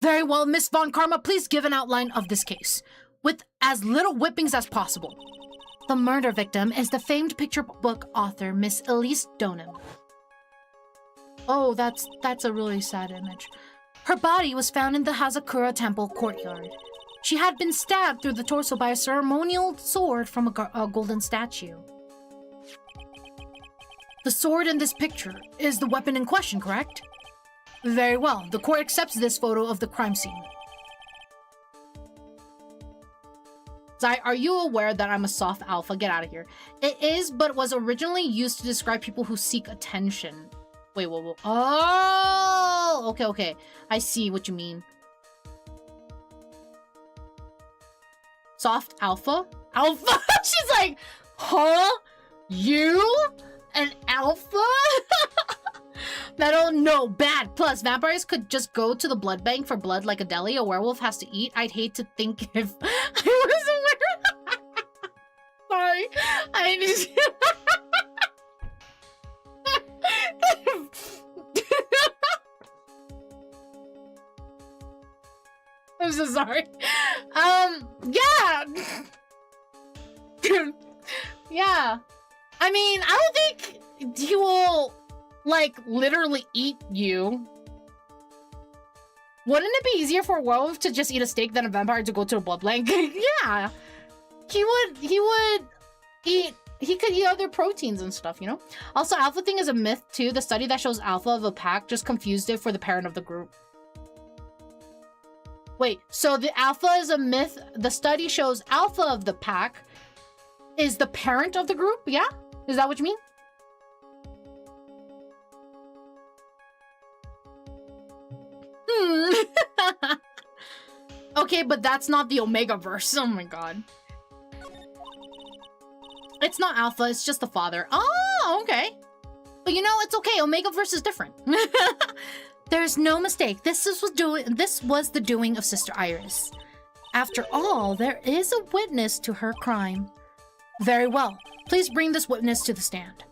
Very well, Miss Von Karma, please give an outline of this case, with as little whippings as possible. The murder victim is the famed picture book author, Miss Elise Donham. Oh, that's a really sad image. Her body was found in the Hazakura Temple courtyard. She had been stabbed through the torso by a ceremonial sword from a golden statue. The sword in this picture is the weapon in question, correct? Very well. The court accepts this photo of the crime scene. Zai, are you aware that I'm a soft alpha? Get out of here. It is, but was originally used to describe people who seek attention. Wait, whoa. Oh, okay. I see what you mean. Soft alpha? Alpha? She's like, huh? You? An alpha? Meadow, no, bad. Plus, vampires could just go to the blood bank for blood like a deli a werewolf has to eat. I'd hate to think if I was aware. Sorry. I just... I'm so sorry. Yeah. Yeah. I mean, I don't think he will, like, literally eat you. Wouldn't it be easier for a werewolf to just eat a steak than a vampire to go to a blood bank? Yeah. He could eat other proteins and stuff, you know? Also, alpha thing is a myth, too. The study that shows alpha of a pack just confused it for the parent of the group. Wait, so the alpha is a myth. The study shows alpha of the pack is the parent of the group? Yeah? Is that what you mean? Okay, but that's not the Omegaverse. Oh my god. It's not alpha, it's just the father. Oh, okay. But you know, it's okay. Omegaverse is different. There's no mistake. This was the doing of Sister Iris. After all, there is a witness to her crime. Very well. Please bring this witness to the stand.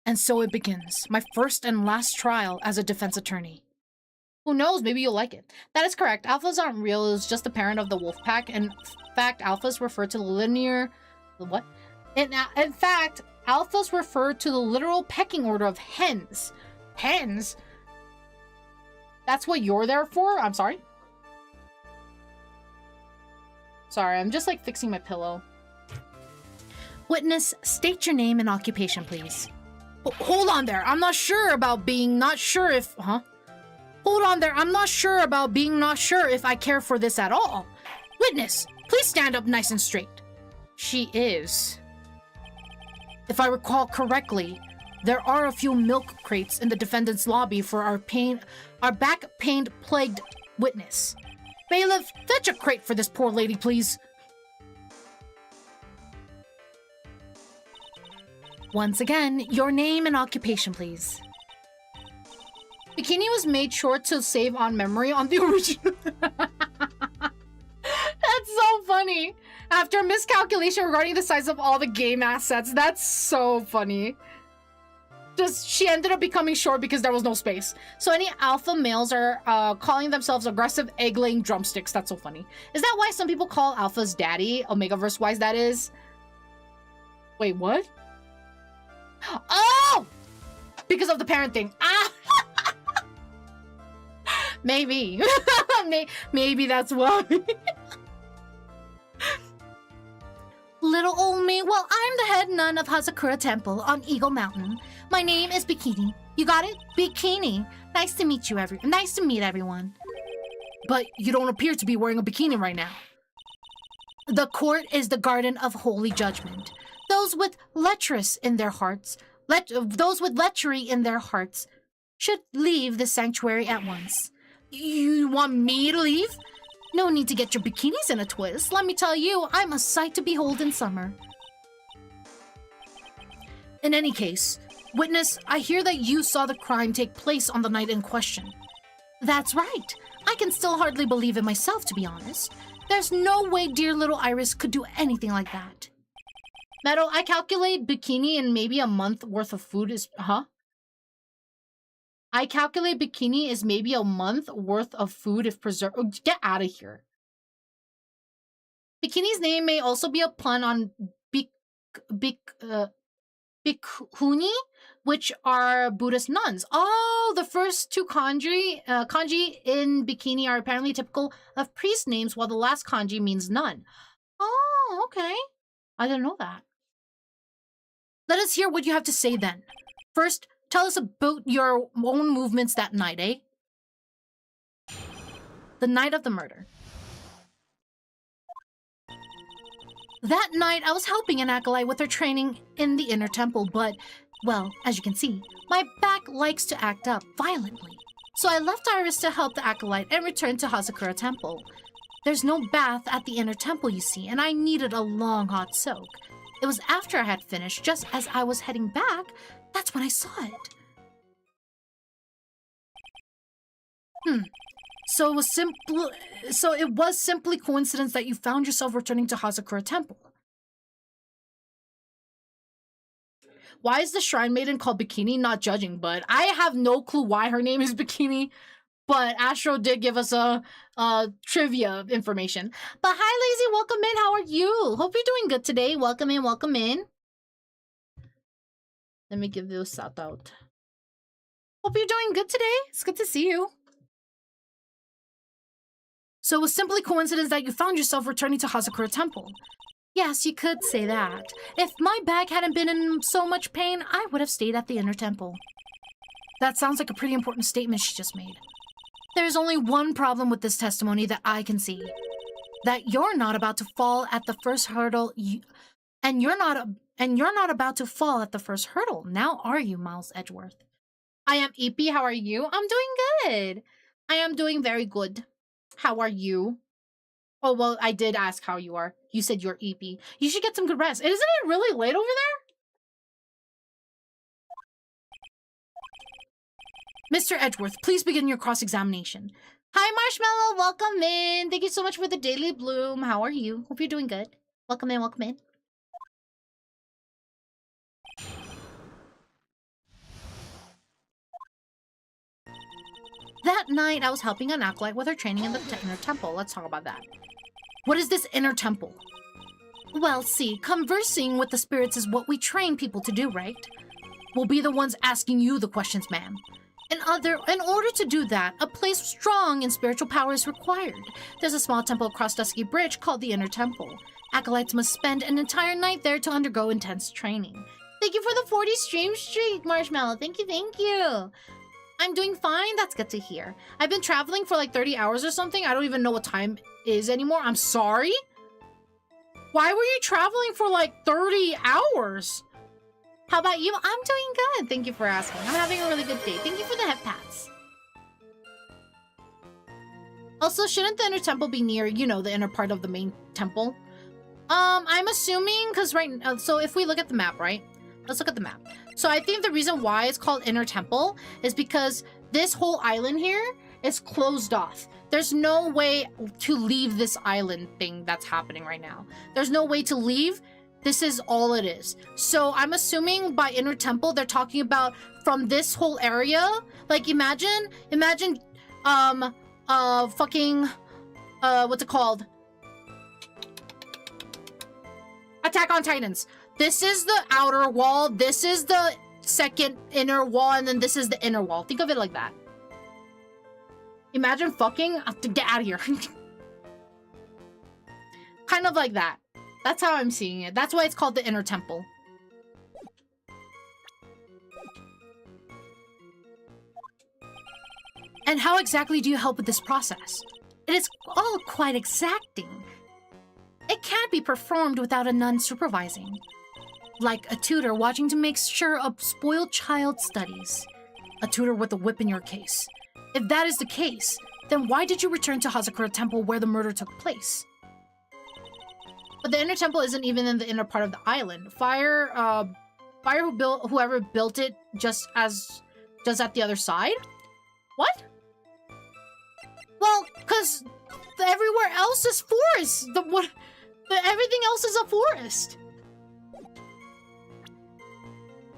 And so it begins. My first and last trial as a defense attorney. Who knows? Maybe you'll like it. That is correct. Alphas aren't real. It was just the parent of the wolf pack. In fact, alphas refer to the linear... What? In fact, alphas refer to the literal pecking order of hens. Hens? That's what you're there for? I'm sorry? Sorry, I'm just like fixing my pillow. Witness, state your name and occupation, please. Hold on there. I'm not sure about being not sure if... Huh? Hold on there. I'm not sure about being not sure if I care for this at all. Witness, please stand up nice and straight. She is. If I recall correctly, there are a few milk crates in the defendant's lobby for our back-pain plagued witness. Bailiff, fetch a crate for this poor lady, please. Once again, your name and occupation, please. Bikini was made short to save on memory on the original. That's so funny. After a miscalculation regarding the size of all the game assets. That's so funny. Just, she ended up becoming short because there was no space. So any alpha males are calling themselves aggressive egg-laying drumsticks. That's so funny. Is that why some people call alphas daddy? Omegaverse-wise, that is? Wait, what? Oh! Because of the parent thing. Ah! Maybe. Maybe that's why. Little old me, well, I'm the head nun of Hazakura Temple on Eagle Mountain. My name is Bikini. You got it? Bikini. Nice to meet everyone. But you don't appear to be wearing a bikini right now. The court is the garden of holy judgment. Those with lecherous in their hearts, those with lechery in their hearts, should leave the sanctuary at once. You want me to leave? No need to get your bikinis in a twist. Let me tell you, I'm a sight to behold in summer. In any case, witness, I hear that you saw the crime take place on the night in question. That's right. I can still hardly believe it myself, to be honest. There's no way dear little Iris could do anything like that. Meadow, I calculate bikini and maybe a month worth of food is... I calculate bikini is maybe a month worth of food if preserved... Oh, get out of here. Bikini's name may also be a pun on bhikkhuni, which are Buddhist nuns. Oh, the first two kanji in bikini are apparently typical of priest names, while the last kanji means nun. Oh, okay. I didn't know that. Let us hear what you have to say then. First, tell us about your own movements that night, eh? The night of the murder. That night, I was helping an acolyte with her training in the inner temple, but, well, as you can see, my back likes to act up violently. So I left Iris to help the acolyte and returned to Hazakura Temple. There's no bath at the inner temple, you see, and I needed a long hot soak. It was after I had finished, just as I was heading back, that's when I saw it. So it was simply coincidence that you found yourself returning to Hazakura Temple. Why is the Shrine Maiden called Bikini? Not judging, but I have no clue why her name is Bikini. But Astro did give us a trivia information. But hi, Lazy, welcome in. How are you? Hope you're doing good today. Welcome in, welcome in. Let me give you a shout out. Hope you're doing good today. It's good to see you. So it was simply coincidence that you found yourself returning to Hazakura Temple. Yes, you could say that. If my back hadn't been in so much pain, I would have stayed at the inner temple. That sounds like a pretty important statement she just made. There's only one problem with this testimony that I can see. That you're not about to fall at the first hurdle, and you're not about to fall at the first hurdle. Now are you, Miles Edgeworth? I am EP. How are you? I'm doing good. I am doing very good. How are you? Oh, well, I did ask how you are. You said you're EP. You should get some good rest. Isn't it really late over there? Mr. Edgeworth, please begin your cross-examination. Hi, Marshmallow. Welcome in. Thank you so much for the Daily Bloom. How are you? Hope you're doing good. Welcome in, welcome in. That night, I was helping an acolyte with her training in the inner temple. Let's talk about that. What is this inner temple? Well, see, conversing with the spirits is what we train people to do, right? We'll be the ones asking you the questions, ma'am. In order to do that, a place strong in spiritual power is required. There's a small temple across Dusky Bridge called the Inner Temple. Acolytes must spend an entire night there to undergo intense training. Thank you for the 40 stream streak, Marshmallow. Thank you, thank you. I'm doing fine. That's good to hear. I've been traveling for like 30 hours or something. I don't even know what time is anymore. I'm sorry. Why were you traveling for like 30 hours? How about you? I'm doing good. Thank you for asking. I'm having a really good day. Thank you for the head pats. Also, shouldn't the inner temple be near, you know, the inner part of the main temple? I'm assuming, because so if we look at the map, right? Let's look at the map. So I think the reason why it's called Inner Temple is because this whole island here is closed off. There's no way to leave this island thing that's happening right now. There's no way to leave. This is all it is. So I'm assuming by Inner Temple, they're talking about from this whole area. Like imagine, what's it called? Attack on Titans. This is the outer wall, this is the second inner wall, and then this is the inner wall. Think of it like that. Imagine fucking... Get out of here. Kind of like that. That's how I'm seeing it. That's why it's called the Inner Temple. And how exactly do you help with this process? It is all quite exacting. It can't be performed without a nun supervising. Like a tutor watching to make sure a spoiled child studies. A tutor with a whip in your case. If that is the case, then why did you return to Hazakura Temple where the murder took place? But the inner temple isn't even in the inner part of the island. Whoever built it just at the other side? What? Well, because everywhere else is forest. Everything else is a forest.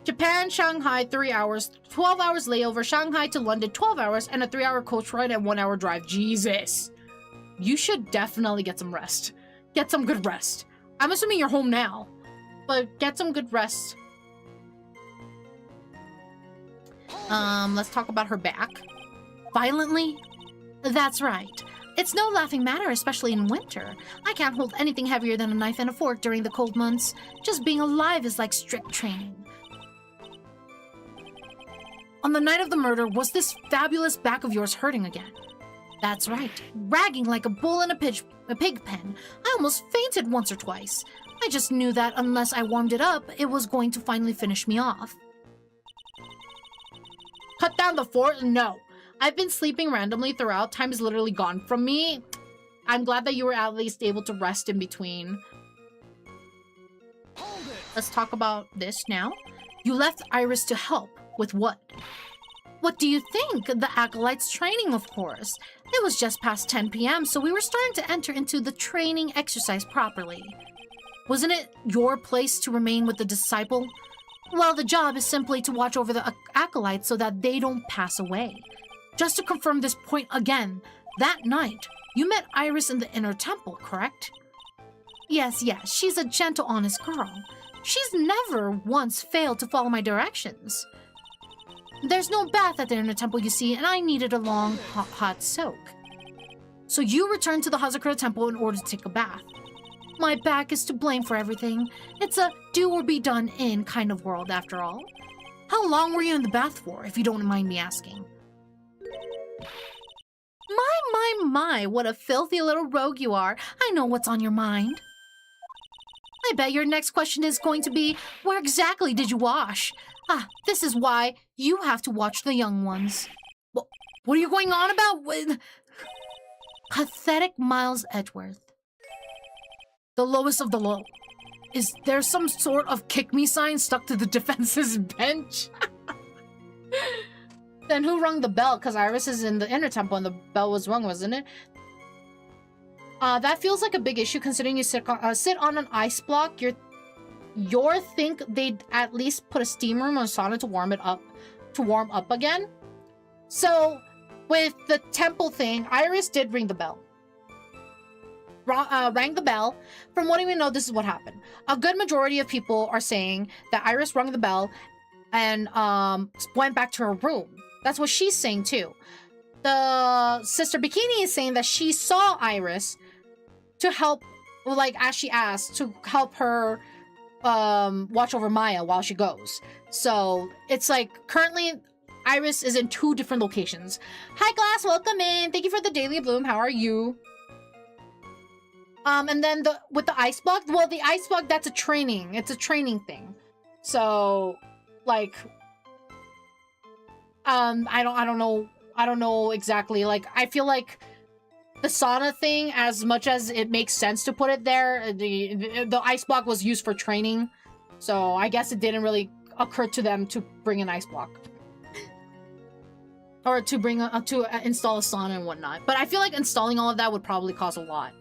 Japan, Shanghai, 3 hours. 12 hours layover. Shanghai to London, 12 hours. And a 3-hour coach ride and 1-hour drive. Jesus. You should definitely get some rest. Get some good rest. I'm assuming you're home now. But get some good rest. Let's talk about her back. Violently? That's right. It's no laughing matter, especially in winter. I can't hold anything heavier than a knife and a fork during the cold months. Just being alive is like strict training. On the night of the murder, was this fabulous back of yours hurting again? That's right. Ragging like a bull in a pig pen. I almost fainted once or twice. I just knew that unless I warmed it up, it was going to finally finish me off. Cut down the fort? No. I've been sleeping randomly throughout. Time is literally gone from me. I'm glad that you were at least able to rest in between. Let's talk about this now. You left Iris to help. With what? What do you think? The acolyte's training, of course. It was just past 10 p.m., so we were starting to enter into the training exercise properly. Wasn't it your place to remain with the disciple? Well, the job is simply to watch over the acolytes so that they don't pass away. Just to confirm this point again, that night, you met Iris in the inner temple, correct? Yes, she's a gentle, honest girl. She's never once failed to follow my directions. There's no bath at the inner temple, you see, and I needed a long, hot soak. So you returned to the Hazakura Temple in order to take a bath. My back is to blame for everything. It's a do or be done in kind of world, after all. How long were you in the bath for, if you don't mind me asking? My, what a filthy little rogue you are. I know what's on your mind. I bet your next question is going to be, where exactly did you wash? This is why you have to watch the young ones. What are you going on about with... Pathetic Miles Edgeworth. The lowest of the low. Is there some sort of kick me sign stuck to the defense's bench? Then who rung the bell? Because Iris is in the inner temple and the bell was rung, wasn't it? That feels like a big issue considering you sit on an ice block. You're think they'd at least put a steam room or sauna to warm up again. So with the temple thing, Iris did ring the bell. Rang the bell. From what we know, this is what happened. A good majority of people are saying that Iris rung the bell and went back to her room. That's what she's saying too. The Sister Bikini is saying that she saw Iris to help, like as she asked, to help her watch over Maya while she goes. So it's like currently Iris is in 2 different locations. Hi Glass, welcome in. Thank you for the daily bloom. How are you? And then with the ice block, well, the ice block, that's a training. It's a training thing. So like I don't know exactly. Like I feel like the sauna thing, as much as it makes sense to put it there, the ice block was used for training. So I guess it didn't really occur to them to bring an ice block. Or to bring to install a sauna and whatnot. But I feel like installing all of that would probably cost a lot.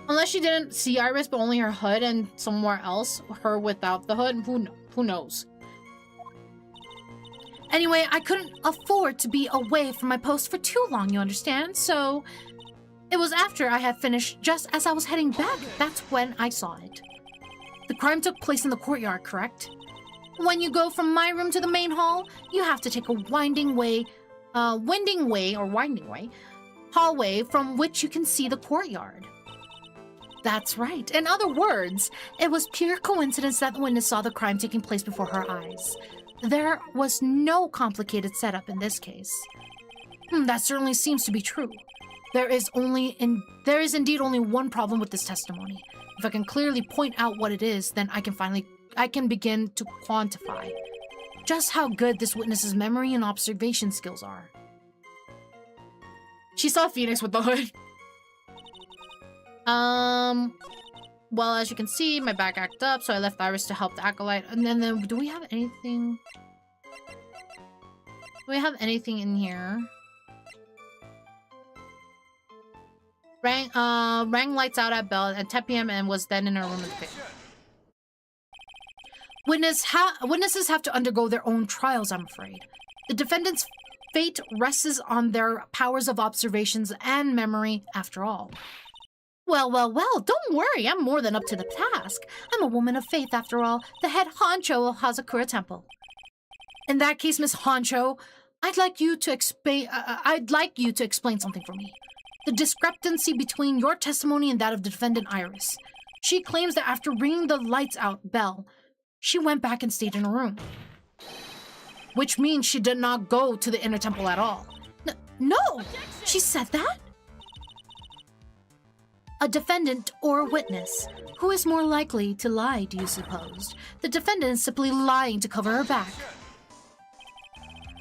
Unless she didn't see Iris, but only her hood and somewhere else, her without the hood, who knows? Anyway, I couldn't afford to be away from my post for too long, you understand? So it was after I had finished, just as I was heading back, that's when I saw it. The crime took place in the courtyard, correct? When you go from my room to the main hall, you have to take a winding way, hallway from which you can see the courtyard. That's right. In other words, it was pure coincidence that the witness saw the crime taking place before her eyes. There was no complicated setup in this case. That certainly seems to be true. There is indeed only one problem with this testimony. If I can clearly point out what it is, then I can begin to quantify just how good this witness's memory and observation skills are. She saw Phoenix with the hood. Well, as you can see, my back acted up, so I left Iris to help the acolyte. And then do we have anything? Do we have anything in here? Rang lights out at bell at 10 p.m. and was then in her room with the pic. Witnesses have to undergo their own trials, I'm afraid. The defendant's fate rests on their powers of observations and memory, after all. Well, don't worry, I'm more than up to the task. I'm a woman of faith, after all, the head honcho of Hazakura Temple. In that case, Miss Honcho, I'd like you to explain something for me. The discrepancy between your testimony and that of the defendant Iris. She claims that after ringing the lights out bell, she went back and stayed in her room. Which means she did not go to the inner temple at all. No! She said that? A defendant or witness. Who is more likely to lie, do you suppose? The defendant is simply lying to cover her back.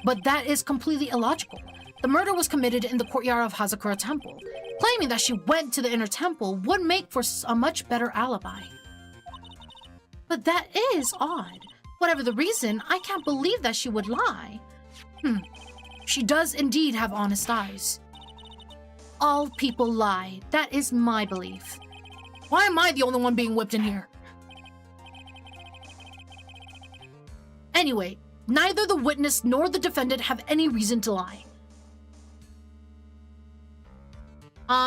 But that is completely illogical. The murder was committed in the courtyard of Hazakura Temple. Claiming that she went to the inner temple would make for a much better alibi. But that is odd. Whatever the reason, I can't believe that she would lie. She does indeed have honest eyes. All people lie. That is my belief. Why am I the only one being whipped in here? Anyway, neither the witness nor the defendant have any reason to lie.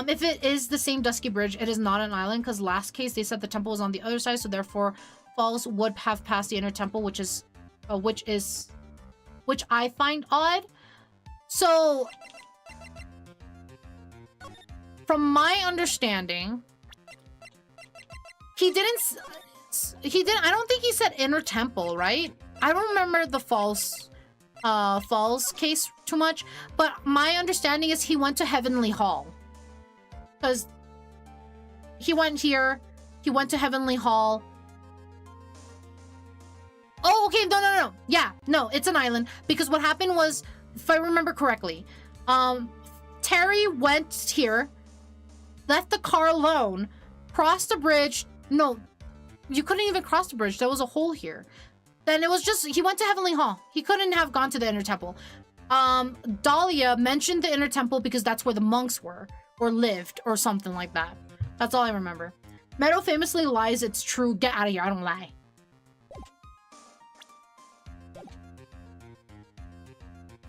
If it is the same Dusky Bridge, it is not an island, because last case they said the temple was on the other side, so therefore Falls would have passed the inner temple, which I find odd. So, from my understanding, I don't think he said inner temple, right? I don't remember the Falls case too much, but my understanding is he went to Heavenly Hall. Because he went here, he went to Heavenly Hall. Oh, okay, no. Yeah, no, it's an island. Because what happened was, if I remember correctly, Terry went here, left the car alone, crossed the bridge. No, you couldn't even cross the bridge. There was a hole here. Then it was just, he went to Heavenly Hall. He couldn't have gone to the inner temple. Dahlia mentioned the inner temple because that's where the monks were, or lived, or something like that. That's all I remember. Meadow famously lies, it's true. Get out of here, I don't lie.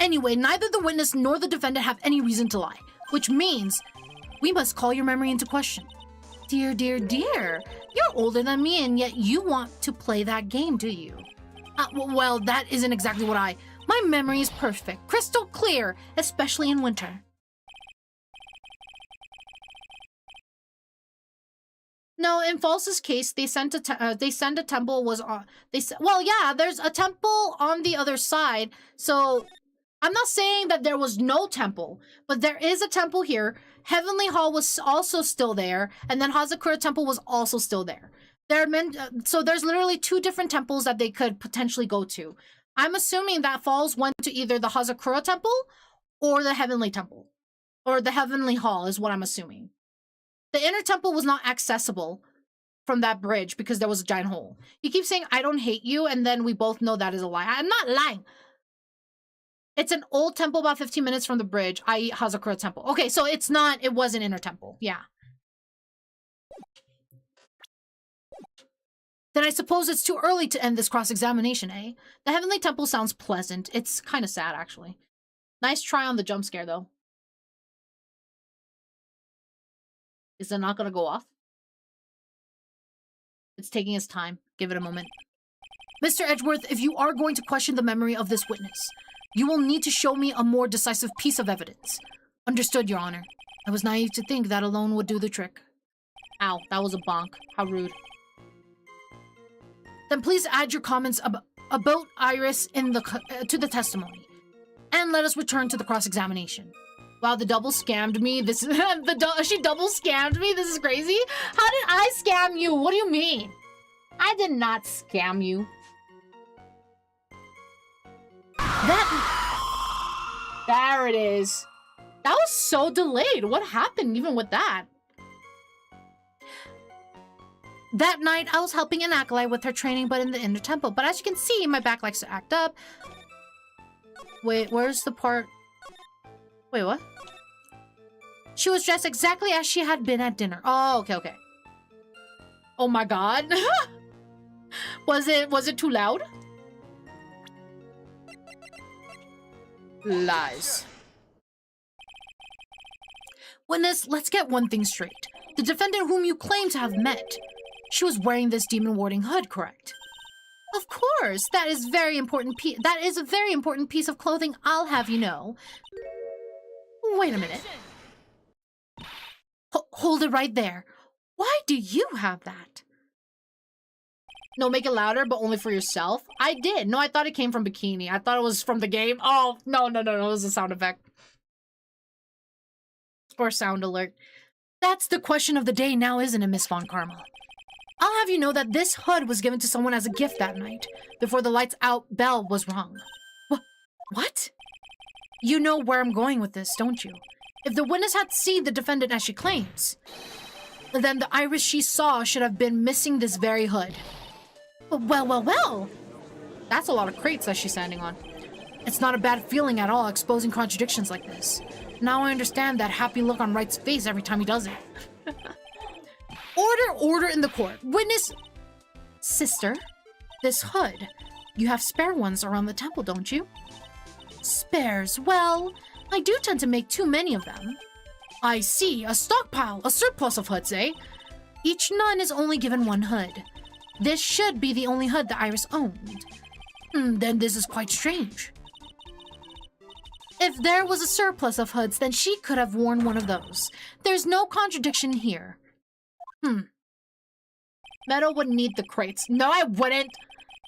Anyway, neither the witness nor the defendant have any reason to lie, which means we must call your memory into question. Dear. You're older than me, and yet you want to play that game, do you? Well, that isn't exactly what My memory is perfect, crystal clear, especially in winter. No, in False's case, they sent a temple was on. Well, yeah, there's a temple on the other side. So I'm not saying that there was no temple, but there is a temple here. Heavenly Hall was also still there, and then Hazakura Temple was also still there. So there's literally two different temples that they could potentially go to. I'm assuming that Falls went to either the Hazakura Temple or the Heavenly Temple, or the Heavenly Hall is what I'm assuming. The inner temple was not accessible from that bridge because there was a giant hole. You keep saying, I don't hate you, and then we both know that is a lie. I'm not lying. It's an old temple about 15 minutes from the bridge, i.e. Hazakura Temple. Okay, so it was an inner temple. Yeah. Then I suppose it's too early to end this cross-examination, eh? The Heavenly Temple sounds pleasant. It's kind of sad, actually. Nice try on the jump scare, though. Is it not going to go off? It's taking its time. Give it a moment. Mr. Edgeworth, if you are going to question the memory of this witness, you will need to show me a more decisive piece of evidence. Understood, Your Honor. I was naive to think that alone would do the trick. Ow, that was a bonk. How rude. Then please add your comments about Iris to the testimony. And let us return to the cross-examination. Wow, the double scammed me. This is she double scammed me. This is crazy. How did I scam you? What do you mean? I did not scam you. There it is. That was so delayed. What happened even with that? That night, I was helping an acolyte with her training, but in the inner temple. But as you can see, my back likes to act up. Wait, where's the part? Wait, what? She was dressed exactly as she had been at dinner. Oh, okay. Oh my god. Was it too loud? Lies. Witness, let's get one thing straight. The defendant whom you claim to have met, she was wearing this demon warding hood, correct? Of course, that is a very important piece of clothing, I'll have you know. Wait a minute. Hold it right there. Why do you have that? No, make it louder, but only for yourself. I did. No, I thought it came from Bikini. I thought it was from the game. Oh, no. It was a sound effect. Or sound alert. That's the question of the day now, isn't it, Miss Von Karma? I'll have you know that this hood was given to someone as a gift that night, before the lights out bell was rung. What? You know where I'm going with this, don't you? If the witness had seen the defendant as she claims, then the iris she saw should have been missing this very hood. Well. That's a lot of crates that she's standing on. It's not a bad feeling at all, exposing contradictions like this. Now I understand that happy look on Wright's face every time he does it. Order in the court. Witness... Sister, this hood. You have spare ones around the temple, don't you? Spares, well, I do tend to make too many of them. I see, a stockpile, a surplus of hoods, eh? Each nun is only given one hood. This should be the only hood the Iris owned. Then this is quite strange. If there was a surplus of hoods, then she could have worn one of those. There's no contradiction here. Meadow would need the crates. No, I wouldn't.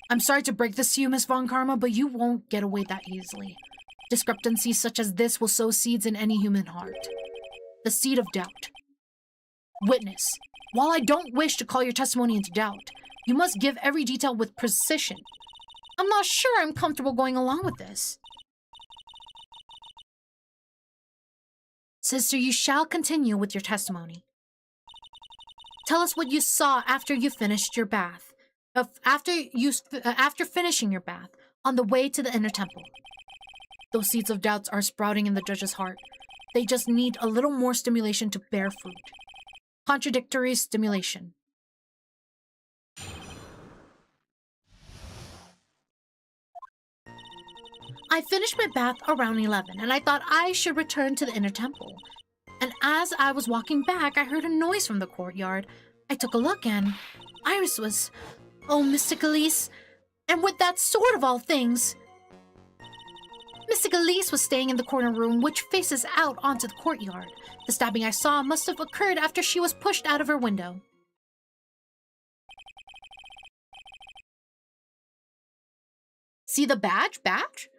I'm sorry to break this to you, Miss Von Karma, but you won't get away that easily. Discrepancies such as this will sow seeds in any human heart. The seed of doubt. Witness, while I don't wish to call your testimony into doubt, you must give every detail with precision. I'm not sure I'm comfortable going along with this. Sister, you shall continue with your testimony. Tell us what you saw after you finished your bath. After finishing your bath, on the way to the inner temple. Those seeds of doubts are sprouting in the judge's heart. They just need a little more stimulation to bear fruit. Contradictory stimulation. I finished my bath around 11, and I thought I should return to the inner temple. And as I was walking back, I heard a noise from the courtyard. I took a look, and Iris was... Oh, Mystic Elise. And with that sword of all things... Mystic Elise was staying in the corner room, which faces out onto the courtyard. The stabbing I saw must have occurred after she was pushed out of her window. See the badge? Badge?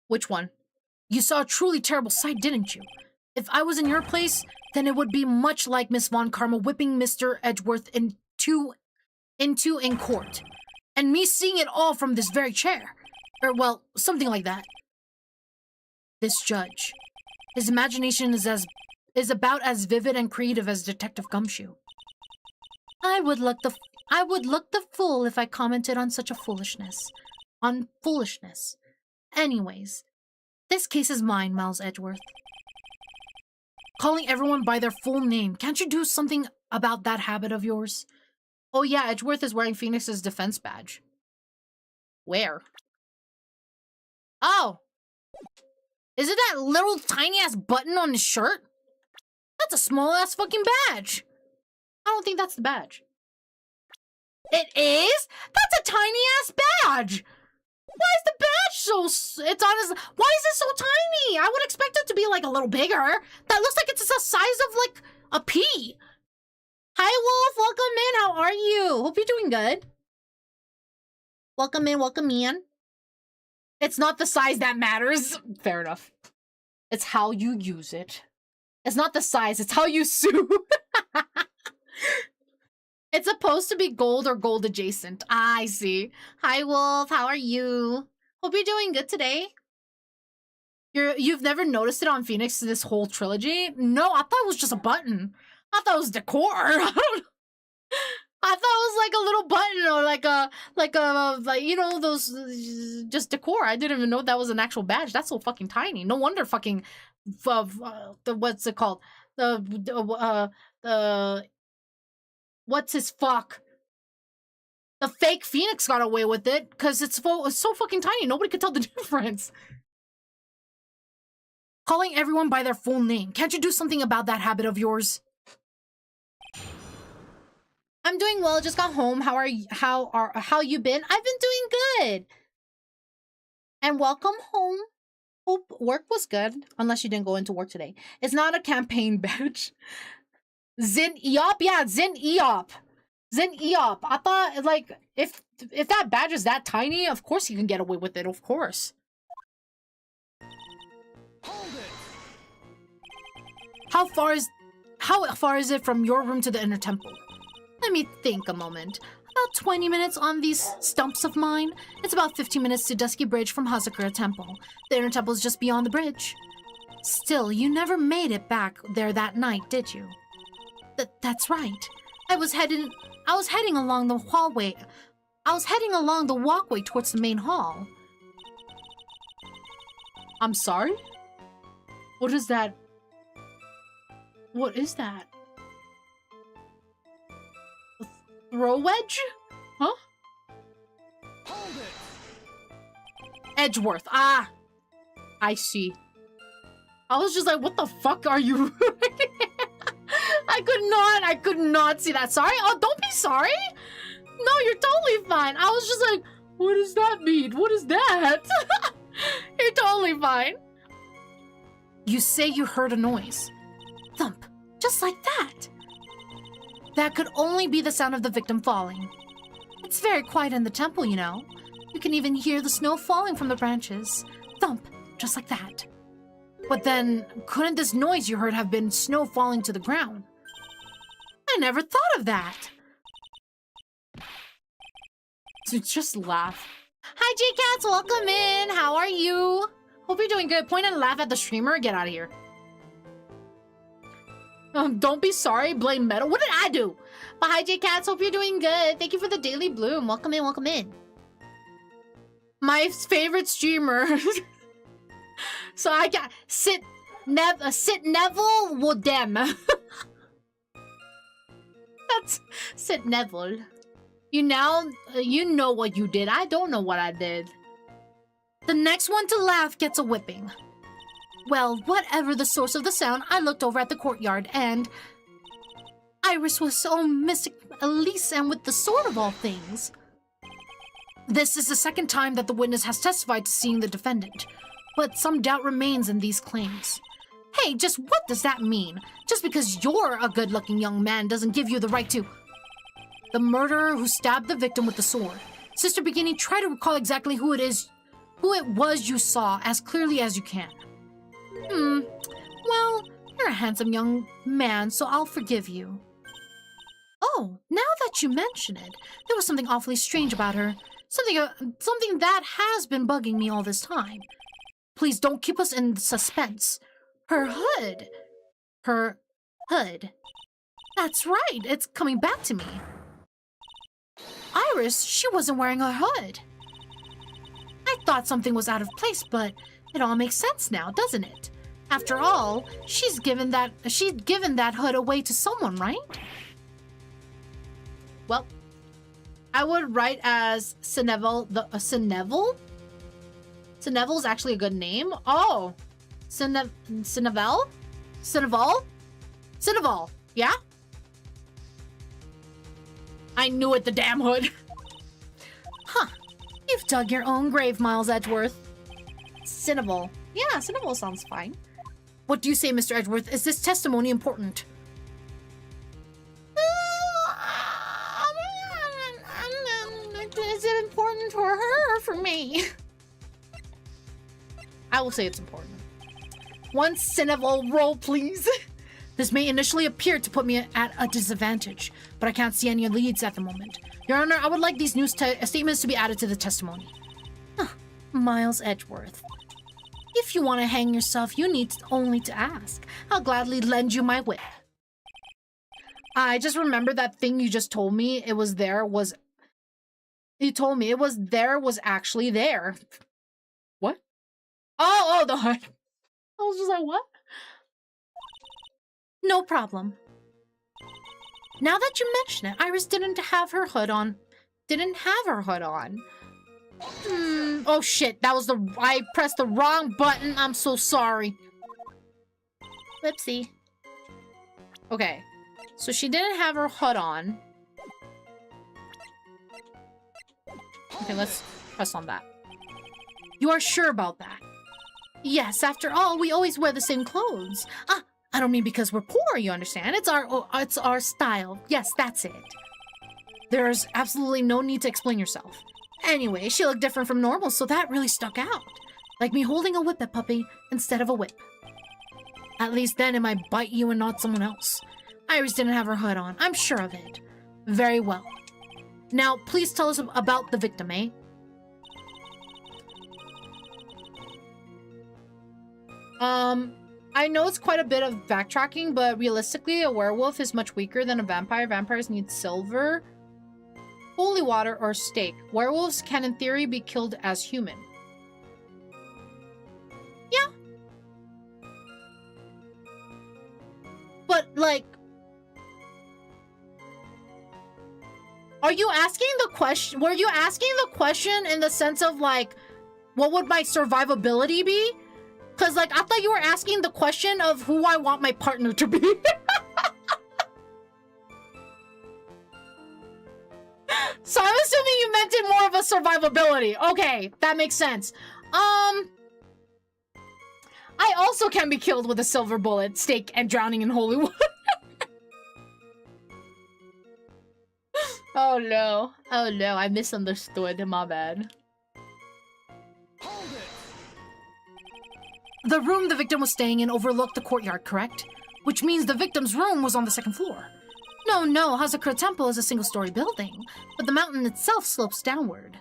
Which one? You saw a truly terrible sight, didn't you? If I was in your place, then it would be much like Miss Von Karma whipping Mr. Edgeworth into in court. And me seeing it all from this very chair. Or, well, something like that. This judge. His imagination is about as vivid and creative as Detective Gumshoe. I would look the fool if I commented on such a foolishness. On foolishness. Anyways, this case is mine, Miles Edgeworth. Calling everyone by their full name. Can't you do something about that habit of yours? Oh yeah, Edgeworth is wearing Phoenix's defense badge. Where? Oh! Is it that little tiny-ass button on his shirt? That's a small-ass fucking badge! I don't think that's the badge. It is? That's a tiny-ass badge! Why is the badge so... It's on his... Why is it so tiny? I would expect it to be, like, a little bigger. That looks like it's the size of, like, a pea. Hi, Wolf. Welcome in. How are you? Hope you're doing good. Welcome in. Welcome in. It's not the size that matters. Fair enough. It's how you use it. It's not the size, it's how you sue. It's supposed to be gold or gold adjacent. Ah, I see. Hi, Wolf. How are you? Hope you're doing good today. You've never noticed it on Phoenix this whole trilogy? No, I thought it was just a button. I thought it was decor. I thought it was like a little button or like you know, those just decor. I didn't even know that was an actual badge. That's so fucking tiny. No wonder fucking the what's it called? The what's his fuck? The fake Phoenix got away with it because it's so fucking tiny. Nobody could tell the difference. Calling everyone by their full name. Can't you do something about that habit of yours? I'm doing well. Just got home. How you been? I've been doing good. And welcome home. Hope work was good. Unless you didn't go into work today. It's not a campaign badge. Zin Eop? Yeah, Zin Eop. Zin Eop. I thought, like, if that badge is that tiny, of course you can get away with it, of course. How far is it from your room to the inner temple? Let me think a moment. About 20 minutes on these stumps of mine. It's about 15 minutes to Dusky Bridge from Hazakura Temple. The inner temple is just beyond the bridge. Still, you never made it back there that night, did you? That's right. I was heading along the hallway. I was heading along the walkway towards the main hall. I'm sorry? What is that? What is that? A throw wedge? Huh? Hold it. Edgeworth. Ah! I see. I was just like, what the fuck are you? I could not see that. Sorry? Oh, don't be sorry. No, you're totally fine. I was just like, what does that mean? What is that? You're totally fine. You say you heard a noise. Thump. Just like that. That could only be the sound of the victim falling. It's very quiet in the temple, you know. You can even hear the snow falling from the branches. Thump. Just like that. But then, couldn't this noise you heard have been snow falling to the ground? I never thought of that. So just laugh. Hi, J-Cats. Welcome in. How are you? Hope you're doing good. Point and laugh at the streamer. Get out of here. Don't be sorry. Blame Meadow. What did I do? But hi, J-Cats. Hope you're doing good. Thank you for the daily bloom. Welcome in. Welcome in. My favorite streamer. So I got sit Neville Woodem. That's Sit Neville. You know what you did. I don't know what I did. The next one to laugh gets a whipping. Well, whatever the source of the sound, I looked over at the courtyard and Iris was so mystic, Elise, and with the sword of all things. This is the second time that the witness has testified to seeing the defendant, but some doubt remains in these claims. Hey, just what does that mean? Just because you're a good-looking young man doesn't give you the right to... The murderer who stabbed the victim with the sword. Sister Bikini, try to recall exactly who it was you saw as clearly as you can. Well, you're a handsome young man, so I'll forgive you. Oh, now that you mention it, there was something awfully strange about her. Something that has been bugging me all this time. Please don't keep us in suspense. Her hood. Her hood. That's right, it's coming back to me. Iris, she wasn't wearing her hood. I thought something was out of place, but it all makes sense now, doesn't it? After all, she'd given that hood away to someone, right? Well, I would write as Sinevel. Sinevel? Sinevel is actually a good name. Oh, Sinevel? Sineval? Yeah? I knew it, the damn hood. Huh. You've dug your own grave, Miles Edgeworth. Sineval. Yeah, Sineval sounds fine. What do you say, Mr. Edgeworth? Is this testimony important? Is it important for her or for me? I will say it's important. One Cineval roll, please. This may initially appear to put me at a disadvantage, but I can't see any leads at the moment. Your Honor, I would like these news statements to be added to the testimony. Miles Edgeworth. If you want to hang yourself, you need only to ask. I'll gladly lend you my whip. I just remember that thing you just told me it was there was... You told me it was there was actually there. What? Oh, the hood. I was just like, what? No problem. Now that you mention it, Iris didn't have her hood on. Oh shit, that was I pressed the wrong button. I'm so sorry. Whoopsie. Okay, so she didn't have her hood on. Okay, let's press on that. You are sure about that? Yes, after all, we always wear the same clothes. I don't mean because we're poor, you understand? It's our style. Yes, that's it. There's absolutely no need to explain yourself. Anyway, she looked different from normal, so that really stuck out. Like me holding a whippet puppy instead of a whip. At least then it might bite you and not someone else. Iris didn't have her hood on. I'm sure of it. Very well. Now, please tell us about the victim, eh? I know it's quite a bit of backtracking, but realistically, a werewolf is much weaker than a vampire. Vampires need silver, holy water, or steak. Werewolves can, in theory, be killed as human. Yeah. But, like... Are you asking the question? Were you asking the question in the sense of, like, what would my survivability be? Because, like, I thought you were asking the question of who I want my partner to be. So I'm assuming you meant it more of a survivability. Okay, that makes sense. I also can be killed with a silver bullet, steak, and drowning in holy water. Oh no. Oh no, I misunderstood. My bad. Hold it! The room the victim was staying in overlooked the courtyard, correct? Which means the victim's room was on the second floor. No, Hazakura Temple is a single-story building, but the mountain itself slopes downward,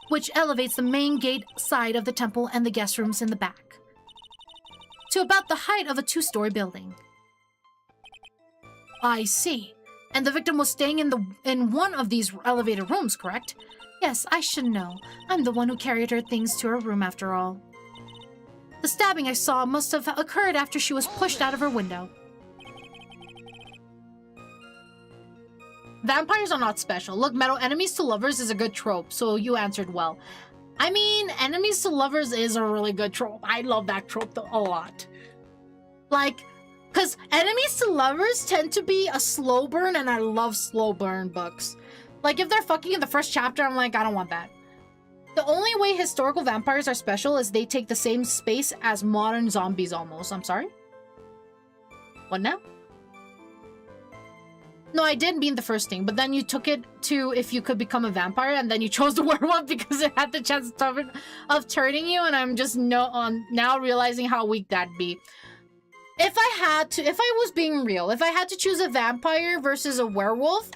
which elevates the main gate side of the temple and the guest rooms in the back to about the height of a two-story building. I see. And the victim was staying in one of these elevated rooms, correct? Yes, I should know. I'm the one who carried her things to her room after all. The stabbing I saw must have occurred after she was pushed out of her window. Vampires are not special. Look, Meadow, enemies to lovers is a good trope, so you answered well. I mean, enemies to lovers is a really good trope. I love that trope a lot. Like, because enemies to lovers tend to be a slow burn, and I love slow burn books. Like, if they're fucking in the first chapter, I'm like, I don't want that. The only way historical vampires are special is they take the same space as modern zombies almost. I'm sorry? What now? No, I did mean the first thing, but then you took it to if you could become a vampire, and then you chose the werewolf because it had the chance of turning you, and I'm just now realizing how weak that'd be. If I was being real, if I had to choose a vampire versus a werewolf,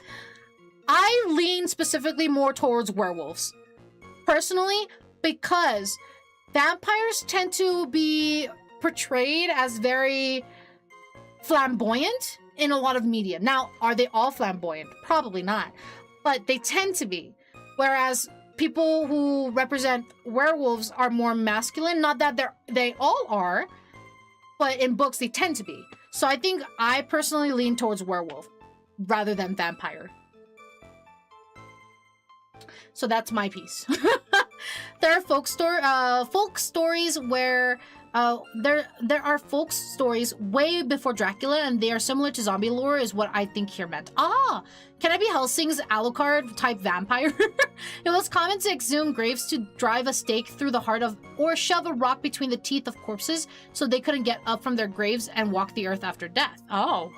I lean specifically more towards werewolves. Personally, because vampires tend to be portrayed as very flamboyant in a lot of media. Now, are they all flamboyant? Probably not, but they tend to be. Whereas people who represent werewolves are more masculine. Not that they all are, but in books they tend to be. So I think I personally lean towards werewolf rather than vampire. So that's my piece. There are folk stories where there are folk stories way before Dracula, and they are similar to zombie lore is what I think here meant. Can I be Helsing's Alucard type vampire? It was common to exhume graves to drive a stake through the heart of, or shove a rock between the teeth of corpses so they couldn't get up from their graves and walk the earth after death. Oh.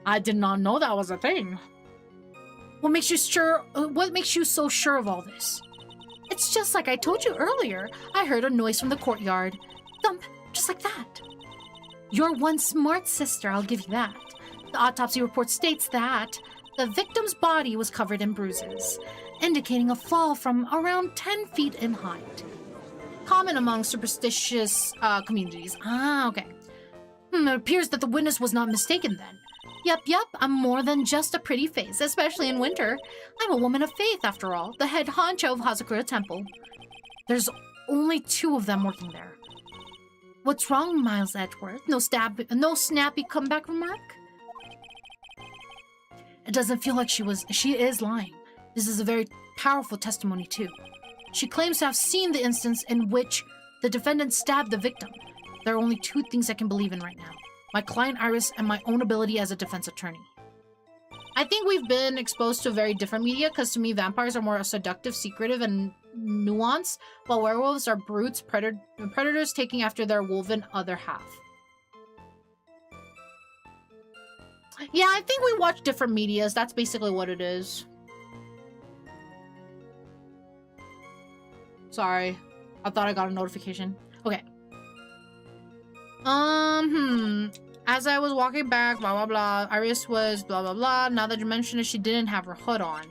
I did not know that was a thing. What makes you so sure of all this? It's just like I told you earlier. I heard a noise from the courtyard. Thump, just like that. You're one smart sister, I'll give you that. The autopsy report states that the victim's body was covered in bruises, indicating a fall from around 10 feet in height. Common among superstitious communities. Ah, okay. It appears that the witness was not mistaken then. Yep, I'm more than just a pretty face, especially in winter. I'm a woman of faith, after all, the head honcho of Hazakura Temple. There's only 2 of them working there. What's wrong, Miles Edgeworth? No snappy comeback remark? It doesn't feel like she is lying. This is a very powerful testimony, too. She claims to have seen the instance in which the defendant stabbed the victim. There are only 2 things I can believe in right now. My client Iris and my own ability as a defense attorney. I think we've been exposed to very different media, because to me vampires are more seductive, secretive, and nuanced, while werewolves are brutes, predators taking after their woven other half. Yeah, I think we watch different medias. That's basically what it is. Sorry. I thought I got a notification. Okay. As I was walking back, blah, blah, blah. Iris was blah, blah, blah. Now that you mention it, she didn't have her hood on.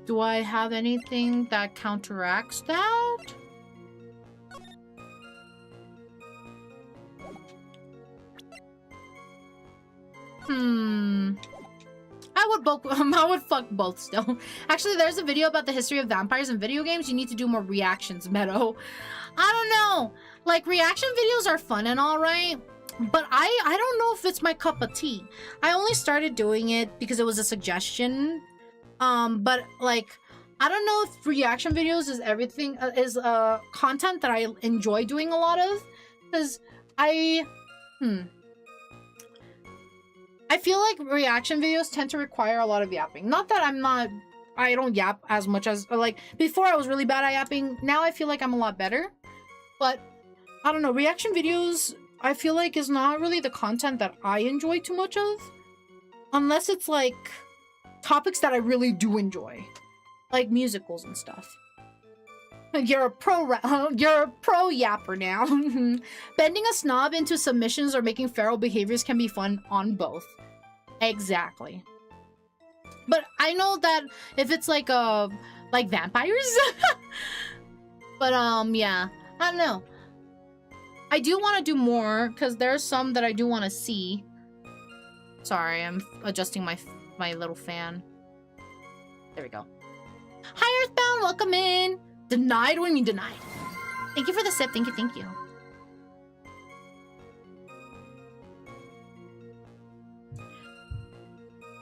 Do I have anything that counteracts that? I would fuck both still. Actually, there's a video about the history of vampires in video games. You need to do more reactions, Meadow. I don't know. Like, reaction videos are fun and all, right? But I don't know if it's my cup of tea. I only started doing it because it was a suggestion. But, like, I don't know if reaction videos is everything, is content that I enjoy doing a lot of. Because I feel like reaction videos tend to require a lot of yapping. Not that I don't yap as much as, like, before I was really bad at yapping. Now I feel like I'm a lot better. But, I don't know, reaction videos, I feel like is not really the content that I enjoy too much of. Unless it's, like, topics that I really do enjoy. Like musicals and stuff. You're a pro yapper now. Bending a snob into submissions or making feral behaviors can be fun on both. Exactly. But I know that if it's like vampires. But yeah, I don't know. I do want to do more because there's some that I do want to see. Sorry, I'm adjusting my little fan. There we go. Hi Earthbound, welcome in. Denied? What do you mean denied? Thank you for the sip. Thank you.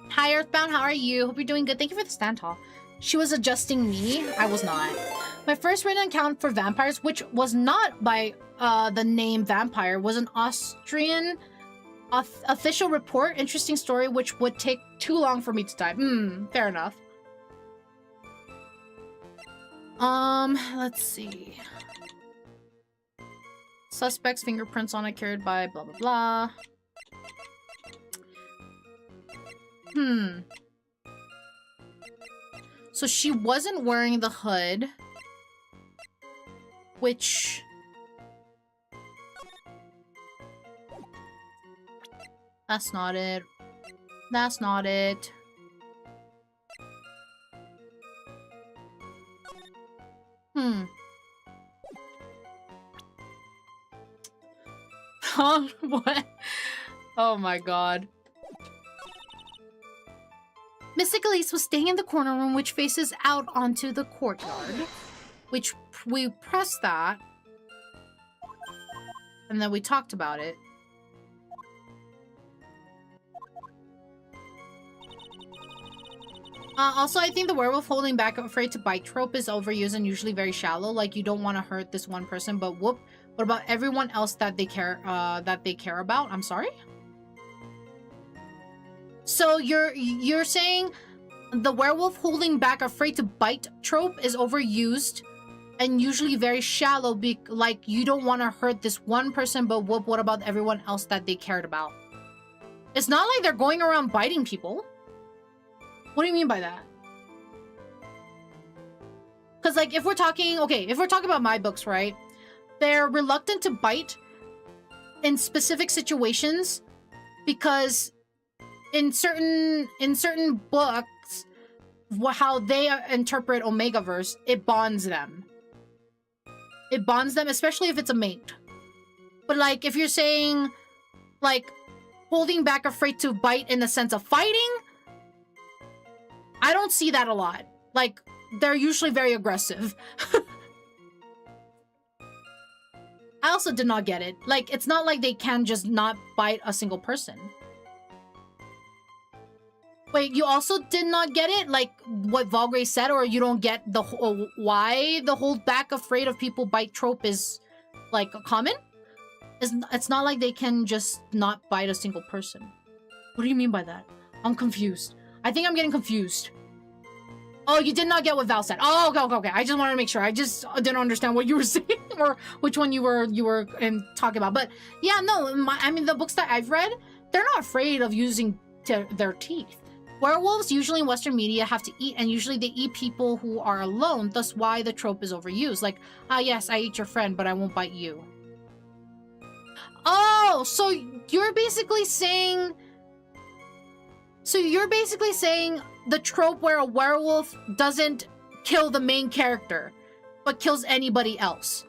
Hi Earthbound, how are you? Hope you're doing good. Thank you for the stand tall. She was adjusting me. I was not. My first written account for vampires, which was not by the name vampire, was an Austrian official report. Interesting story, which would take too long for me to type. Fair enough. Let's see. Suspect's fingerprints on it carried by blah blah blah. So she wasn't wearing the hood, which that's not it. That's not it. Huh? What? Oh my god. Mystic Elise was staying in the corner room which faces out onto the courtyard. Which we pressed that. And then we talked about it. Also, I think the werewolf holding back afraid to bite trope is overused and usually very shallow. Like, you don't want to hurt this one person, but whoop. What about everyone else that they care about? I'm sorry? So you're saying the werewolf holding back afraid to bite trope is overused and usually very shallow, like you don't want to hurt this one person, but whoop, what about everyone else that they cared about? It's not like they're going around biting people. What do you mean by that? Because, like, if we're talking about my books, right? They're reluctant to bite in specific situations because in certain books, how they interpret Omegaverse, it bonds them. It bonds them, especially if it's a mate. But, like, if you're saying, like, holding back, afraid to bite in the sense of fighting, I don't see that a lot. Like, they're usually very aggressive. I also did not get it. Like, it's not like they can just not bite a single person. Wait, you also did not get it? Like, what Valgray said, or you don't get the why the hold back afraid of people bite trope is, like, common? It's not like they can just not bite a single person. What do you mean by that? I'm confused. I think I'm getting confused. Oh, you did not get what Val said. Oh, okay. I just wanted to make sure. I just didn't understand what you were saying or which one you were talking about. But yeah, no, I mean, the books that I've read, they're not afraid of using their teeth. Werewolves usually in Western media have to eat, and usually they eat people who are alone. Thus why the trope is overused. Like, yes, I eat your friend, but I won't bite you. Oh, so you're basically saying the trope where a werewolf doesn't kill the main character, but kills anybody else.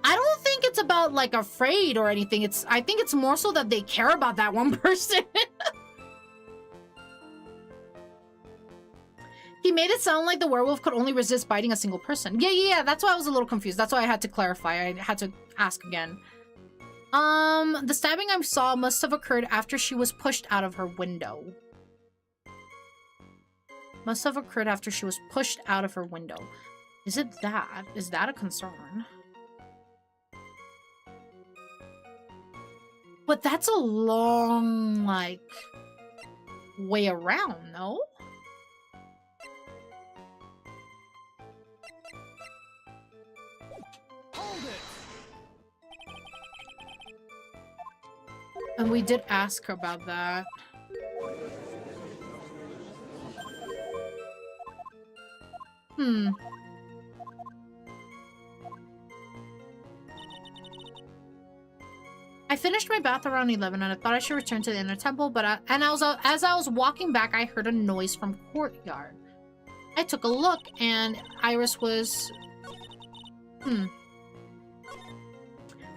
I don't think it's about, like, afraid or anything. I think it's more so that they care about that one person. He made it sound like the werewolf could only resist biting a single person. Yeah, that's why I was a little confused. That's why I had to clarify. I had to ask again. The stabbing I saw must have occurred after she was pushed out of her window. Must have occurred after she was pushed out of her window. Is that a concern? But that's a long, like, way around, no? Hold it. And we did ask her about that. I finished my bath around 11 and I thought I should return to the inner temple, but as I was walking back, I heard a noise from courtyard. I took a look and Iris was...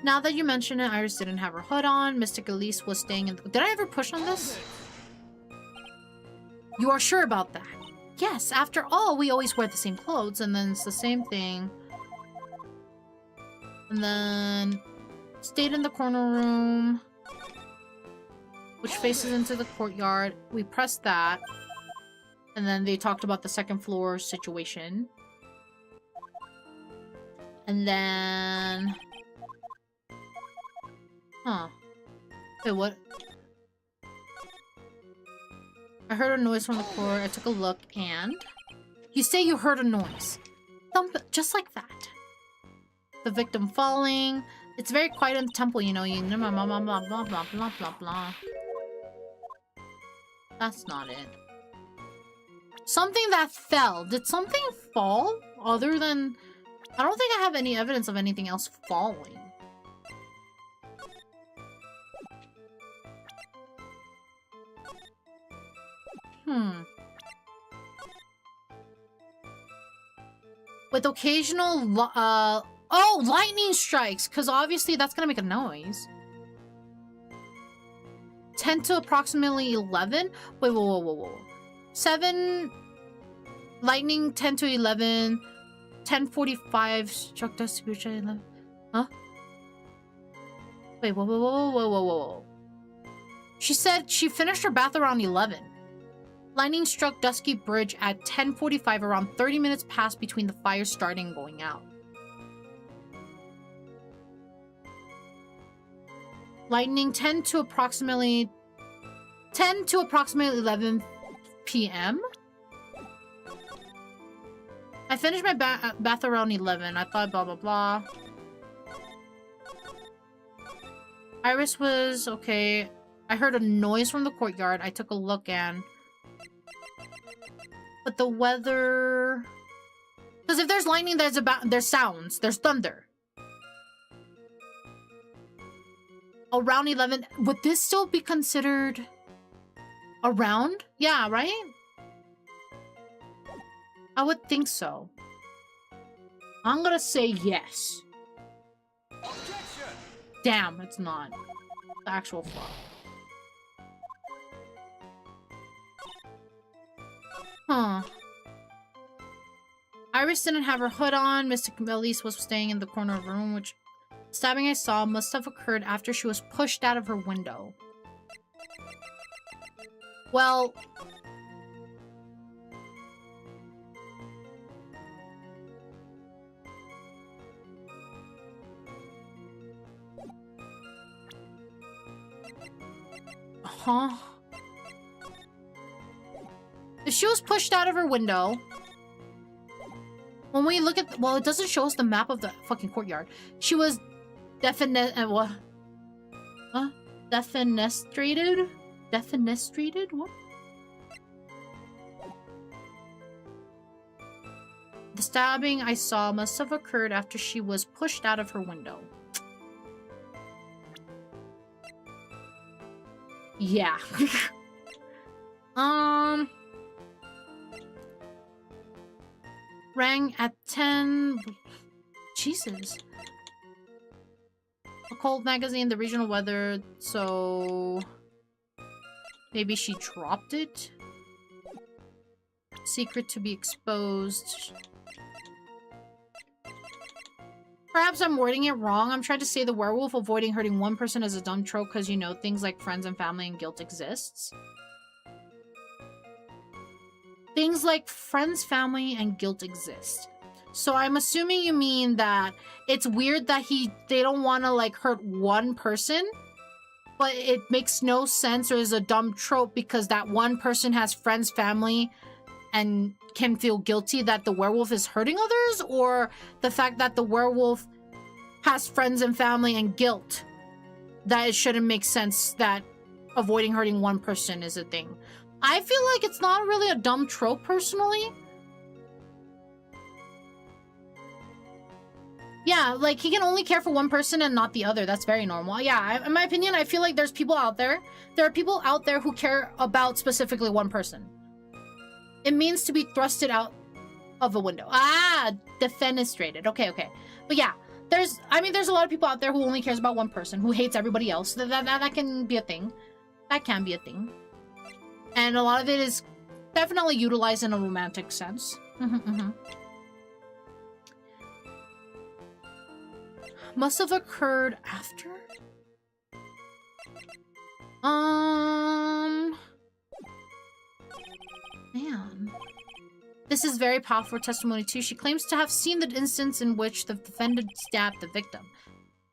Now that you mention it, Iris didn't have her hood on. Mystic Elise was staying in... Did I ever push on this? You are sure about that? Yes, after all, we always wear the same clothes, and then it's the same thing. And then... Stayed in the corner room, which faces into the courtyard. We pressed that. And then they talked about the second floor situation. And then... Huh. Wait, what? I heard a noise from the floor. I took a look and... You say you heard a noise. Thump, just like that. The victim falling. It's very quiet in the temple, you know. You blah blah blah blah blah blah blah blah blah. That's not it. Something that fell. Did something fall? Other than... I don't think I have any evidence of anything else falling. With occasional, oh, lightning strikes! Because obviously that's gonna make a noise. 10 to approximately 11? Wait, whoa. 7... Lightning, 10 to 11. 10:45 struck distribution 11. Huh? Wait, whoa. She said she finished her bath around 11. Lightning struck Dusky Bridge at 10:45, around 30 minutes passed between the fire starting and going out. Lightning 10 to approximately 11 p.m. I finished my bath around 11. I thought blah blah blah. Iris was okay. I heard a noise from the courtyard. I took a look and... But the weather... Because if there's lightning, there's sounds. There's thunder. Around 11. Would this still be considered around? Yeah, right? I would think so. I'm gonna say yes. Objection! Damn, it's not. The actual flop. Huh. Iris didn't have her hood on. Mystic Elise was staying in the corner of the room, which stabbing I saw must have occurred after she was pushed out of her window. Well... Huh? If she was pushed out of her window... When we look at... Well, it doesn't show us the map of the fucking courtyard. She was what? Huh? Defenestrated? Defenestrated? What? The stabbing I saw must have occurred after she was pushed out of her window. Yeah. Rang at 10. Jesus. A cold magazine, the regional weather, so... Maybe she dropped it? Secret to be exposed. Perhaps I'm wording it wrong. I'm trying to say the werewolf avoiding hurting one person is a dumb trope because, you know, things like friends and family and guilt exists. Things like friends, family, and guilt exist. So I'm assuming you mean that it's weird that they don't want to, like, hurt one person, but it makes no sense or is a dumb trope because that one person has friends, family, and can feel guilty that the werewolf is hurting others, or the fact that the werewolf has friends and family and guilt that it shouldn't make sense that avoiding hurting one person is a thing. I feel like it's not really a dumb trope, personally. Yeah, like, he can only care for one person and not the other. That's very normal. Yeah, in my opinion, I feel like there's people out there. There are people out there who care about specifically one person. It means to be thrusted out of a window. Ah, defenestrated. Okay, okay. But yeah, there's a lot of people out there who only cares about one person, who hates everybody else. That can be a thing. That can be a thing. And a lot of it is definitely utilized in a romantic sense. Must have occurred after? Man. This is very powerful testimony too. She claims to have seen the instance in which the defendant stabbed the victim.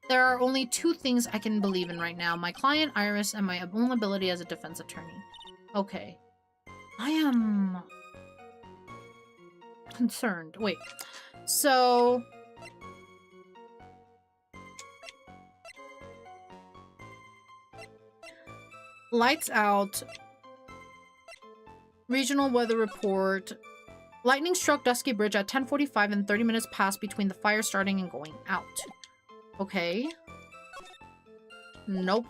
There are only two things I can believe in right now. My client, Iris, and my own ability as a defense attorney. Okay. I am... concerned. Wait. So... Lights out. Regional weather report. Lightning struck Dusky Bridge at 10:45 and 30 minutes passed between the fire starting and going out. Okay. Nope.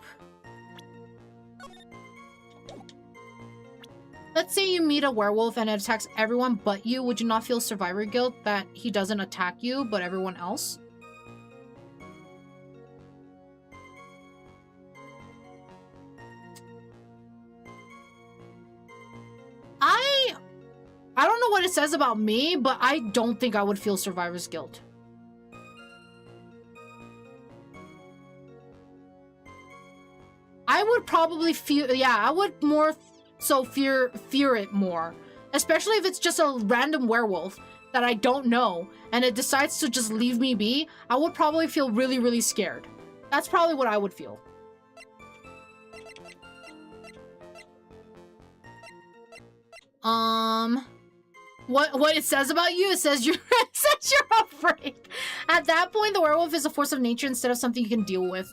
Let's say you meet a werewolf and it attacks everyone but you. Would you not feel survivor guilt that he doesn't attack you but everyone else? I don't know what it says about me, but I don't think I would feel survivor's guilt. I would probably feel, yeah, I would more so fear it more. Especially if it's just a random werewolf that I don't know and it decides to just leave me be. I would probably feel really, really scared. That's probably what I would feel. What it says about you, it says you're afraid. At that point, the werewolf is a force of nature instead of something you can deal with.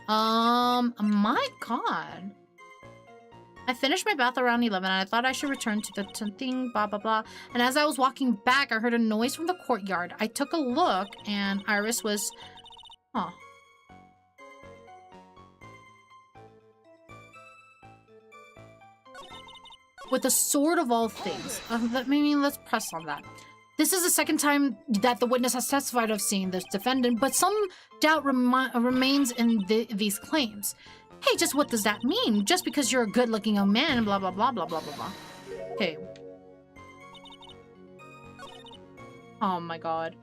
My god. I finished my bath around 11 and I thought I should return to the thing, blah, blah, blah. And as I was walking back, I heard a noise from the courtyard. I took a look and Iris was... Huh. With the sword of all things. Let's press on that. This is the second time that the witness has testified of seeing this defendant, but some doubt remains in these claims. Hey, just what does that mean? Just because you're a good-looking young man, blah, blah, blah, blah, blah, blah, blah. Okay. Oh my god.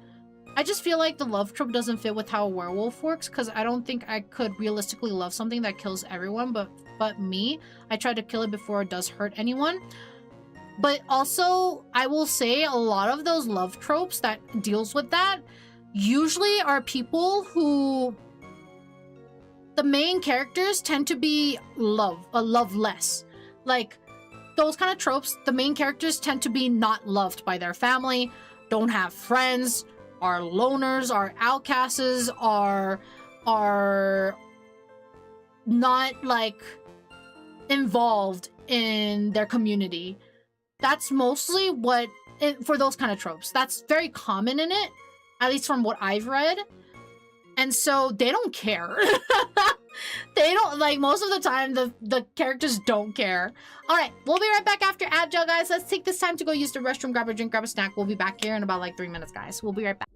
I just feel like the love trope doesn't fit with how a werewolf works, because I don't think I could realistically love something that kills everyone, but me. I try to kill it before it does hurt anyone. But also, I will say a lot of those love tropes that deals with that usually are people who... The main characters tend to be loveless. Like, those kind of tropes, the main characters tend to be not loved by their family, don't have friends, are loners, are outcasts, are not, like, involved in their community. That's mostly what, for those kind of tropes, that's very common in it, at least from what I've read. And so they don't care. They don't, like, most of the time, the characters don't care. All right, we'll be right back after ad gel, guys. Let's take this time to go use the restroom, grab a drink, grab a snack. We'll be back here in about, like, 3 minutes, guys. We'll be right back.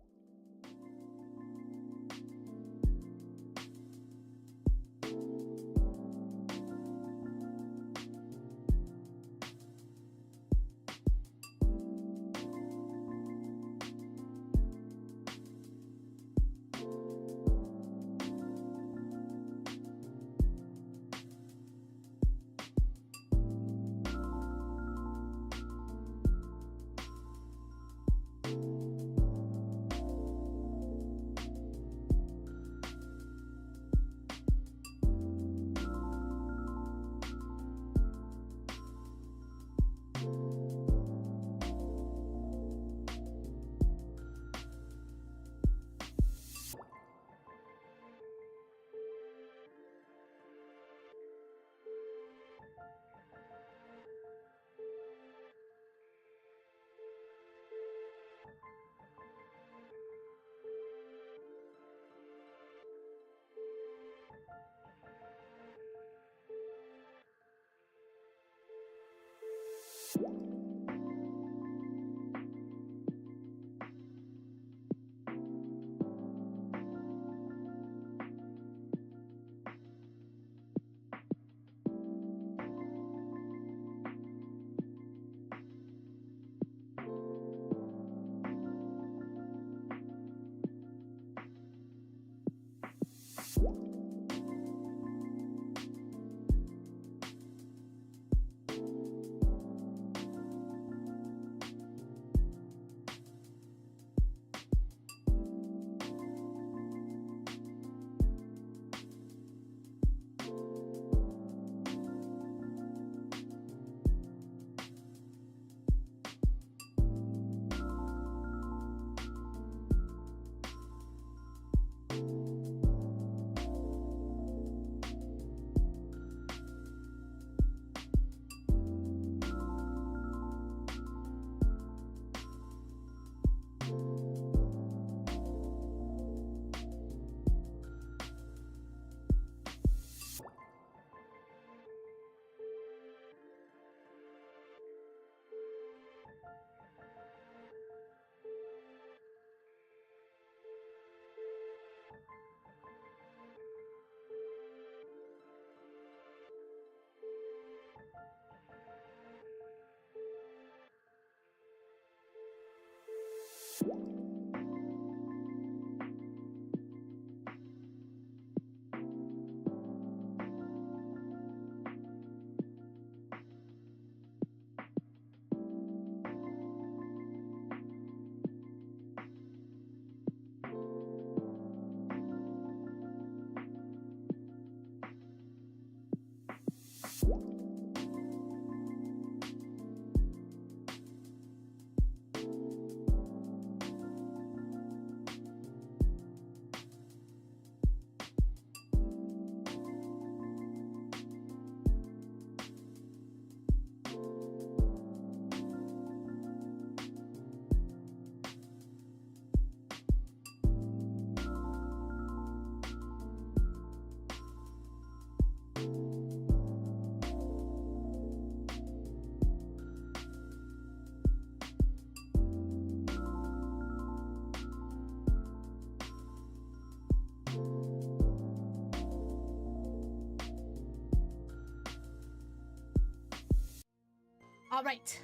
All right.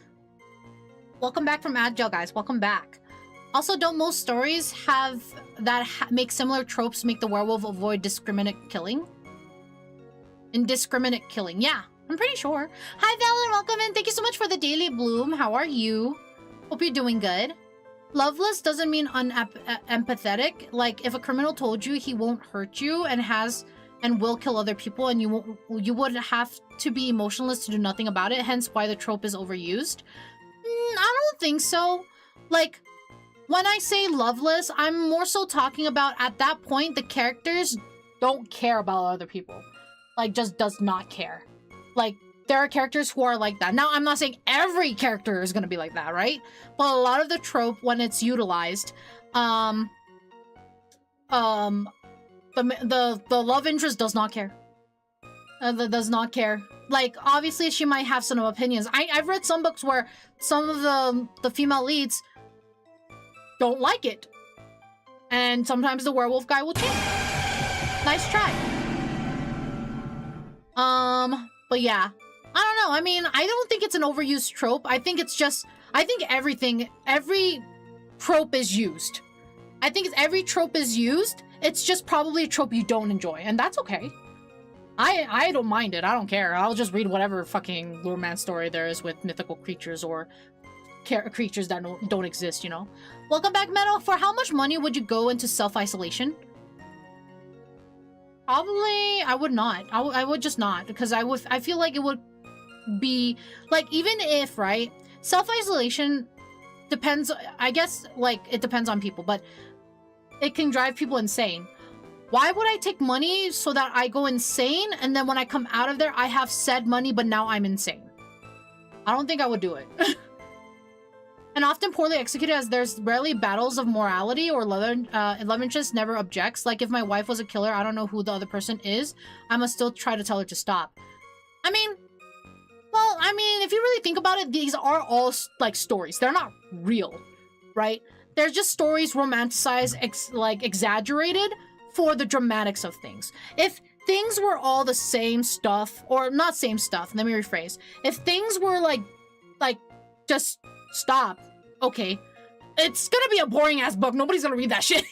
Welcome back from Agile, guys. Welcome back. Also, don't most stories have that make similar tropes make the werewolf avoid indiscriminate killing? Indiscriminate killing, yeah. I'm pretty sure. Hi, Valen. Welcome in. Thank you so much for the daily bloom. How are you? Hope you're doing good. Loveless doesn't mean unempathetic. Like, if a criminal told you he won't hurt you and will kill other people, and you would have to be emotionless to do nothing about it, hence why the trope is overused. I don't think so. Like, when I say loveless, I'm more so talking about at that point, the characters don't care about other people. Like, just does not care. Like, there are characters who are like that. Now, I'm not saying every character is gonna be like that, right? But a lot of the trope, when it's utilized, the love interest does not care. Does not care. Like, obviously, she might have some opinions. I've read some books where some of the female leads don't like it. And sometimes the werewolf guy will change. Nice try. But yeah. I don't know. I mean, I don't think it's an overused trope. I think it's just... I think every trope is used. I think every trope is used. It's just probably a trope you don't enjoy. And that's okay. I don't mind it. I don't care. I'll just read whatever fucking romance story there is with mythical creatures or creatures that don't exist, you know? Welcome back, Meadow. For how much money would you go into self-isolation? Probably, I would not. I would just not, because I feel like it would be, like, even if, right? Self-isolation depends, I guess, like, it depends on people, but it can drive people insane. Why would I take money so that I go insane, and then when I come out of there, I have said money, but now I'm insane? I don't think I would do it. And often poorly executed, as there's rarely battles of morality or love interest never objects. Like, if my wife was a killer, I don't know who the other person is, I must still try to tell her to stop. I mean, well, I mean, if you really think about it, these are all, like, stories. They're not real, right? They're just stories romanticized, exaggerated for the dramatics of things. If things were all the same stuff, or not same stuff, let me rephrase. If things were, like, just stop, okay, it's gonna be a boring-ass book. Nobody's gonna read that shit.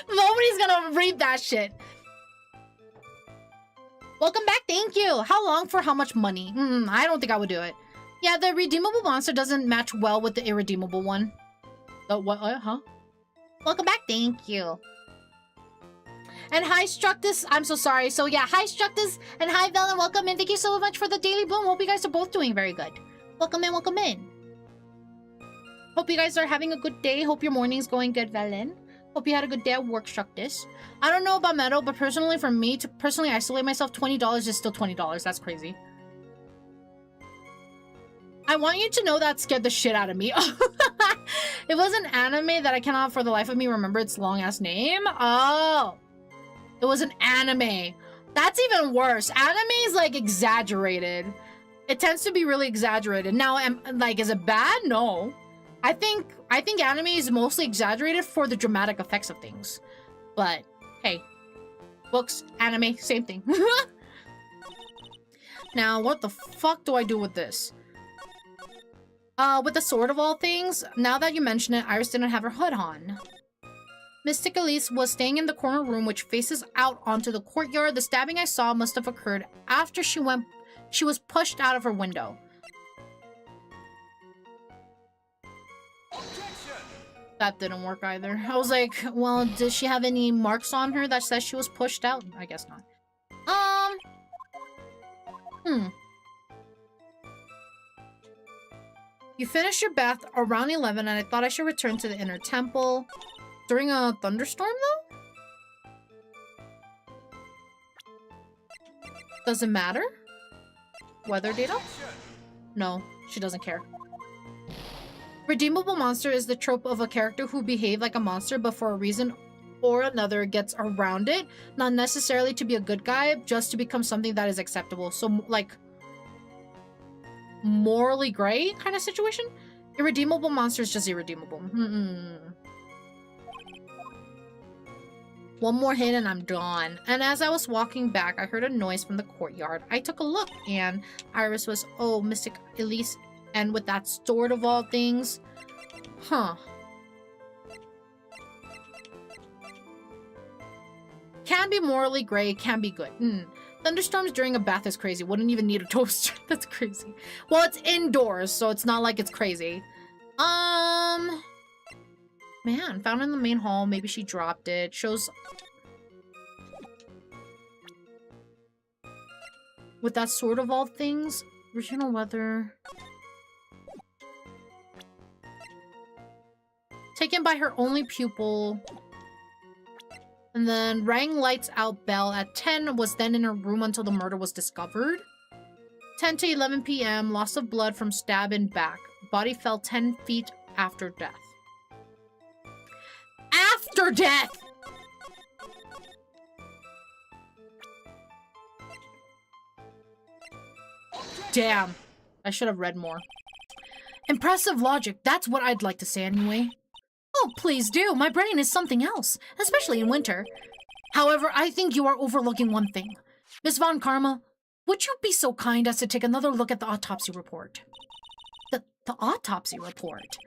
Nobody's gonna read that shit. Welcome back, thank you. How long for how much money? I don't think I would do it. Yeah, the redeemable monster doesn't match well with the irredeemable one. The what, huh? Welcome back, thank you. And hi, Structus. I'm so sorry. So yeah, hi, Structus. And hi, Velen. Welcome in. Thank you so much for the daily bloom. Hope you guys are both doing very good. Welcome in, welcome in. Hope you guys are having a good day. Hope your morning's going good, Velen. Hope you had a good day at work, Structus. I don't know about Meadow, but personally, for me to personally isolate myself, $20 is still $20. That's crazy. I want you to know that scared the shit out of me. It was an anime that I cannot for the life of me remember its long-ass name. Oh. It was an anime. That's even worse. Anime is, like, exaggerated. It tends to be really exaggerated. Now, like, is it bad? No. I think anime is mostly exaggerated for the dramatic effects of things. But, hey. Books, anime, same thing. Now, what the fuck do I do with this? With the sword of all things, now that you mention it, Iris didn't have her hood on. Mystic Elise was staying in the corner room which faces out onto the courtyard. The stabbing I saw must have occurred after she was pushed out of her window. Objection! That didn't work either. I was like, well, does she have any marks on her that says she was pushed out? I guess not. You finished your bath around 11 and I thought I should return to the inner temple. During a thunderstorm, though? Does it matter? Weather data? No, she doesn't care. Redeemable monster is the trope of a character who behaved like a monster but for a reason or another gets around it. Not necessarily to be a good guy, just to become something that is acceptable. So, like, morally gray kind of situation? Irredeemable monster is just irredeemable. One more hit and I'm done. And as I was walking back, I heard a noise from the courtyard. I took a look and Iris was, oh, Mystic Elise. And with that sword of all things. Huh. Can be morally gray, can be good. Thunderstorms during a bath is crazy. Wouldn't even need a toaster. That's crazy. Well, it's indoors, so it's not like it's crazy. Man, found in the main hall. Maybe she dropped it. Shows... With that sword of all things, regional weather... Taken by her only pupil... And then rang lights out bell at 10, was then in her room until the murder was discovered. 10 to 11 p.m. Loss of blood from stab in back. Body fell 10 feet after death. After death! Damn. I should have read more. Impressive logic. That's what I'd like to say anyway. Oh, please do. My brain is something else, especially in winter. However, I think you are overlooking one thing. Miss Von Karma, would you be so kind as to take another look at the autopsy report? The autopsy report?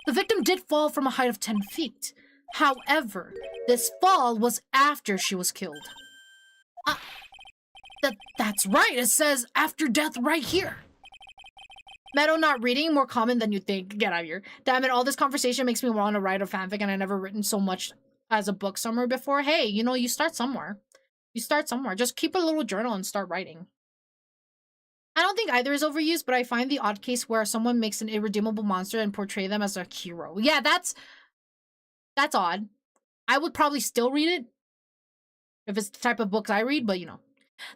The victim did fall from a height of 10 feet. However, this fall was after she was killed. That's right. It says after death right here. Meadow not reading, more common than you think. Get out of here. Damn it, all this conversation makes me want to write a fanfic and I never written so much as a book summary before. Hey, you know, you start somewhere. You start somewhere. Just keep a little journal and start writing. I don't think either is overused, but I find the odd case where someone makes an irredeemable monster and portray them as a hero. Yeah, that's odd. I would probably still read it if it's the type of books I read, but you know.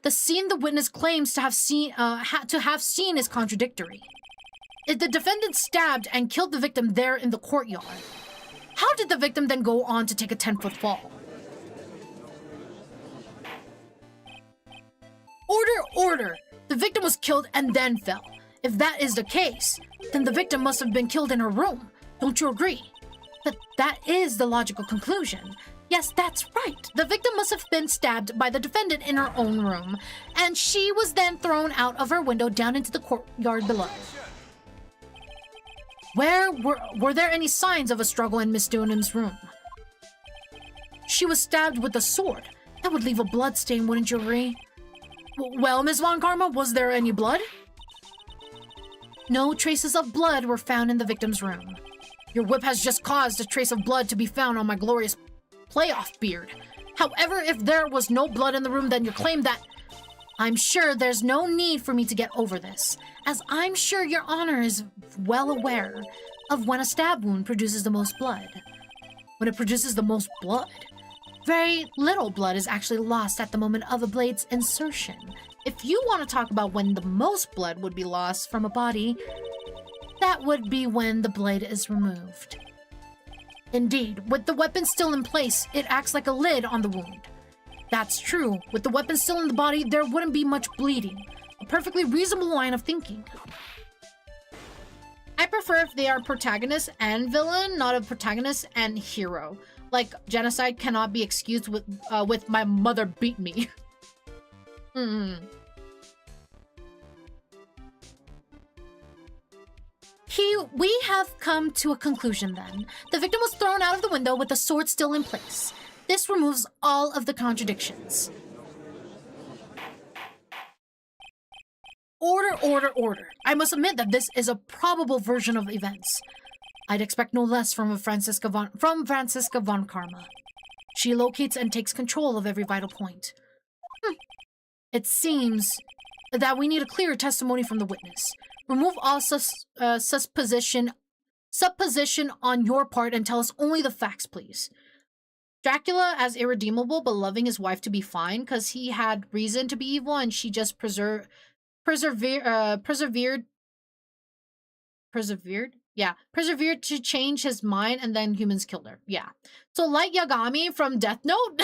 The scene the witness claims to have seen is contradictory. If the defendant stabbed and killed the victim there in the courtyard, how did the victim then go on to take a 10-foot fall? Order! The victim was killed and then fell. If that is the case, then the victim must have been killed in her room. Don't you agree? That is the logical conclusion. Yes, that's right. The victim must have been stabbed by the defendant in her own room, and she was then thrown out of her window down into the courtyard below. Were there any signs of a struggle in Miss Dunham's room? She was stabbed with a sword. That would leave a blood stain, wouldn't you agree? Well, Miss Von Karma, was there any blood? No traces of blood were found in the victim's room. Your whip has just caused a trace of blood to be found on my glorious playoff beard. However, if there was no blood in the room, then you claim that... I'm sure there's no need for me to get over this, as I'm sure Your Honor is well aware of when a stab wound produces the most blood. When it produces the most blood, very little blood is actually lost at the moment of a blade's insertion. If you want to talk about when the most blood would be lost from a body, that would be when the blade is removed. Indeed, with the weapon still in place, it acts like a lid on the wound. That's true. With the weapon still in the body, there wouldn't be much bleeding. A perfectly reasonable line of thinking. I prefer if they are protagonist and villain, not a protagonist and hero. Like, genocide cannot be excused with my mother beat me. We have come to a conclusion then. The victim was thrown out of the window with the sword still in place. This removes all of the contradictions. Order. I must admit that this is a probable version of events. I'd expect no less from Franziska von Karma. She locates and takes control of every vital point. It seems that we need a clear testimony from the witness. Remove all supposition on your part and tell us only the facts, please. Dracula as irredeemable but loving his wife to be fine because he had reason to be evil and she just persevered? Yeah, persevered to change his mind and then humans killed her. Yeah. So like Yagami from Death Note?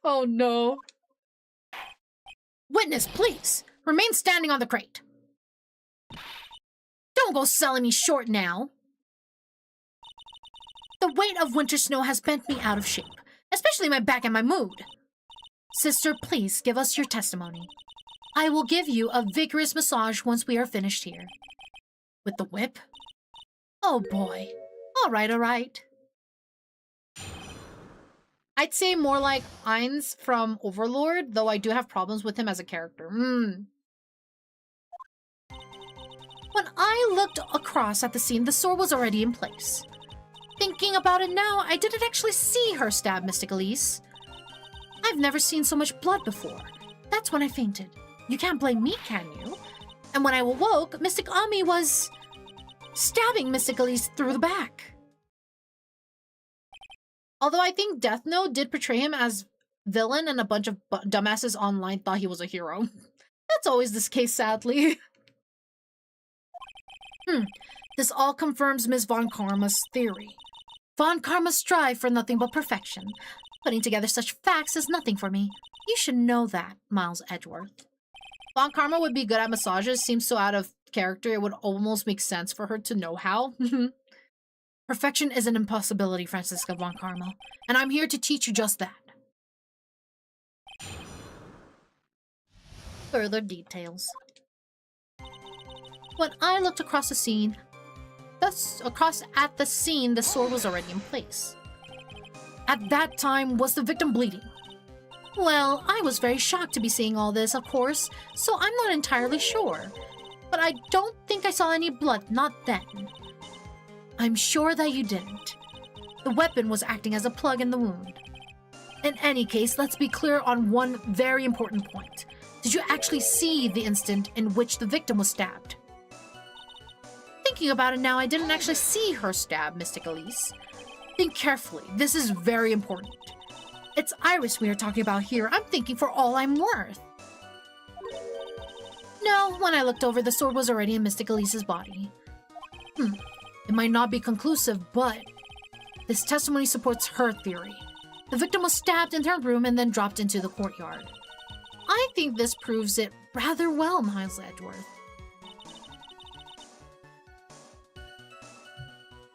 Oh no. Witness, please. Remain standing on the crate. Don't go selling me short now. The weight of winter snow has bent me out of shape, especially my back and my mood. Sister, please give us your testimony. I will give you a vigorous massage once we are finished here. With the whip? Oh boy. All right. I'd say more like Ainz from Overlord, though I do have problems with him as a character. When I looked across at the scene, the sword was already in place. Thinking about it now, I didn't actually see her stab Mystic Elise. I've never seen so much blood before. That's when I fainted. You can't blame me, can you? And when I awoke, Mystic Ami was stabbing Mystic Elise through the back. Although I think Death Note did portray him as villain and a bunch of dumbasses online thought he was a hero. That's always this case, sadly. This all confirms Ms. Von Karma's theory. Von Karma strive for nothing but perfection. Putting together such facts is nothing for me. You should know that, Miles Edgeworth. Von Karma would be good at massages. Seems so out of character, it would almost make sense for her to know how. Perfection is an impossibility, Francisca Von Karma, and I'm here to teach you just that. Further details. When I looked across the scene, the sword was already in place. At that time, was the victim bleeding? Well, I was very shocked to be seeing all this, of course, so I'm not entirely sure. But I don't think I saw any blood, not then. I'm sure that you didn't. The weapon was acting as a plug in the wound. In any case, let's be clear on one very important point. Did you actually see the instant in which the victim was stabbed? Thinking about it now, I didn't actually see her stab Mystic Elise. Think carefully. This is very important. It's Iris we are talking about here. I'm thinking for all I'm worth. No, when I looked over, the sword was already in Mystic Elise's body. It might not be conclusive, but this testimony supports her theory. The victim was stabbed in her room and then dropped into the courtyard. I think this proves it rather well, Miles Edgeworth.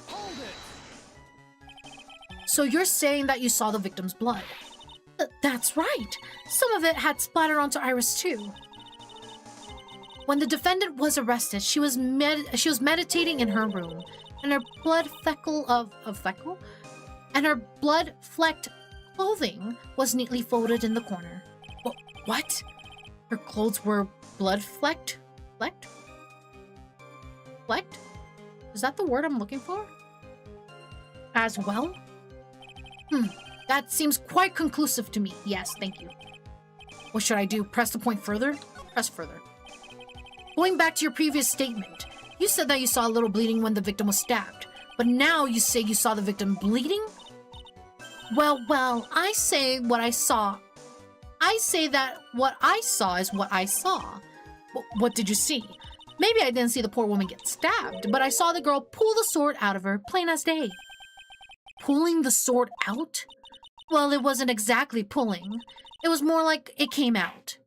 Hold it! So you're saying that you saw the victim's blood? That's right. Some of it had splattered onto Iris too. When the defendant was arrested, she was meditating in her room, and her blood-flecked clothing was neatly folded in the corner. What? Her clothes were blood-flecked? Flecked? Is that the word I'm looking for? As well? That seems quite conclusive to me. Yes, thank you. What should I do? Press the point further? Press further. Going back to your previous statement, you said that you saw a little bleeding when the victim was stabbed, but now you say you saw the victim bleeding? Well, I say what I saw. I say that what I saw is what I saw. What did you see? Maybe I didn't see the poor woman get stabbed, but I saw the girl pull the sword out of her, plain as day. Pulling the sword out? Well, it wasn't exactly pulling. It was more like it came out.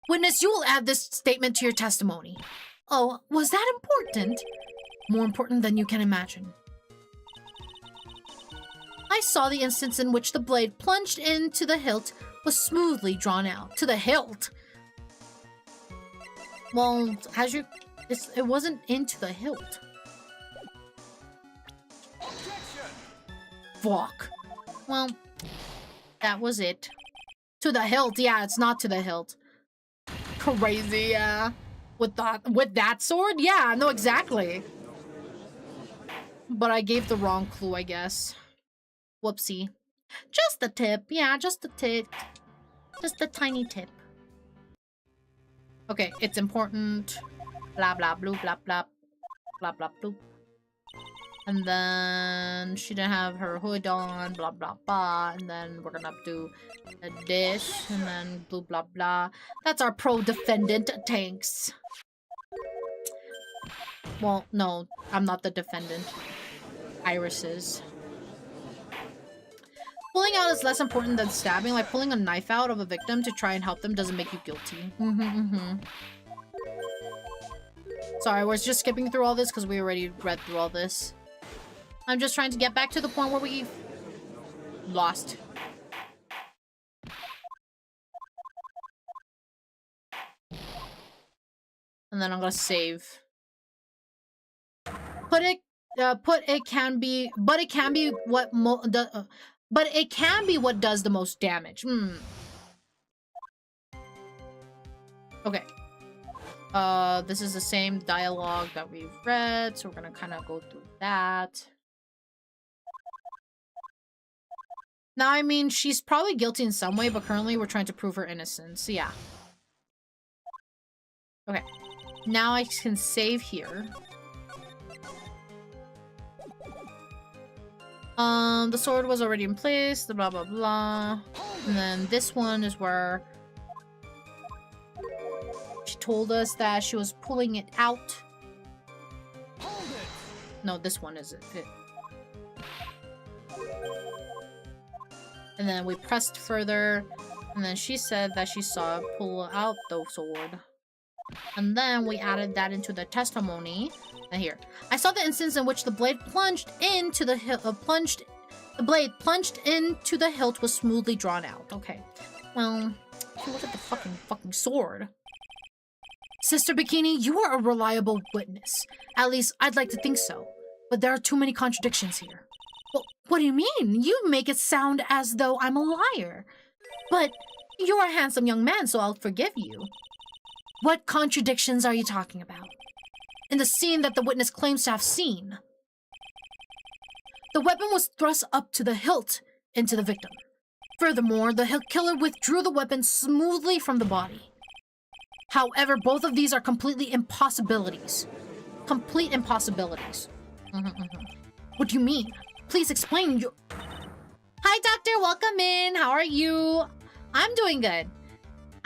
Witness, you will add this statement to your testimony. Oh, was that important? More important than you can imagine. I saw the instance in which the blade plunged into the hilt was smoothly drawn out. To the hilt? Well, it wasn't into the hilt. Objection! Fuck. Well, that was it. To the hilt, yeah, it's not to the hilt. Crazy, yeah. With that sword? Yeah, I know exactly. But I gave the wrong clue, I guess. Whoopsie. Just a tip. Yeah, just a tip. Just a tiny tip. Okay, it's important. Blah, blah, blue, blah, blah. Blah, blah, blue. And then she didn't have her hood on, blah, blah, blah. And then we're gonna do a dish, and then blue, blah, blah. That's our pro-defendant tanks. Well, no, I'm not the defendant. Iris is. Pulling out is less important than stabbing. Like pulling a knife out of a victim to try and help them doesn't make you guilty. Sorry, we're just skipping through all this because we already read through all this. I'm just trying to get back to the point where we lost. And then I'm gonna save. But it can be what does the most damage. Okay. This is the same dialogue that we've read, so we're gonna kind of go through that. Now, I mean, she's probably guilty in some way, but currently we're trying to prove her innocence. Yeah. Okay. Now I can save here. The sword was already in place, the blah blah blah. And then this one is where she told us that she was pulling it out. No, this one is it. And then we pressed further, and then she said that she saw it pull out the sword. And then we added that into the testimony. And here, I saw the instance in which the blade plunged into the hilt. The blade plunged into the hilt was smoothly drawn out. Okay, well, look at the fucking sword. Sister Bikini, you are a reliable witness. At least, I'd like to think so. But there are too many contradictions here. Well, what do you mean? You make it sound as though I'm a liar. But you're a handsome young man, so I'll forgive you. What contradictions are you talking about? In the scene that the witness claims to have seen, the weapon was thrust up to the hilt into the victim. Furthermore, the hilt killer withdrew the weapon smoothly from the body. However, both of these are complete impossibilities. Complete impossibilities. What do you mean? Please explain your... Hi, Doctor. Welcome in. How are you? I'm doing good.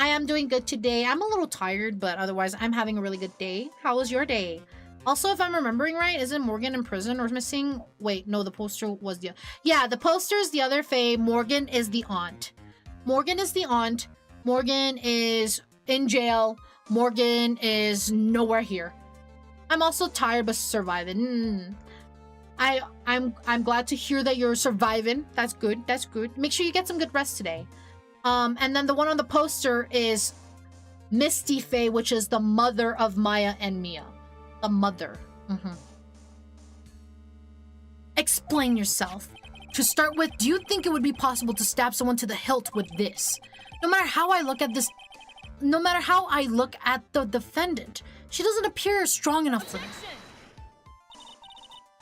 I am doing good today. I'm a little tired, but otherwise, I'm having a really good day. How was your day? Also, if I'm remembering right, isn't Morgan in prison or missing? Wait, no, the poster was the... Yeah, the poster's the other Faye. Morgan is the aunt. Morgan is the aunt. Morgan is in jail. Morgan is nowhere here. I'm also tired, but surviving. I'm glad to hear that you're surviving. That's good. That's good. Make sure you get some good rest today. And then the one on the poster is Misty Faye, which is the mother of Maya and Mia. The mother. Explain yourself. To start with, do you think it would be possible to stab someone to the hilt with this? No matter how I look at the defendant, she doesn't appear strong enough for this.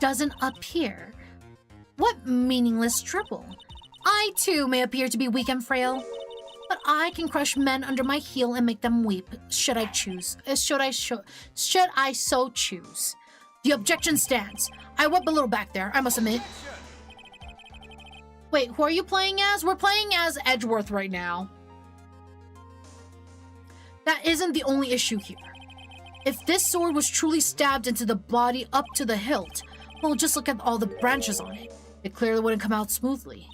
Doesn't appear? What meaningless dribble? I, too, may appear to be weak and frail, but I can crush men under my heel and make them weep, should I choose. Should I so choose. The objection stands. I wept a little back there, I must admit. Wait, who are you playing as? We're playing as Edgeworth right now. That isn't the only issue here. If this sword was truly stabbed into the body up to the hilt, well, just look at all the branches on it. It clearly wouldn't come out smoothly.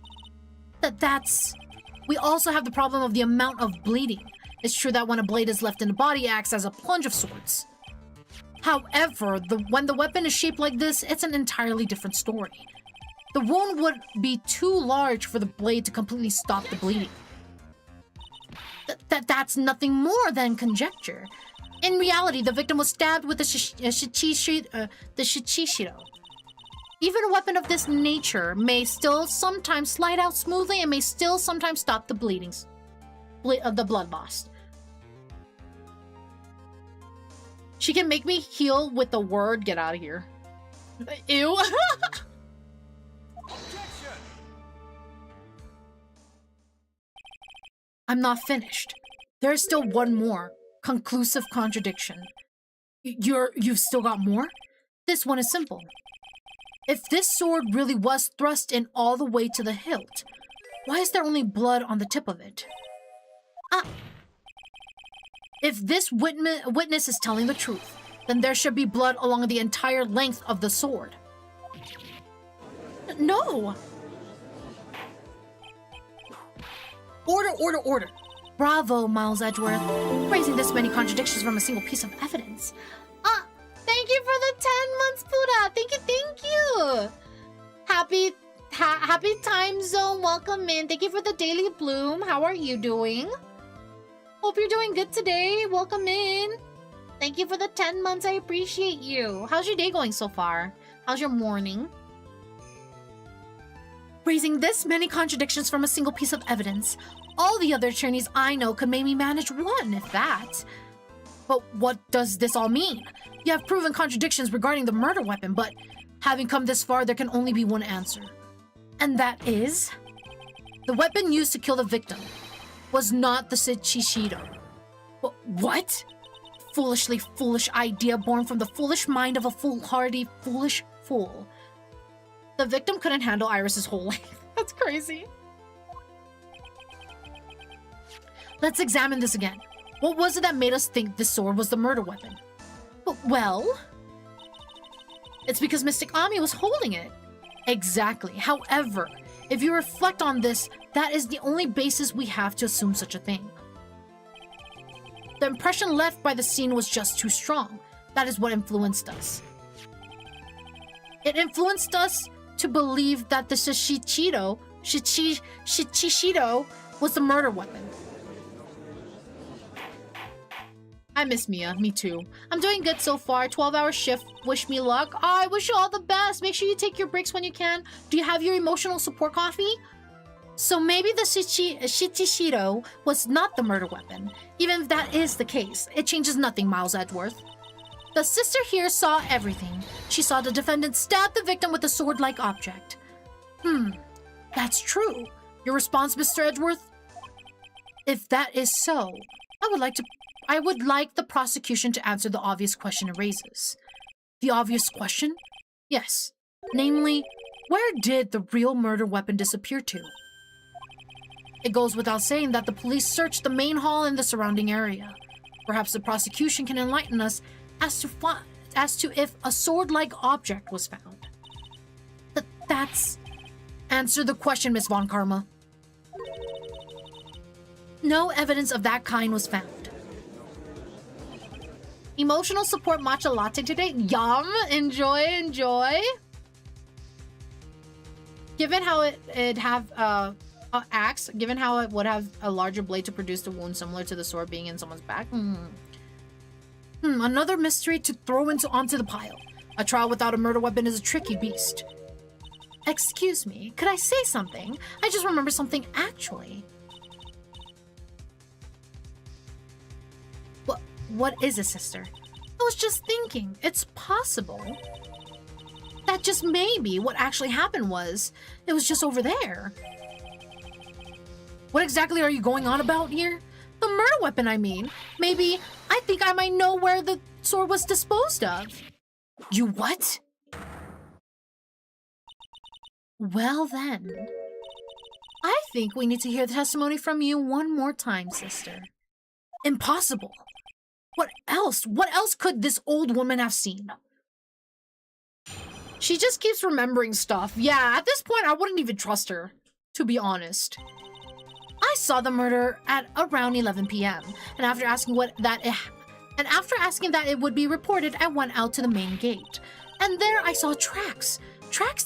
We also have the problem of the amount of bleeding. It's true that when a blade is left in the body, it acts as a plunge of sorts. However, when the weapon is shaped like this, it's an entirely different story. The wound would be too large for the blade to completely stop the bleeding. That's nothing more than conjecture. In reality, the victim was stabbed with the shichishiro. Even a weapon of this nature may still sometimes slide out smoothly and may still sometimes stop the bleedings. The blood loss. She can make me heal with the word, get out of here. Ew. I'm not finished. There's still one more conclusive contradiction. You've still got more? This one is simple. If this sword really was thrust in all the way to the hilt, why is there only blood on the tip of it? If this witness is telling the truth, then there should be blood along the entire length of the sword. No! Order! Bravo, Miles Edgeworth, raising this many contradictions from a single piece of evidence. Thank you for the 10 months, Buddha. Thank you. Happy Time Zone, welcome in. Thank you for the daily bloom. How are you doing? Hope you're doing good today. Welcome in. Thank you for the 10 months. I appreciate you. How's your day going so far? How's your morning? Raising this many contradictions from a single piece of evidence. All the other attorneys I know could maybe manage one, if that. But what does this all mean? You have proven contradictions regarding the murder weapon, but having come this far, there can only be one answer. And that is... the weapon used to kill the victim was not the Shishido. What? Foolishly foolish idea born from the foolish mind of a foolhardy, foolish fool. The victim couldn't handle Iris's whole life. That's crazy. Let's examine this again. What was it that made us think this sword was the murder weapon? Well, it's because Mystic Ami was holding it. Exactly. However, if you reflect on this, that is the only basis we have to assume such a thing. The impression left by the scene was just too strong. That is what influenced us. It influenced us to believe that the Shishido was the murder weapon. I miss Mia. Me too. I'm doing good so far. 12-hour shift. Wish me luck. I wish you all the best. Make sure you take your breaks when you can. Do you have your emotional support coffee? So maybe the Shishido was not the murder weapon. Even if that is the case, it changes nothing, Miles Edgeworth. The sister here saw everything. She saw the defendant stab the victim with a sword-like object. That's true. Your response, Mr. Edgeworth? If that is so, I would like the prosecution to answer the obvious question it raises. The obvious question? Yes. Namely, where did the real murder weapon disappear to? It goes without saying that the police searched the main hall and the surrounding area. Perhaps the prosecution can enlighten us as to if a sword-like object was found. That's... Answer the question, Miss Von Karma. No evidence of that kind was found. Emotional support matcha latte today? Yum! Enjoy, enjoy! Given how it have axe, given how it would have a larger blade to produce the wound similar to the sword being in someone's back. Another mystery to throw onto the pile. A trial without a murder weapon is a tricky beast. Excuse me, could I say something? I just remember something actually. What is it, sister? I was just thinking, it's possible that just maybe what actually happened was, it was just over there. What exactly are you going on about here? The murder weapon, I mean. Maybe I think I might know where the sword was disposed of. You what? Well then, I think we need to hear the testimony from you one more time, sister. Impossible. What else? What else could this old woman have seen? She just keeps remembering stuff. Yeah, at this point, I wouldn't even trust her, to be honest. I saw the murder at around 11 p.m. and after asking that it would be reported, I went out to the main gate. And there I saw tracks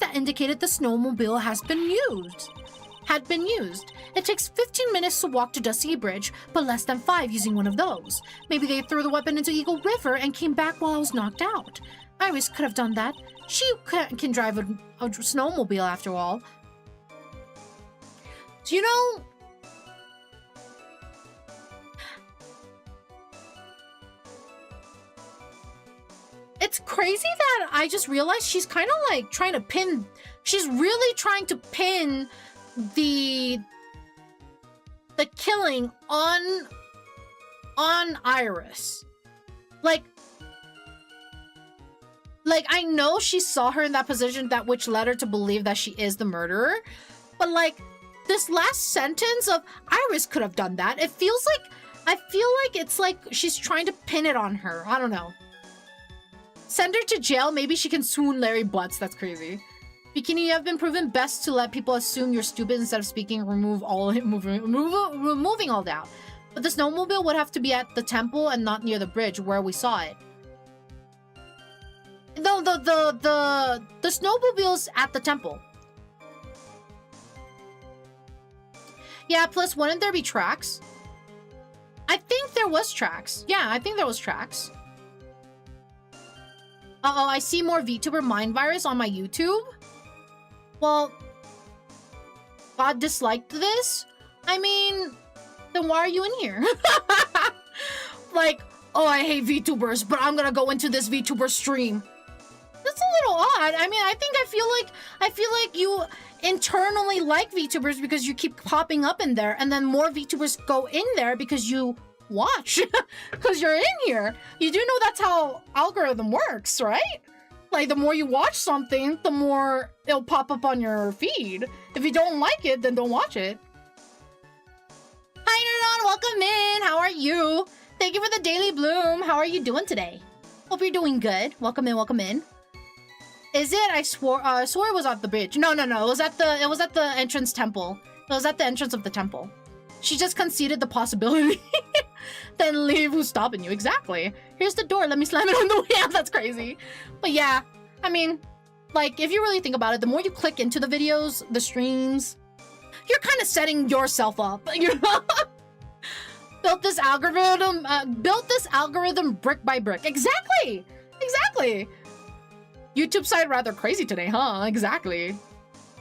that indicated the snowmobile had been used. It takes 15 minutes to walk to Dusty Bridge, but less than 5 using one of those. Maybe they threw the weapon into Eagle River and came back while I was knocked out. Iris could have done that. She can drive a snowmobile after all. Do you know... It's crazy that I just realized she's kind of like trying to pin... She's really trying to pin the killing on Iris. Like I know she saw her in that position which led her to believe that she is the murderer, but like this last sentence of Iris could have done that, I feel like it's like she's trying to pin it on her. I don't know. Send her to jail, maybe she can swoon Larry Butts. That's crazy. Bikini, you have been proven best to let people assume you're stupid instead of speaking, removing all doubt. But the snowmobile would have to be at the temple and not near the bridge where we saw it. No, the snowmobile's at the temple. Yeah, plus wouldn't there be tracks? I think there was tracks. Yeah, I think there was tracks. Uh-oh, I see more VTuber mind virus on my YouTube. Well, God disliked this? I mean, then why are you in here? Like, oh, I hate VTubers, but I'm gonna go into this VTuber stream. That's a little odd. I mean, I feel like you internally like VTubers because you keep popping up in there, and then more VTubers go in there because you watch, because you're in here. You do know that's how algorithm works, right? Like, the more you watch something, the more it'll pop up on your feed. If you don't like it, then don't watch it. Hi, Nerdon, welcome in. How are you? Thank you for the daily bloom. How are you doing today? Hope you're doing good. Welcome in, welcome in. Is it? I swore it was at the bridge. No. It was at the entrance temple. It was at the entrance of the temple. She just conceded the possibility. Then leave, who's stopping you? Exactly. Here's the door, let me slam it on the way out. That's crazy. But yeah, I mean, like, if you really think about it, the more you click into the videos, the streams, you're kind of setting yourself up, you know? Built this algorithm brick by brick. Exactly. YouTube side rather crazy today, huh? Exactly.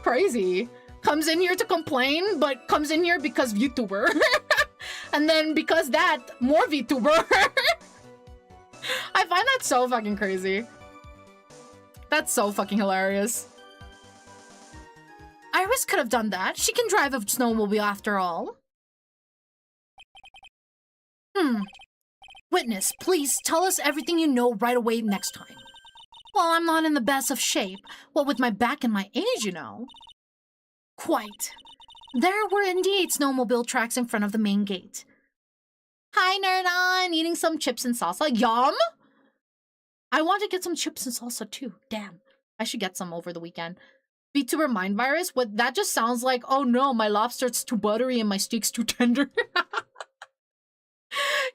Crazy. Comes in here to complain, but comes in here because VTuber. And then because that, more VTuber. I find that so fucking crazy. That's so fucking hilarious. Iris could have done that. She can drive a snowmobile after all. Witness, please tell us everything you know right away next time. Well, I'm not in the best of shape. What with my back and my age, you know. Quite. There were indeed snowmobile tracks in front of the main gate. Hi, Nerdon! Eating some chips and salsa. Yum! I want to get some chips and salsa too. Damn. I should get some over the weekend. VTuber mind virus? What? That just sounds like, oh no, my lobster's too buttery and my steak's too tender.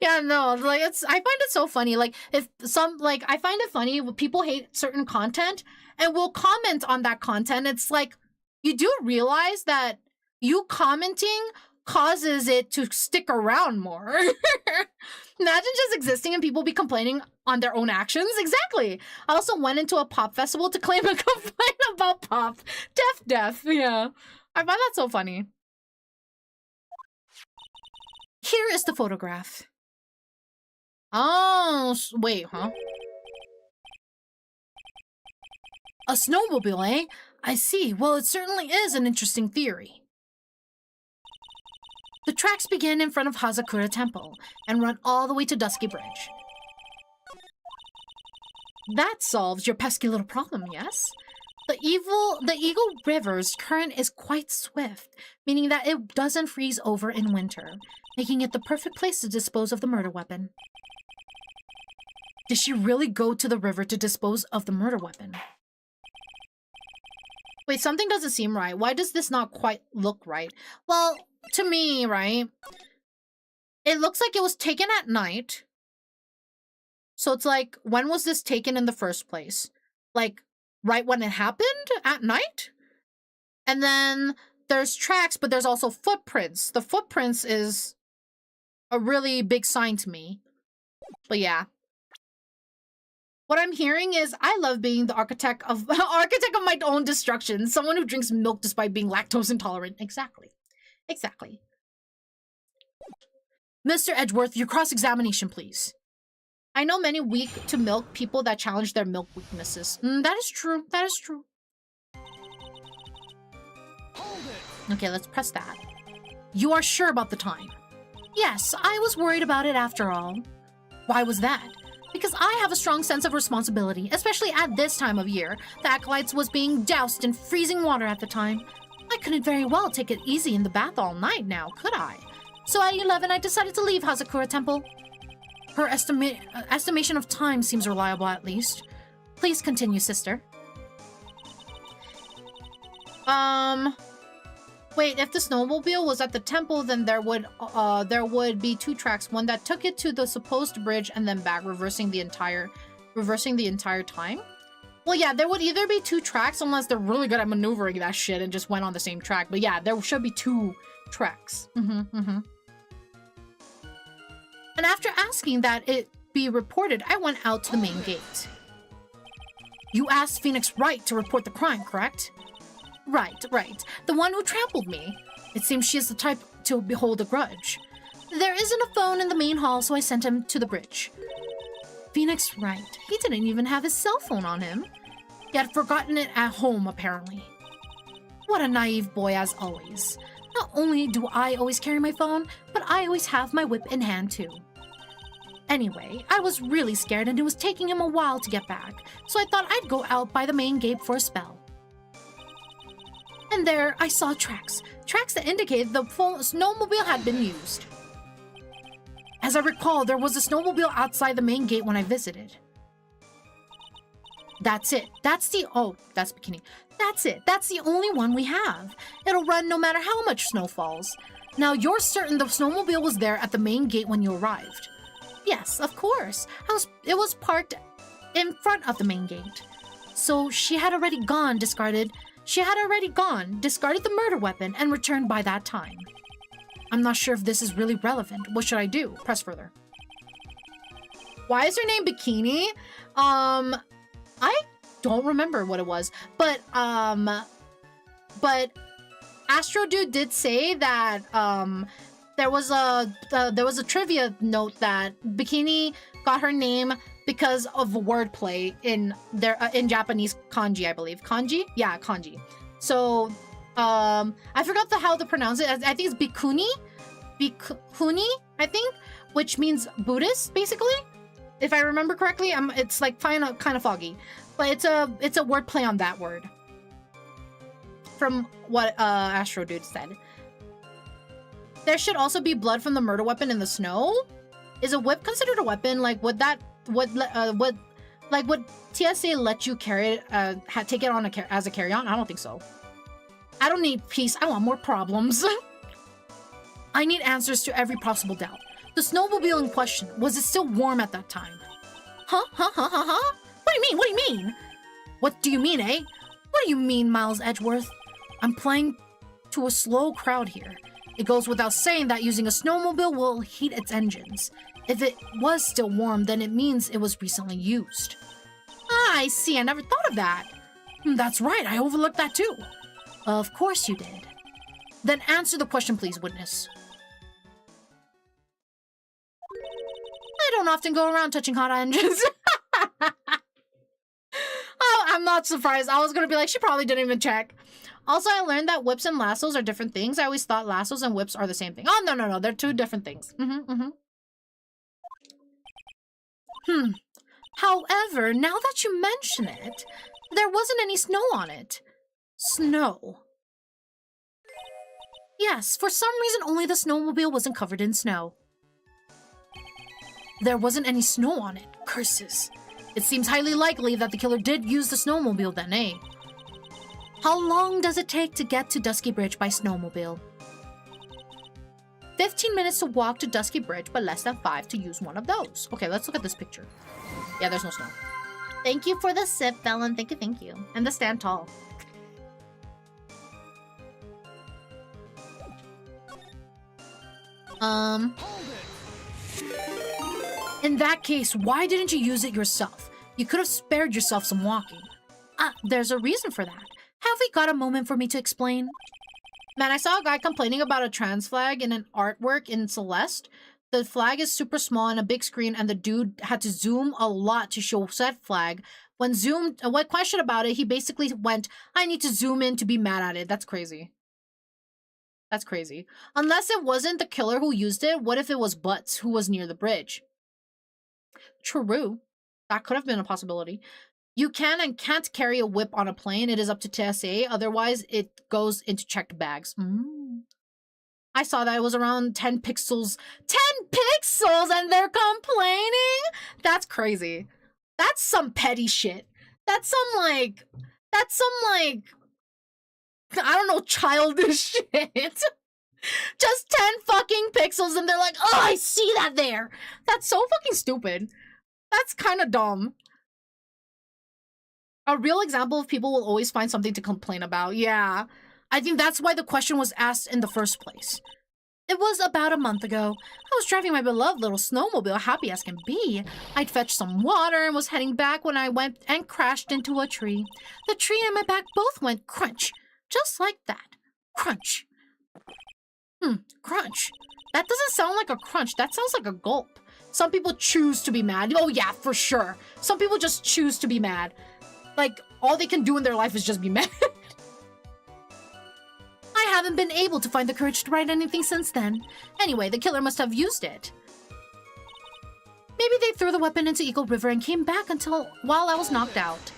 Yeah, no, like, I find it so funny. Like, I find it funny when people hate certain content and will comment on that content. It's like, you do realize that you commenting causes it to stick around more. Imagine just existing and people be complaining on their own actions. Exactly. I also went into a pop festival to claim a complaint about pop. Deaf. Yeah. I find that so funny. Here is the photograph. Oh, wait, huh? A snowmobile, eh? I see. Well, it certainly is an interesting theory. The tracks begin in front of Hazakura Temple and run all the way to Dusky Bridge. That solves your pesky little problem, yes? The Eagle River's current is quite swift, meaning that it doesn't freeze over in winter, making it the perfect place to dispose of the murder weapon. Did she really go to the river to dispose of the murder weapon? Wait, something doesn't seem right. Why does this not quite look right? Well, to me, right, it looks like it was taken at night. So it's like, when was this taken in the first place? Like, right when it happened? At night? And then there's tracks, but there's also footprints. The footprints is a really big sign to me. But yeah. What I'm hearing is I love being the architect of my own destruction. Someone who drinks milk despite being lactose intolerant. Exactly. Mr. Edgeworth, your cross-examination, please. I know many weak-to-milk people that challenge their milk weaknesses. That is true. Hold it. Okay, let's press that. You are sure about the time? Yes, I was worried about it after all. Why was that? Because I have a strong sense of responsibility, especially at this time of year. The acolytes was being doused in freezing water at the time. I couldn't very well take it easy in the bath all night now, could I? So at 11, I decided to leave Hazakura Temple. Her estimation of time seems reliable, at least. Please continue, sister. Wait, if the snowmobile was at the temple, then there would be two tracks, one that took it to the supposed bridge and then back, reversing the entire time. Well, yeah, there would either be 2 tracks unless they're really good at maneuvering that shit and just went on the same track. But yeah, there should be 2 tracks. And after asking that it be reported, I went out to the main gate. You asked Phoenix Wright to report the crime, correct? Right. The one who trampled me. It seems she is the type to hold a grudge. There isn't a phone in the main hall, so I sent him to the bridge. Phoenix Wright. He didn't even have his cell phone on him. He had forgotten it at home, apparently. What a naive boy, as always. Not only do I always carry my phone, but I always have my whip in hand, too. Anyway, I was really scared and it was taking him a while to get back, so I thought I'd go out by the main gate for a spell. And there, I saw tracks. Tracks that indicated the snowmobile had been used. As I recall, there was a snowmobile outside the main gate when I visited. That's it. That's Bikini. That's it. That's the only one we have. It'll run no matter how much snow falls. Now, you're certain the snowmobile was there at the main gate when you arrived? Yes, of course. It was parked in front of the main gate. So she had already gone, discarded the murder weapon, and returned by that time. I'm not sure if this is really relevant. What should I do? Press further. Why is her name Bikini? I don't remember what it was, but Astro Dude did say that there was a trivia note that Bikini got her name because of wordplay in Japanese kanji, I believe. Kanji? Yeah, kanji. So I forgot how to pronounce it. I think it's Bikuni, I think, which means Buddhist, basically. If I remember correctly, it's like kind of foggy, but it's a word play on that word. From what Astro Dude said, there should also be blood from the murder weapon in the snow. Is a whip considered a weapon? Like would TSA let you carry it? Take it on as a carry-on? I don't think so. I don't need peace. I want more problems. I need answers to every possible doubt. The snowmobile in question, was it still warm at that time? Huh? What do you mean? What do you mean, eh? What do you mean, Miles Edgeworth? I'm playing to a slow crowd here. It goes without saying that using a snowmobile will heat its engines. If it was still warm, then it means it was recently used. Ah, I see. I never thought of that. That's right. I overlooked that too. Of course you did. Then answer the question, please, witness. I don't often go around touching hot engines. Oh, I'm not surprised. I was gonna be like, she probably didn't even check. Also, I learned that whips and lassos are different things. I always thought lassos and whips are the same thing. Oh, no. They're 2 different things. However, now that you mention it, there wasn't any snow on it. Snow. Yes, for some reason only the snowmobile wasn't covered in snow. There wasn't any snow on it. Curses. It seems highly likely that the killer did use the snowmobile then, eh? How long does it take to get to Dusky Bridge by snowmobile? 15 minutes to walk to Dusky Bridge, but less than 5 to use one of those. Okay, let's look at this picture. Yeah, there's no snow. Thank you for the sip, Velen. Thank you. And the stand tall. In that case, why didn't you use it yourself? You could have spared yourself some walking. There's a reason for that. Have we got a moment for me to explain? Man, I saw a guy complaining about a trans flag in an artwork in Celeste. The flag is super small on a big screen, and the dude had to zoom a lot to show said flag. When questioned about it, he basically went, I need to zoom in to be mad at it. That's crazy. That's crazy. Unless it wasn't the killer who used it, what if it was Butts, who was near the bridge? THRU. That could have been a possibility. You can and can't carry a whip on a plane. It is up to TSA. Otherwise, it goes into checked bags. I saw that it was around 10 pixels. 10 pixels and they're complaining? That's crazy. That's some petty shit. That's some like, I don't know, childish shit. Just 10 fucking pixels and they're like, oh, I see that there. That's so fucking stupid. That's kind of dumb. A real example of people will always find something to complain about. Yeah. I think that's why the question was asked in the first place. It was about a month ago. I was driving my beloved little snowmobile, happy as can be. I'd fetched some water and was heading back when I went and crashed into a tree. The tree and my back both went crunch. Just like that. Crunch. Crunch. That doesn't sound like a crunch. That sounds like a gulp. Some people choose to be mad. Oh yeah, for sure. Some people just choose to be mad. Like, all they can do in their life is just be mad. I haven't been able to find the courage to write anything since then. Anyway, the killer must have used it. Maybe they threw the weapon into Eagle River and came back while I was knocked out.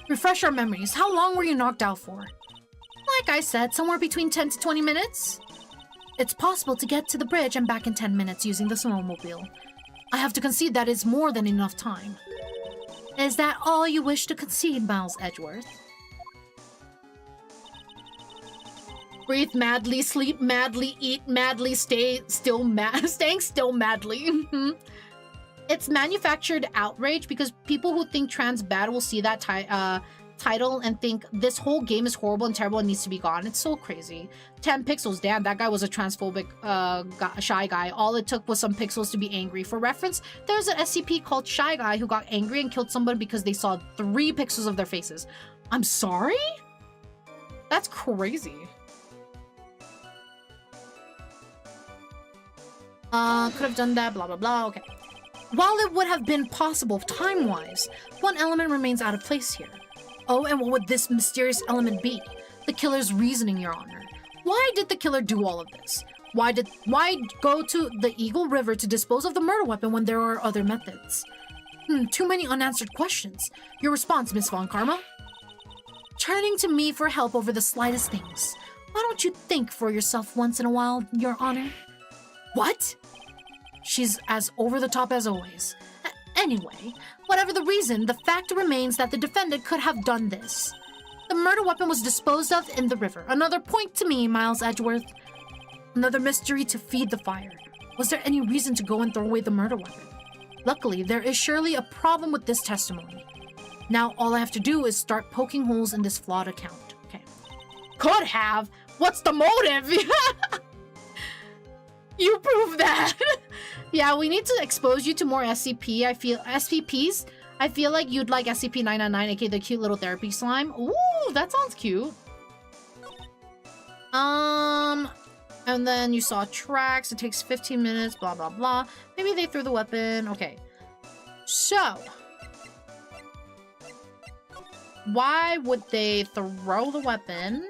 Refresh our memories. How long were you knocked out for? Like I said, somewhere between 10 to 20 minutes. It's possible to get to the bridge and back in 10 minutes using the snowmobile. I have to concede that it's more than enough time. Is that all you wish to concede, Miles Edgeworth? Breathe madly, sleep madly, eat madly, staying still madly. It's manufactured outrage because people who think trans bad will see that title and think this whole game is horrible and terrible and needs to be gone. It's so crazy. 10 pixels, damn, that guy was a transphobic Shy Guy. All it took was some pixels to be angry. For reference, there's an SCP called Shy Guy who got angry and killed someone because they saw 3 pixels of their faces. I'm sorry? That's crazy. Could have done that, blah, blah, blah, okay. While it would have been possible time-wise, one element remains out of place here. Oh, and what would this mysterious element be? The killer's reasoning, Your Honor. Why did the killer do all of this? Why go to the Eagle River to dispose of the murder weapon when there are other methods? Too many unanswered questions. Your response, Miss Von Karma? Turning to me for help over the slightest things. Why don't you think for yourself once in a while, Your Honor? What? She's as over the top as always. Anyway, whatever the reason, the fact remains that the defendant could have done this. The murder weapon was disposed of in the river. Another point to me, Miles Edgeworth. Another mystery to feed the fire. Was there any reason to go and throw away the murder weapon? Luckily, there is surely a problem with this testimony. Now, all I have to do is start poking holes in this flawed account. Okay. Could have? What's the motive? You prove that. Yeah, we need to expose you to more SCPs. I feel like you'd like SCP-999, aka the cute little therapy slime. Ooh, that sounds cute. And then you saw tracks. It takes 15 minutes, blah, blah, blah. Maybe they threw the weapon. Okay. So, why would they throw the weapon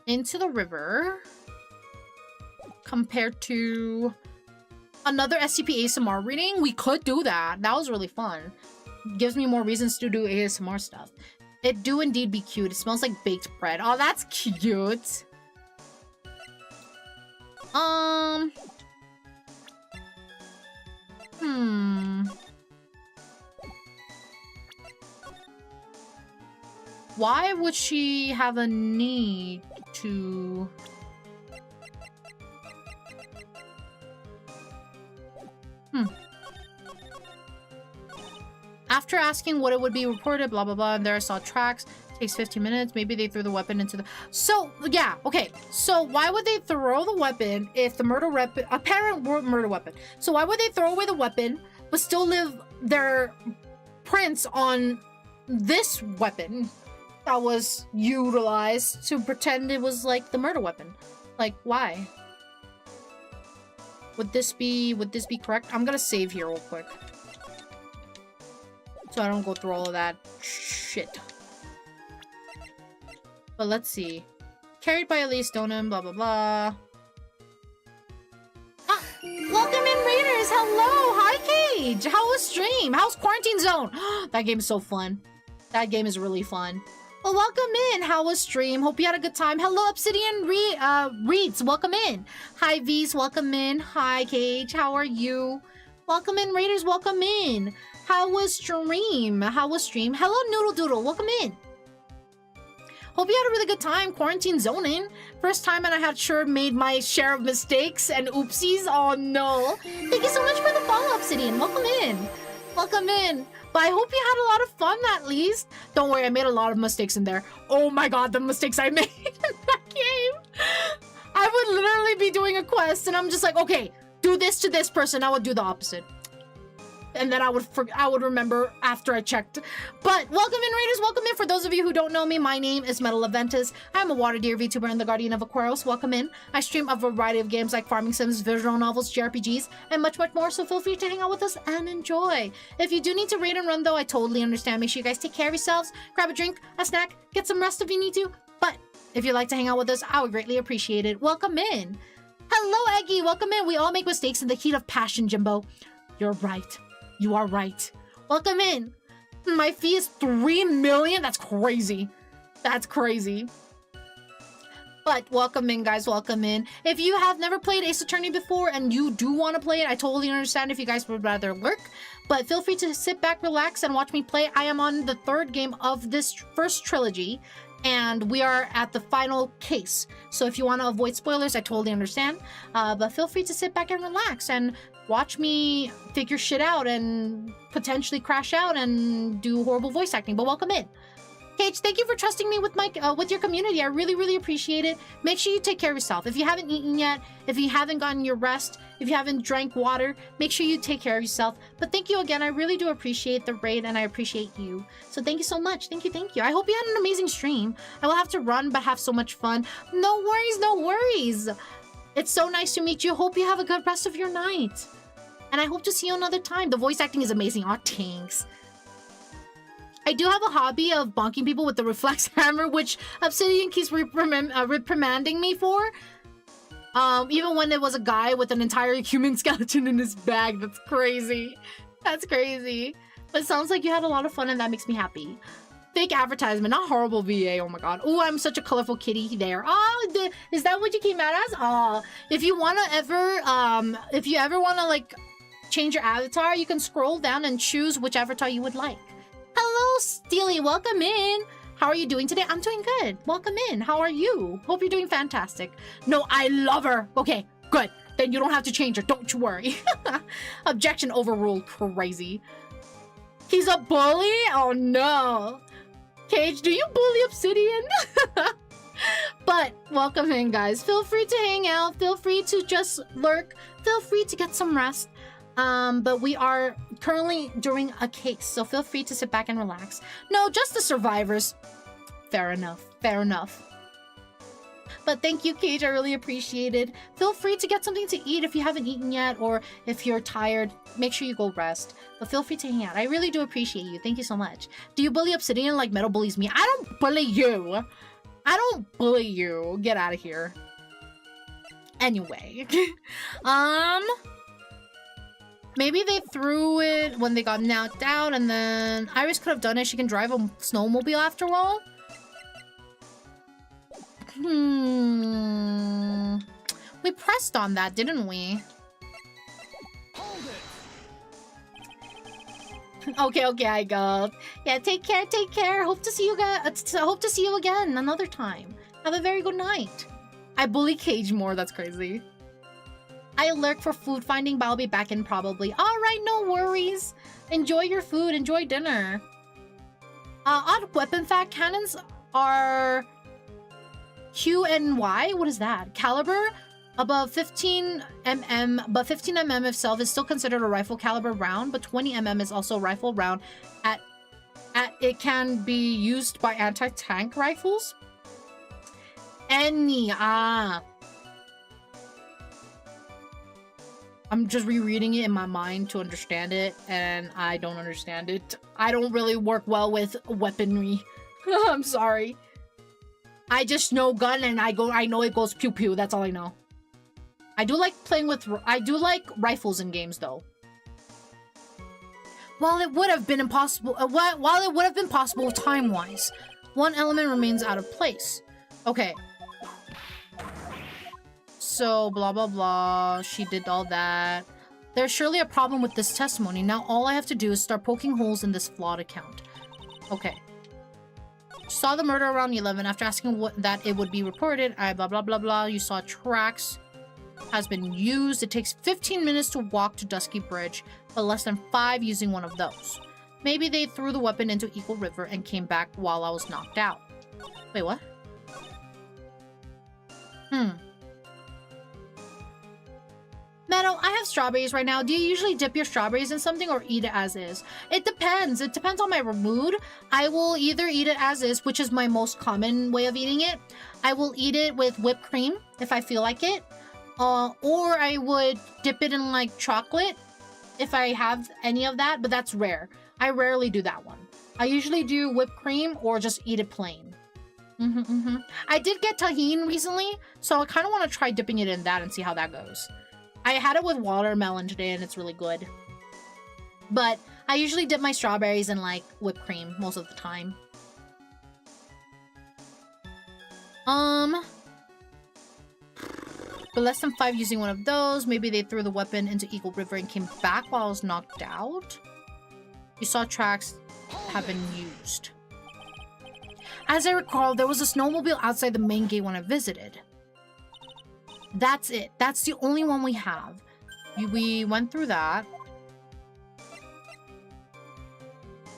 into the river compared to another SCP ASMR reading? We could do that. That was really fun. Gives me more reasons to do ASMR stuff. It do indeed be cute. It smells like baked bread. Oh, that's cute. Why would she have a need to... After asking what it would be reported, blah, blah, blah, and there I saw tracks. Takes 15 minutes. Maybe they threw the weapon into the... So, yeah, okay. So, why would they throw the weapon if the murder weapon... Apparent murder weapon. So, why would they throw away the weapon, but still leave their prints on this weapon that was utilized to pretend it was, like, the murder weapon? Like, why? Would this be correct? I'm gonna save here real quick, so I don't go through all of that shit. But let's see. Carried by Elise Stoneham, blah, blah, blah. Ah, welcome in, Raiders! Hello! Hi, Cage! How was stream? How's Quarantine Zone? That game is so fun. That game is really fun. Well, welcome in. How was stream? Hope you had a good time. Hello, Obsidian Reeds. Welcome in. Hi, V's. Welcome in. Hi, Cage. How are you? Welcome in, Raiders. Welcome in. How was stream? How was stream? Hello, Noodle Doodle. Welcome in. Hope you had a really good time quarantine zoning. First time and I had sure made my share of mistakes and oopsies. Oh no. Thank you so much for the follow, Obsidian. Welcome in. Welcome in. But I hope you had a lot of fun at least. Don't worry, I made a lot of mistakes in there. Oh my god, the mistakes I made in that game. I would literally be doing a quest and I'm just like, okay, do this to this person. I would do the opposite. And then I would remember after I checked. But welcome in, Raiders. Welcome in. For those of you who don't know me, my name is Metal Aventus. I'm a water deer VTuber and the guardian of Aquarius. Welcome in. I stream a variety of games like farming sims, visual novels, JRPGs, and much, much more. So feel free to hang out with us and enjoy. If you do need to raid and run, though, I totally understand. Make sure you guys take care of yourselves. Grab a drink, a snack, get some rest if you need to. But if you'd like to hang out with us, I would greatly appreciate it. Welcome in. Hello, Eggy. Welcome in. We all make mistakes in the heat of passion, Jimbo. You're right. You are right. Welcome in. My fee is 3 million? That's crazy. That's crazy. But welcome in, guys. Welcome in. If you have never played Ace Attorney before and you do want to play it, I totally understand if you guys would rather lurk. But feel free to sit back, relax, and watch me play. I am on the 3rd game of this first trilogy, and we are at the final case. So if you want to avoid spoilers, I totally understand. But feel free to sit back and relax and watch me figure shit out and potentially crash out and do horrible voice acting. But welcome in. Cage, thank you for trusting me with my with your community. I really, really appreciate it. Make sure you take care of yourself. If you haven't eaten yet, if you haven't gotten your rest, if you haven't drank water, make sure you take care of yourself. But thank you again. I really do appreciate the raid and I appreciate you. So thank you so much. Thank you, thank you. I hope you had an amazing stream. I will have to run, but have so much fun. No worries, no worries. It's so nice to meet you. Hope you have a good rest of your night. And I hope to see you another time. The voice acting is amazing. Aw, thanks. I do have a hobby of bonking people with the reflex hammer, which Obsidian keeps reprimanding me for. Even when it was a guy with an entire human skeleton in his bag. That's crazy. That's crazy. But it sounds like you had a lot of fun and that makes me happy. Fake advertisement, not horrible VA. Oh my god. Oh, I'm such a colorful kitty there. Oh, is that what you came out as? Oh, if you wanna ever, if you ever wanna like change your avatar, you can scroll down and choose which avatar you would like. Hello, Steely. Welcome in. How are you doing today? I'm doing good. Welcome in. How are you? Hope you're doing fantastic. No, I love her. Okay, good. Then you don't have to change her. Don't you worry. Objection overruled. Crazy. He's a bully? Oh no. Cage, do you bully Obsidian? But welcome in, guys. Feel free to hang out. Feel free to just lurk. Feel free to get some rest. But we are currently during a case, so feel free to sit back and relax. No, just the survivors. Fair enough. Fair enough. But thank you, Cage. I really appreciate it. Feel free to get something to eat if you haven't eaten yet, or if you're tired, make sure you go rest. But feel free to hang out. I really do appreciate you. Thank you so much. Do you bully Obsidian like Meadow bullies me? I don't bully you. I don't bully you. Get out of here. Anyway. Maybe they threw it when they got knocked out, and then Iris could have done it. She can drive a snowmobile after all. We pressed on that, didn't we? Hold it. Okay, I go. Yeah, take care, take care. Hope to see you guys. Hope to see you again another time. Have a very good night. I bully Cage more. That's crazy. I lurk for food finding, but I'll be back in probably. Alright, no worries. Enjoy your food. Enjoy dinner. Odd weapon fact, cannons are Q and Y. What is that? Caliber above 15 mm, but 15 mm itself is still considered a rifle caliber round, but 20 mm is also a rifle round. It can be used by anti-tank rifles. I'm just rereading it in my mind to understand it, and I don't understand it. I don't really work well with weaponry. I'm sorry. I just know gun, and I know it goes pew pew. That's all I know. I do like rifles in games, though. While it would have been impossible, time-wise, one element remains out of place. Okay. So, blah, blah, blah. She did all that. There's surely a problem with this testimony. Now all I have to do is start poking holes in this flawed account. Okay. Saw the murder around 11. After asking that it would be reported, I blah, blah, blah, blah. You saw tracks has been used. It takes 15 minutes to walk to Dusky Bridge, but less than 5 using one of those. Maybe they threw the weapon into Eagle River and came back while I was knocked out. Wait, what? Meadow, I have strawberries right now. Do you usually dip your strawberries in something or eat it as is? It depends. It depends on my mood. I will either eat it as is, which is my most common way of eating it. I will eat it with whipped cream if I feel like it. Or I would dip it in like chocolate if I have any of that, but that's rare. I rarely do that one. I usually do whipped cream or just eat it plain. I did get tahini recently, so I kind of want to try dipping it in that and see how that goes. I had it with watermelon today and it's really good. But I usually dip my strawberries in like whipped cream most of the time. But less than 5 using one of those. Maybe they threw the weapon into Eagle River and came back while I was knocked out. You saw tracks have been used. As I recall, there was a snowmobile outside the main gate when I visited. That's it. That's the only one we have. We went through that.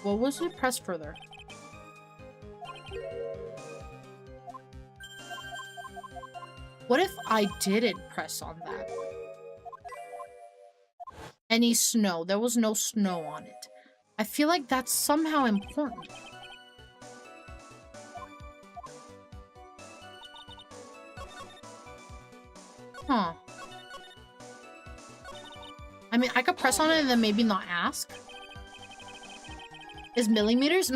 What was it? Press further. What if I didn't press on that? Any snow? There was no snow on it. I feel like that's somehow important. Huh. I mean, I could press on it and then maybe not ask. Is millimeters?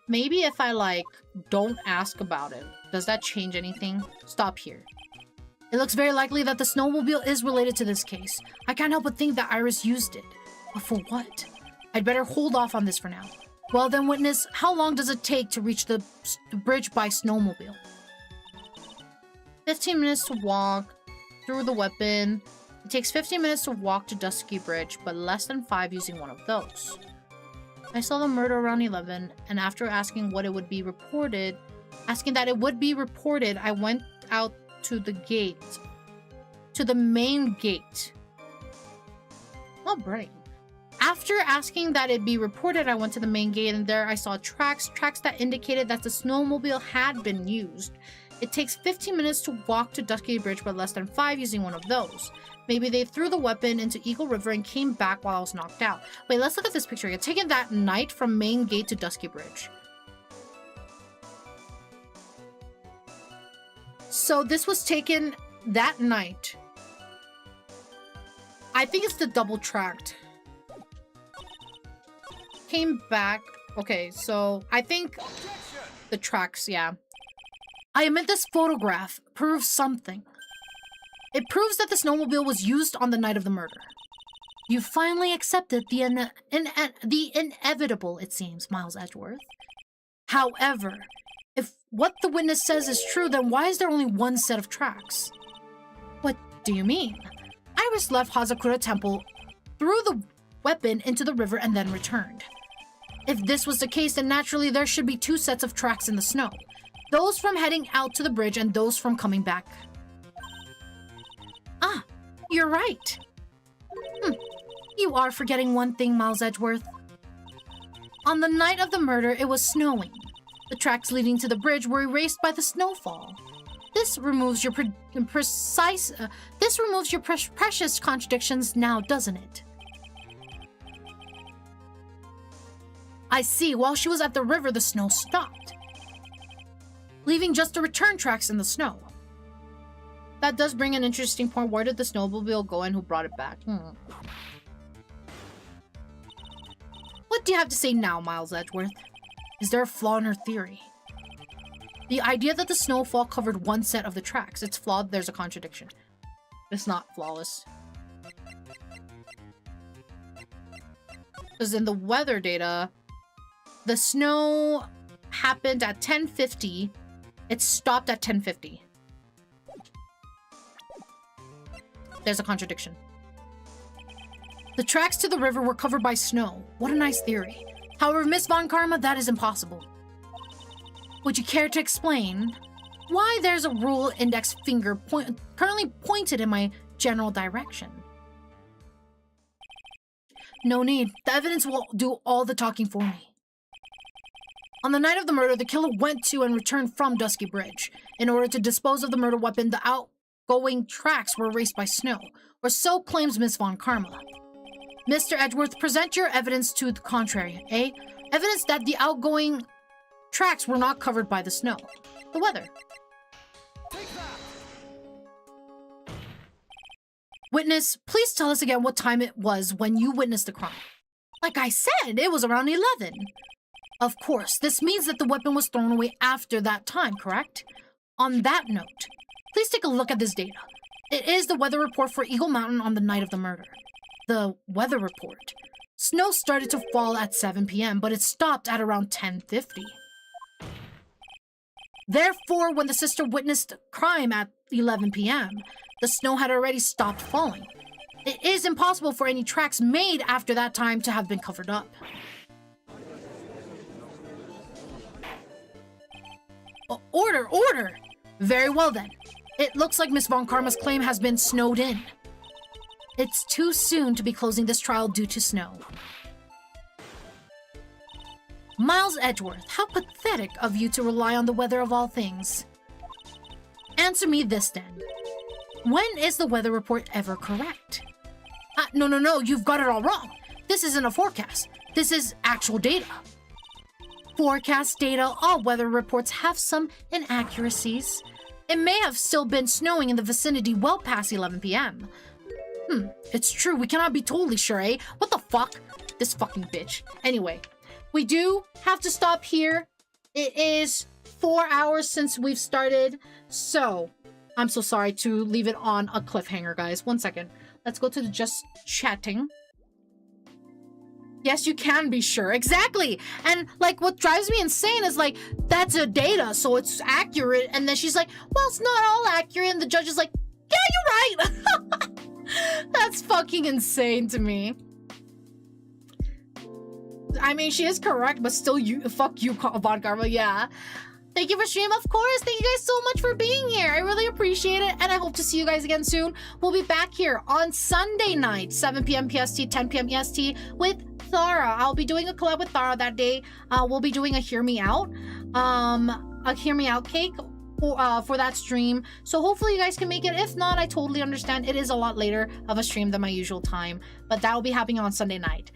Maybe if I, like, don't ask about it. Does that change anything? Stop here. It looks very likely that the snowmobile is related to this case. I can't help but think that Iris used it. But for what? I'd better hold off on this for now. Well then, witness, how long does it take to reach the bridge by snowmobile? 15 minutes to walk through the weapon. It takes 15 minutes to walk to Dusky Bridge, but less than 5 using one of those. I saw the murder around 11, and after asking that it would be reported, I went out to the gate. To the main gate. Oh, brain. After asking that it be reported, I went to the main gate, and there I saw tracks that indicated that the snowmobile had been used. It takes 15 minutes to walk to Dusky Bridge, but less than 5 using one of those. Maybe they threw the weapon into Eagle River and came back while I was knocked out. Wait, let's look at this picture again. Taken that night from main gate to Dusky Bridge. So this was taken that night. I think it's the double tracked. Came back. Okay, so I think the tracks, yeah. I admit this photograph proves something. It proves that the snowmobile was used on the night of the murder. You finally accepted the inevitable, it seems, Miles Edgeworth. However, if what the witness says is true, then why is there only one set of tracks? What do you mean? Iris left Hazakura Temple, threw the weapon into the river, and then returned. If this was the case, then naturally there should be 2 sets of tracks in the snow. Those from heading out to the bridge and those from coming back. Ah, you're right. You are forgetting one thing, Miles Edgeworth. On the night of the murder, it was snowing. The tracks leading to the bridge were erased by the snowfall. This removes your precious contradictions now, doesn't it? I see. While she was at the river, the snow stopped, leaving just the return tracks in the snow. That does bring an interesting point. Where did the snowmobile go and who brought it back? What do you have to say now, Miles Edgeworth? Is there a flaw in her theory? The idea that the snowfall covered one set of the tracks. It's flawed. There's a contradiction. It's not flawless. Because in the weather data, the snow happened at 10:50. It stopped at 10:50. There's a contradiction. The tracks to the river were covered by snow. What a nice theory. However, Miss Von Karma, that is impossible. Would you care to explain why there's a rule index finger currently pointed in my general direction? No need. The evidence will do all the talking for me. On the night of the murder, the killer went to and returned from Dusky Bridge. In order to dispose of the murder weapon, the outgoing tracks were erased by snow, or so claims Miss Von Karma. Mr. Edgeworth, present your evidence to the contrary, eh? Evidence that the outgoing tracks were not covered by the snow. The weather. Take that. Witness, please tell us again what time it was when you witnessed the crime. Like I said, it was around 11. Of course, this means that the weapon was thrown away after that time, correct? On that note, please take a look at this data. It is the weather report for Eagle Mountain on the night of the murder. The weather report. Snow started to fall at 7 p.m., but it stopped at around 10:50. Therefore, when the sister witnessed crime at 11 p.m., the snow had already stopped falling. It is impossible for any tracks made after that time to have been covered up. Order, order! Very well then. It looks like Miss Von Karma's claim has been snowed in. It's too soon to be closing this trial due to snow. Miles Edgeworth, how pathetic of you to rely on the weather of all things. Answer me this then. When is the weather report ever correct? No, you've got it all wrong. This isn't a forecast. This is actual data. Forecast data, all weather reports have some inaccuracies. It may have still been snowing in the vicinity well past 11 p.m. It's true, we cannot be totally sure, eh? What the fuck? This fucking bitch. Anyway, we do have to stop here. It is 4 hours since we've started, so I'm so sorry to leave it on a cliffhanger, guys. 1 second. Let's go to the just chatting. Yes, you can be sure. Exactly. And like what drives me insane is like, that's a data, so it's accurate. And then she's like, well, it's not all accurate. And the judge is like, yeah, you're right. That's fucking insane to me. I mean, she is correct, but still, fuck you, Von Karma. Yeah. Thank you for stream, of course. Thank you guys so much for being here. I really appreciate it, and I hope to see you guys again soon. We'll be back here on Sunday night, 7 p.m. PST, 10 p.m. EST with THRU. I'll be doing a collab with THRU that day. We'll be doing a Hear Me Out, cake for that stream. So hopefully you guys can make it. If not, I totally understand. It is a lot later of a stream than my usual time, but that will be happening on Sunday night.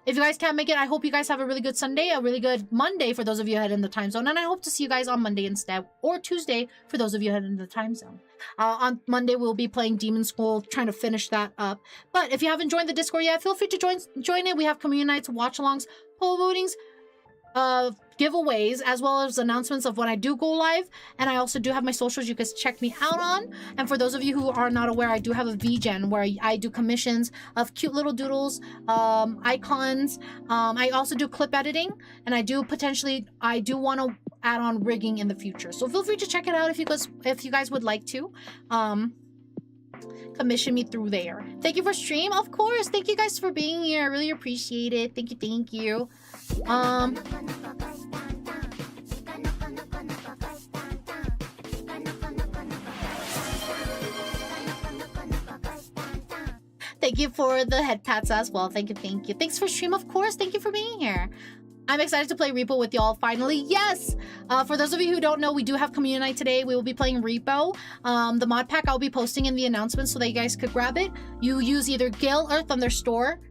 If you guys can't make it, I hope you guys have a really good Sunday, a really good Monday for those of you ahead in the time zone, and I hope to see you guys on Monday instead, or Tuesday for those of you ahead in the time zone. On Monday, we'll be playing Demon School, trying to finish that up. But if you haven't joined the Discord yet, feel free to join it. We have community nights, watch-alongs, poll votings, giveaways, as well as announcements of when I do go live. And I also do have my socials you guys check me out on. And for those of you who are not aware, I do have a VGen where I do commissions of cute little doodles, icons. I also do clip editing, and I do want to add on rigging in the future. So feel free to check it out if you guys would like to. Commission me through there. Thank you for stream, of course. Thank you guys for being here. I really appreciate it. Thank you. Thank you for the head pats as well. Thank you. Thanks for stream, of course. Thank you for being here. I'm excited to play Repo with y'all finally. Yes! For those of you who don't know, we do have community night today. We will be playing Repo. The mod pack I'll be posting in the announcements so that you guys could grab it. You use either Gale or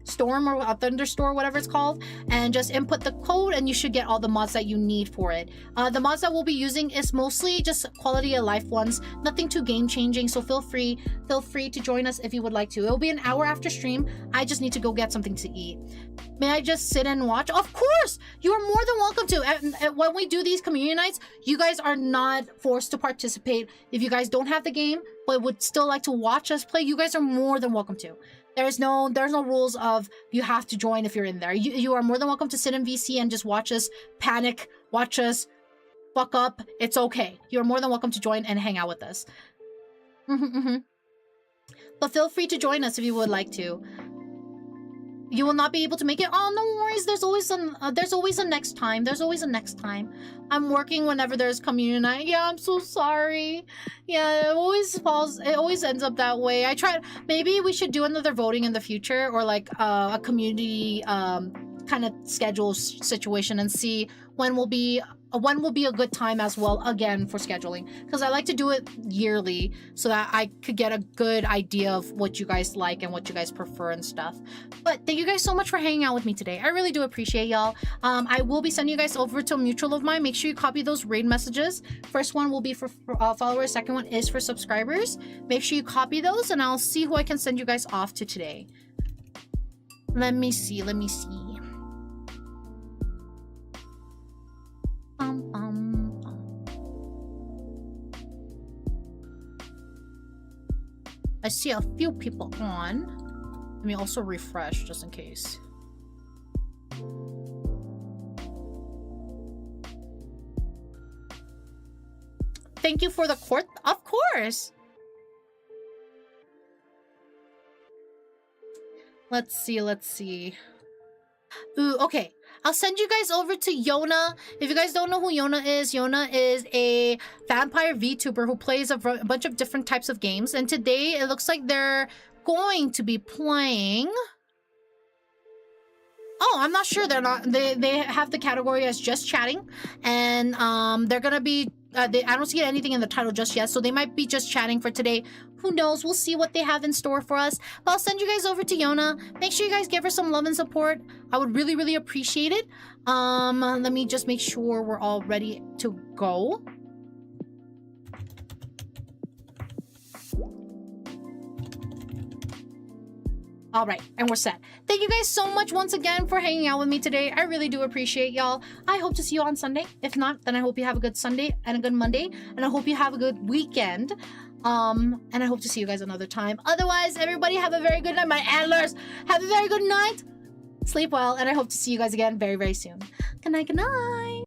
Storm or Thunderstore, whatever it's called, and just input the code and you should get all the mods that you need for it. The mods that we'll be using is mostly just quality of life ones, nothing too game changing, so feel free to join us if you would like to. It'll be an hour after stream. I just need to go get something to eat. May I just sit and watch? Of course! You are more than welcome to. And when we do these community nights, you guys are not forced to participate. If you guys don't have the game, but would still like to watch us play, you guys are more than welcome to. There's no rules of you have to join if you're in there. You are more than welcome to sit in VC and just watch us panic, watch us fuck up. It's okay. You're more than welcome to join and hang out with us. But feel free to join us if you would like to. You will not be able to make it. Oh, no worries. There's always a next time. There's always a next time. I'm working whenever there's community night. Yeah, I'm so sorry. Yeah, it always ends up that way. I tried. Maybe we should do another voting in the future, or like a community kind of schedule situation, and see when will be a good time as well, again, for scheduling, because I like to do it yearly so that I could get a good idea of what you guys like and what you guys prefer and stuff. But thank you guys so much for hanging out with me today. I really do appreciate y'all. I will be sending you guys over to a mutual of mine. Make sure you copy those raid messages. First one will be for followers, second one is for subscribers. Make sure you copy those, and I'll see who I can send you guys off to today. Let me see. I see a few people on. Let me also refresh just in case. Thank you for the court. Of course. Let's see. Ooh, okay. I'll send you guys over to Yona. If you guys don't know who Yona is a vampire VTuber who plays a bunch of different types of games. And today it looks like they're going to be playing... Oh, I'm not sure. They have the category as just chatting, and they're gonna be. I don't see anything in the title just yet, so they might be just chatting for today. Who knows? We'll see what they have in store for us. But I'll send you guys over to Yona. Make sure you guys give her some love and support. I would really, really appreciate it. Let me just make sure we're all ready to go. All right, and we're set. Thank you guys so much once again for hanging out with me today. I really do appreciate y'all. I hope to see you on Sunday. If not, then I hope you have a good Sunday and a good Monday, and I hope you have a good weekend. And I hope to see you guys another time. Otherwise, everybody have a very good night. My antlers, have a very good night. Sleep well, and I hope to see you guys again very, very soon. Good night, good night.